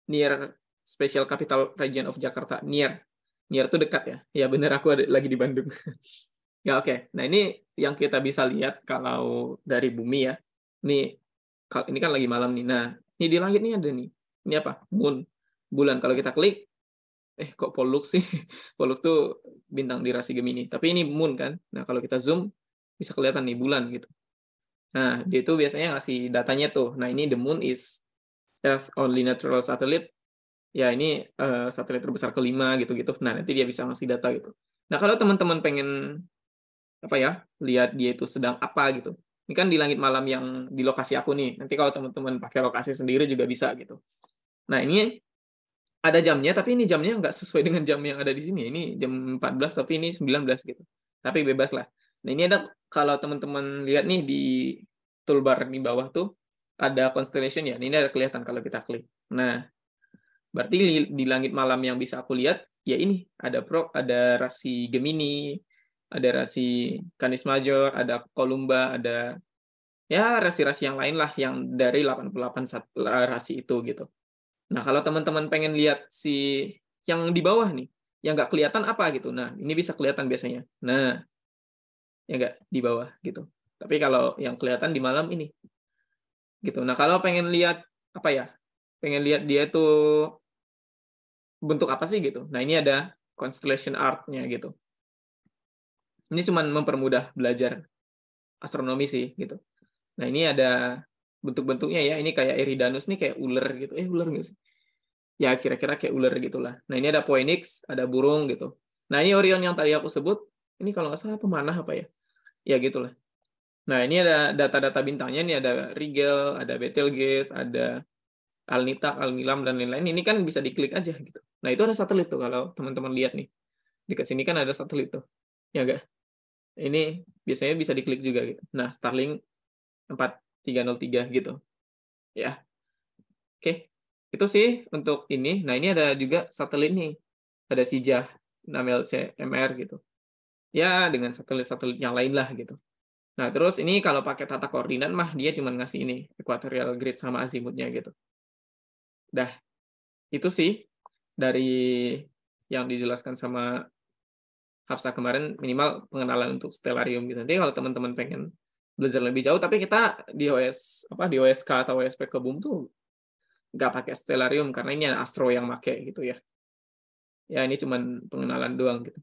near Special Capital Region of Jakarta. Near itu dekat ya. Ya bener, aku lagi di Bandung. Ya oke. Nah, ini yang kita bisa lihat kalau dari bumi ya. Ini kan lagi malam nih. Nah, ini di langit nih ada nih. Ini apa? Moon. Bulan. Kalau kita klik, kok Pollux sih? Pollux tuh bintang di rasi Gemini. Tapi ini moon kan. Nah, kalau kita zoom bisa kelihatan nih bulan gitu. Nah, dia tuh biasanya ngasih datanya tuh. Nah, ini the moon is Earth only natural satellite. Ya, ini satelit terbesar kelima gitu-gitu. Nah, nanti dia bisa ngasih data gitu. Nah, kalau teman-teman pengen lihat dia itu sedang apa gitu. Ini kan di langit malam yang di lokasi aku nih. Nanti kalau teman-teman pakai lokasi sendiri juga bisa gitu. Nah, ini ada jamnya, tapi ini jamnya nggak sesuai dengan jam yang ada di sini. Ini jam 14, tapi ini 19 gitu. Tapi bebas lah. Nah, ini ada, kalau teman-teman lihat nih di toolbar di bawah tuh ada constellation ya. Ini ada kelihatan kalau kita klik. Nah, berarti di langit malam yang bisa aku lihat ya ini ada rasi Gemini, ada rasi Canis Major, ada Columba, ada ya rasi-rasi yang lain lah yang dari 88 rasi itu gitu. Nah, kalau teman-teman pengen lihat si yang di bawah nih, yang nggak kelihatan apa gitu. Nah, ini bisa kelihatan biasanya. Nah, ya nggak di bawah gitu. Tapi kalau yang kelihatan di malam ini gitu. Nah, kalau pengen lihat apa ya? Pengen lihat dia tuh bentuk apa sih gitu. Nah, ini ada constellation art-nya gitu. Ini cuma mempermudah belajar astronomi sih gitu. Nah, ini ada bentuk-bentuknya ya. Ini kayak Eridanus nih kayak ular gitu. Ular nggak sih? Ya kira-kira kayak ular gitulah. Nah, ini ada Phoenix, ada burung gitu. Nah, ini Orion yang tadi aku sebut. Ini kalau nggak salah pemanah apa ya? Ya gitulah. Nah, ini ada data-data bintangnya. Ini ada Rigel, ada Betelgeuse, ada Alnitak, Alnilam, dan lain-lain. Ini kan bisa diklik aja gitu. Nah, itu ada satelit tuh kalau teman-teman lihat nih. Di sini kan ada satelit tuh. Ya enggak? Ini biasanya bisa diklik juga gitu. Nah, Starlink 4303 gitu. Ya. Oke. Itu sih untuk ini. Nah, ini ada juga satelit nih. Ada Sijah 6LC-MR gitu. Ya, dengan satelit-satelit yang lain lah gitu. Nah, terus ini kalau pakai tata koordinat mah dia cuma ngasih ini, equatorial grid sama azimutnya gitu. Dah, itu sih dari yang dijelaskan sama Hafsa kemarin, minimal pengenalan untuk stellarium gitu. Nanti kalau teman-teman pengen belajar lebih jauh, tapi kita di OSK atau OSP Kebum tuh nggak pakai stellarium karena ini Astro yang pakai gitu ya. Ya, ini cuma pengenalan doang gitu.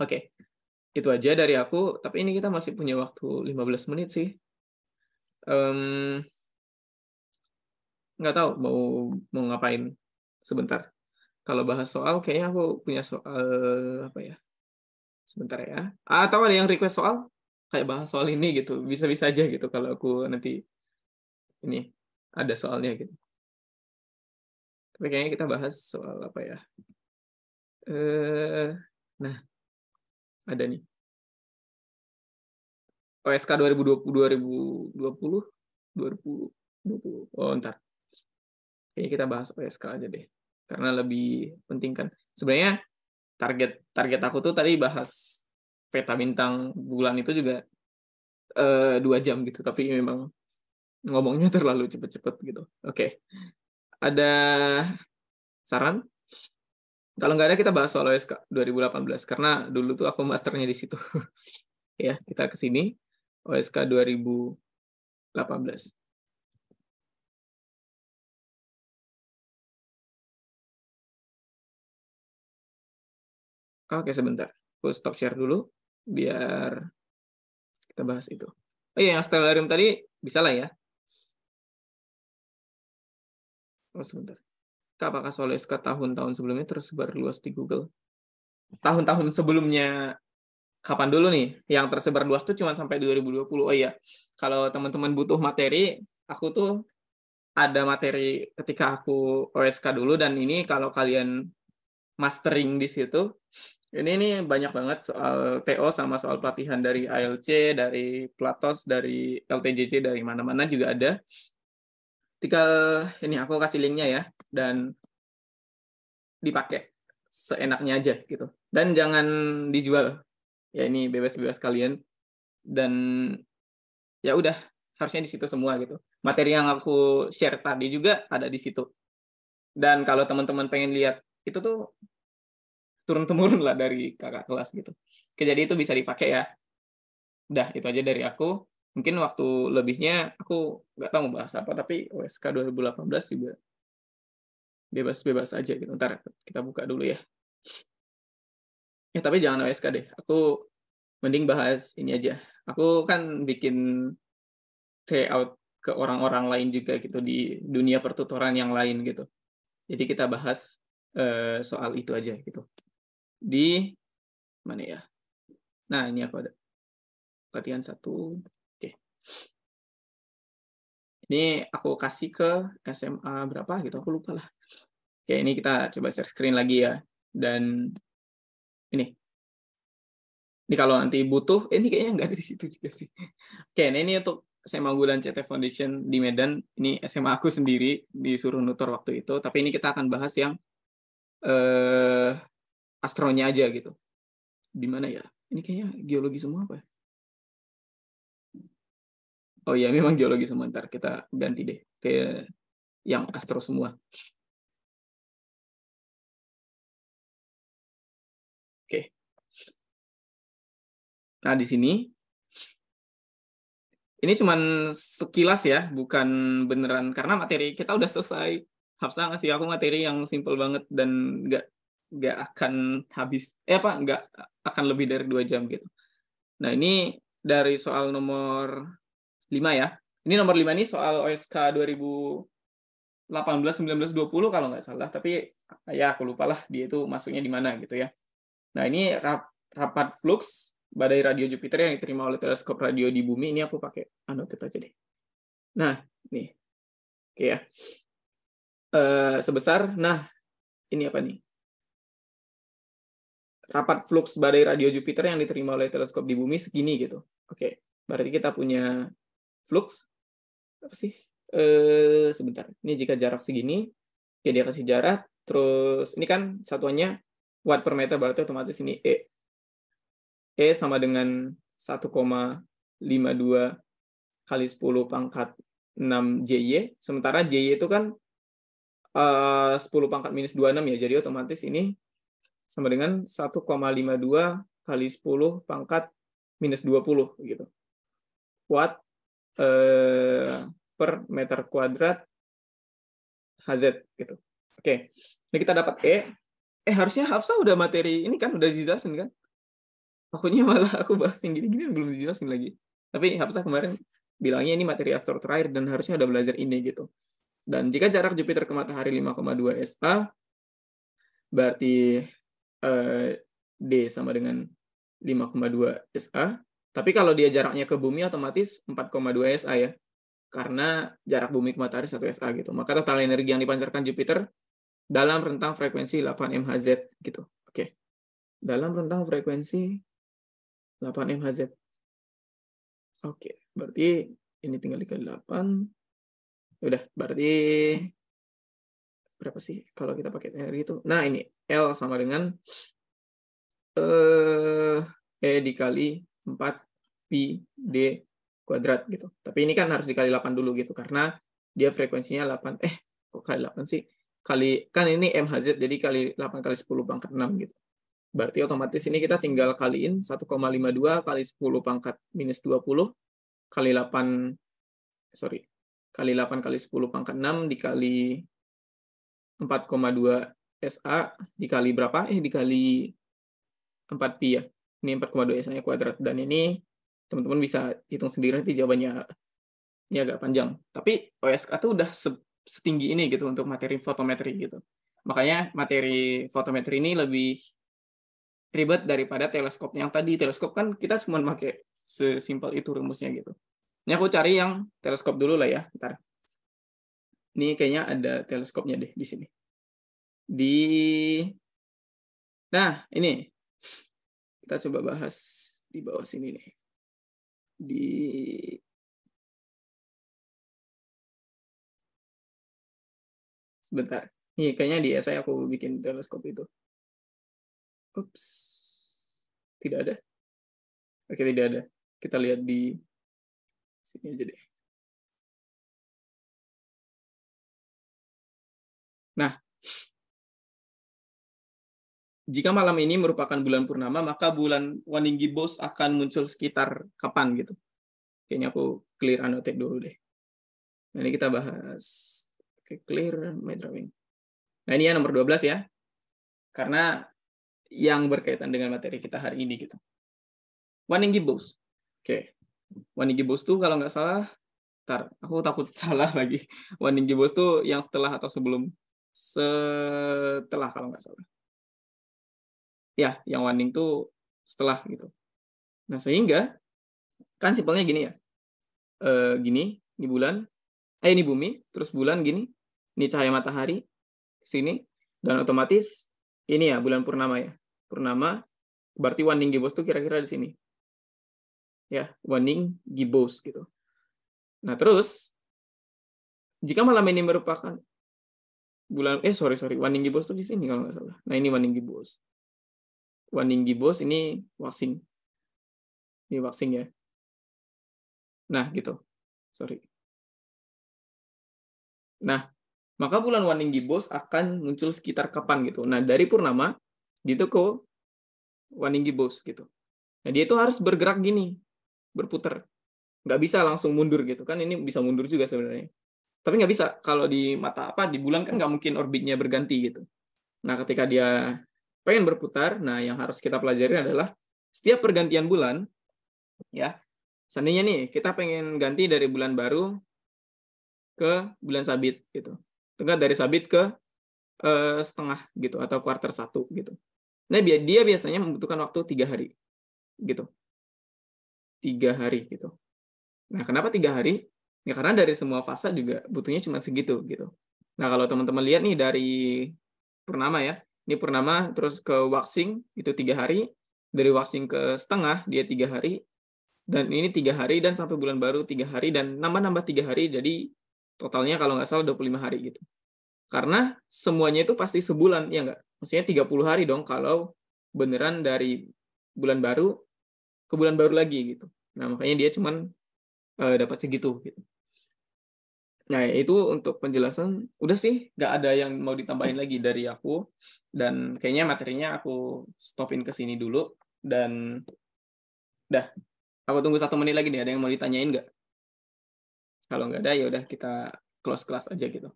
Oke. Itu aja dari aku, tapi ini kita masih punya waktu 15 menit sih. Nggak tahu mau ngapain sebentar. Kalau bahas soal, kayaknya aku punya soal apa ya? Sebentar ya. Atau ada yang request soal? Kayak bahas soal ini gitu. Bisa-bisa aja gitu kalau aku nanti ini ada soalnya gitu. Tapi kayaknya kita bahas soal apa ya? Nah, ada nih. OSK 2020. Oh, ntar. Kayaknya kita bahas OSK aja deh. Karena lebih penting kan. Sebenarnya target aku tuh tadi bahas peta bintang bulan itu juga 2 jam gitu, tapi memang ngomongnya terlalu cepet-cepet gitu. Oke. Ada saran? Kalau nggak ada kita bahas soal OSK 2018 karena dulu tuh aku masternya di situ. Ya, kita ke sini OSK 2018. Oke, sebentar. Aku stop share dulu biar kita bahas itu. Oh iya, yang stellarium tadi bisa lah ya. Oh, sebentar. Apakah soal OSK tahun-tahun sebelumnya tersebar luas di Google? Tahun-tahun sebelumnya kapan dulu nih? Yang tersebar luas tuh cuma sampai 2020. Oh iya, kalau teman-teman butuh materi, aku tuh ada materi ketika aku OSK dulu, dan ini kalau kalian mastering di situ, ini banyak banget soal TO sama soal pelatihan dari ALC, dari Platos, dari LTJC, dari mana-mana juga ada. Tinggal ini aku kasih linknya ya, dan dipakai seenaknya aja gitu. Dan jangan dijual. Ya ini bebas-bebas kalian. Dan ya udah, harusnya di situ semua gitu. Materi yang aku share tadi juga ada di situ. Dan kalau teman-teman pengen lihat, itu tuh turun-temurun lah dari kakak kelas gitu. Oke, jadi itu bisa dipakai ya. Udah, itu aja dari aku. Mungkin waktu lebihnya aku nggak tahu mau bahas apa, tapi OSK 2018 juga bebas-bebas aja gitu. Ntar kita buka dulu ya. Ya, tapi jangan OSK deh. Aku mending bahas ini aja. Aku kan bikin tryout ke orang-orang lain juga gitu di dunia pertutoran yang lain gitu. Jadi kita bahas soal itu aja gitu. Di mana ya? Nah, ini aku ada latihan 1. Oke. Ini aku kasih ke SMA berapa gitu, aku lupa lah. Oke, ini kita coba share screen lagi ya. Dan ini. Ini kalau nanti butuh, ini kayaknya nggak ada di situ juga sih. Oke, nah ini untuk SMA unggulan CT Foundation di Medan. Ini SMA aku sendiri disuruh nutor waktu itu. Tapi ini kita akan bahas yang astronya aja gitu. Di mana ya? Ini kayaknya geologi semua apa? Oh iya, memang geologi semua. Ntar kita ganti deh ke yang astro semua. Oke. Nah, di sini ini cuman sekilas ya, bukan beneran karena materi kita udah selesai. Hafsa ngasih aku materi yang simple banget dan nggak akan habis. Nggak akan lebih dari 2 jam gitu. Nah, ini dari soal nomor 5 ya. Ini nomor 5 ini soal OSK 2018, 19, 20 kalau nggak salah. Tapi ya aku lupa lah dia itu masuknya di mana gitu ya. Nah, ini rapat flux badai radio Jupiter yang diterima oleh teleskop radio di bumi. Ini aku pakai annotate aja deh. Nah, nih. Oke ya. Ini apa nih? Rapat flux badai radio Jupiter yang diterima oleh teleskop di bumi segini gitu. Oke, berarti kita punya flux apa sih? Sebentar. Ini jika jarak segini, oke, dia kasih jarak, terus ini kan satuannya watt per meter, berarti otomatis ini E. E sama dengan 1,52 kali 10 pangkat 6 JY, sementara JY itu kan 10 pangkat minus 26 ya, jadi otomatis ini sama dengan 1,52 kali 10 pangkat minus 20 gitu. Watt per meter kuadrat Hz gitu. Oke. Ini kita dapat E. Harusnya Hafsa udah materi ini kan udah dijelasin kan? Akunya malah aku bahas yang gini-gini belum dijelasin lagi. Tapi Hafsa kemarin bilangnya ini materi astro terakhir dan harusnya udah belajar ini gitu. Dan jika jarak Jupiter ke matahari 5,2 SA, berarti D sama dengan 5,2 SA. Tapi kalau dia jaraknya ke bumi otomatis 4,2 SA ya. Karena jarak bumi ke matahari 1 SA gitu. Maka total energi yang dipancarkan Jupiter dalam rentang frekuensi 8 MHz gitu. Oke. Dalam rentang frekuensi 8 MHz. Oke, berarti ini tinggal dikali 8. Udah, berarti berapa sih kalau kita pakai energi itu? Nah, ini L sama dengan E dikali 4 pi D kuadrat gitu. Tapi ini kan harus dikali 8 dulu gitu karena dia frekuensinya 8. Kok kali 8 sih? Kan ini MHz jadi kali 8 kali 10 pangkat 6 gitu. Berarti otomatis ini kita tinggal kaliin 1,52 kali 10 pangkat minus 20 kali 8 kali 8 kali 10 pangkat 6 dikali 4,2 SA dikali berapa? Dikali 4 pi ya. Ini 4,2 SA-nya kuadrat. Dan ini teman-teman bisa hitung sendiri nanti jawabannya. Ini agak panjang. Tapi OSK tuh udah setinggi ini gitu untuk materi fotometri gitu. Makanya materi fotometri ini lebih ribet daripada teleskop yang tadi. Teleskop kan kita cuma pakai sesimpel itu rumusnya gitu. Ini aku cari yang teleskop dulu lah ya. Bentar. Ini kayaknya ada teleskopnya deh di sini. Nah, ini. Kita coba bahas di bawah sini nih. Sebentar. Nih, kayaknya di esai aku bikin teleskop itu. Ups. Tidak ada. Oke, tidak ada. Kita lihat di sini aja deh. Nah, jika malam ini merupakan bulan purnama, maka bulan waning gibbous akan muncul sekitar kapan gitu. Kayaknya aku clear annotate dulu deh. Nah, ini kita bahas. Oke, clear my drawing. Nah, ini ya nomor 12 ya. Karena yang berkaitan dengan materi kita hari ini gitu. Waning gibbous. Oke. Waning gibbous tuh kalau nggak salah, aku takut salah lagi. Waning gibbous tuh yang setelah atau sebelum? Setelah kalau nggak salah. Ya, yang waning tuh setelah gitu. Nah, sehingga kan simpelnya gini ya. Gini, ini bulan, ini bumi, terus bulan gini, ini cahaya matahari sini, dan otomatis ini ya bulan purnama ya. Purnama Berarti Wanning Gibbous tuh kira-kira di sini. Ya, Wanning Gibbous gitu. Nah, terus jika malam ini merupakan Wanning Gibbous tuh di sini kalau nggak salah. Nah, ini Wanning Gibbous. Wanning Gibbous ini waxing. Ini waxing ya. Nah, gitu. Sorry. Nah, maka bulan Wanning Gibbous akan muncul sekitar kapan gitu. Nah, dari purnama gitu ke Wanning Gibbous gitu. Nah, dia itu harus bergerak gini, berputar. Nggak bisa langsung mundur gitu kan, ini bisa mundur juga sebenarnya. Tapi nggak bisa, kalau di di bulan kan nggak mungkin orbitnya berganti gitu. Nah, ketika dia pengen berputar, nah yang harus kita pelajari adalah setiap pergantian bulan, ya, seandainya nih kita pengen ganti dari bulan baru ke bulan sabit gitu. Tengah dari sabit ke setengah gitu atau kuarter 1 gitu. Nah, dia biasanya membutuhkan waktu 3 hari gitu. 3 hari gitu. Nah, kenapa 3 hari? Ya karena dari semua fase juga butuhnya cuma segitu gitu. Nah, kalau teman-teman lihat nih dari purnama ya, ini purnama terus ke waxing itu 3 hari, dari waxing ke setengah dia 3 hari, dan ini 3 hari dan sampai bulan baru 3 hari dan nambah-nambah 3 hari, jadi totalnya kalau nggak salah 25 hari gitu. Karena semuanya itu pasti sebulan, ya nggak? Maksudnya 30 hari dong kalau beneran dari bulan baru ke bulan baru lagi gitu. Nah, makanya dia cuman dapat segitu gitu. Nah, itu untuk penjelasan. Udah sih, nggak ada yang mau ditambahin lagi dari aku. Dan kayaknya materinya aku stopin ke sini dulu. Dan udah, aku tunggu 1 menit lagi nih. Ada yang mau ditanyain nggak? Kalau nggak ada, ya udah kita close kelas aja gitu.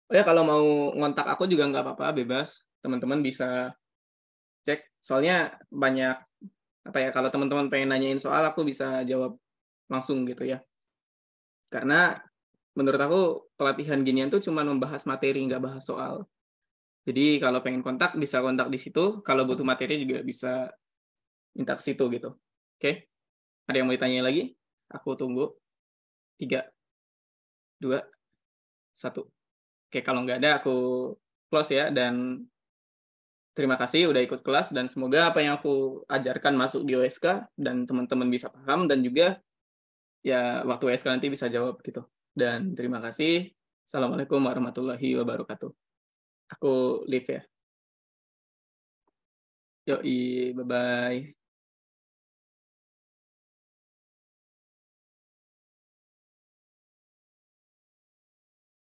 Oh ya, kalau mau ngontak aku juga nggak apa-apa, bebas. Teman-teman bisa cek. Soalnya banyak, kalau teman-teman pengen nanyain soal, aku bisa jawab langsung gitu ya. Karena menurut aku pelatihan ginian tuh cuma membahas materi, nggak bahas soal. Jadi kalau pengen kontak bisa kontak di situ. Kalau butuh materi juga bisa minta ke situ gitu. Oke? Ada yang mau ditanya lagi? Aku tunggu. 3, 2, 1. Oke, kalau nggak ada aku close ya. Dan terima kasih udah ikut kelas. Dan semoga apa yang aku ajarkan masuk di OSK dan teman-teman bisa paham. Dan juga ya waktu OSK nanti bisa jawab gitu. Dan terima kasih. Assalamualaikum warahmatullahi wabarakatuh. Aku leave ya. Yoi, bye-bye.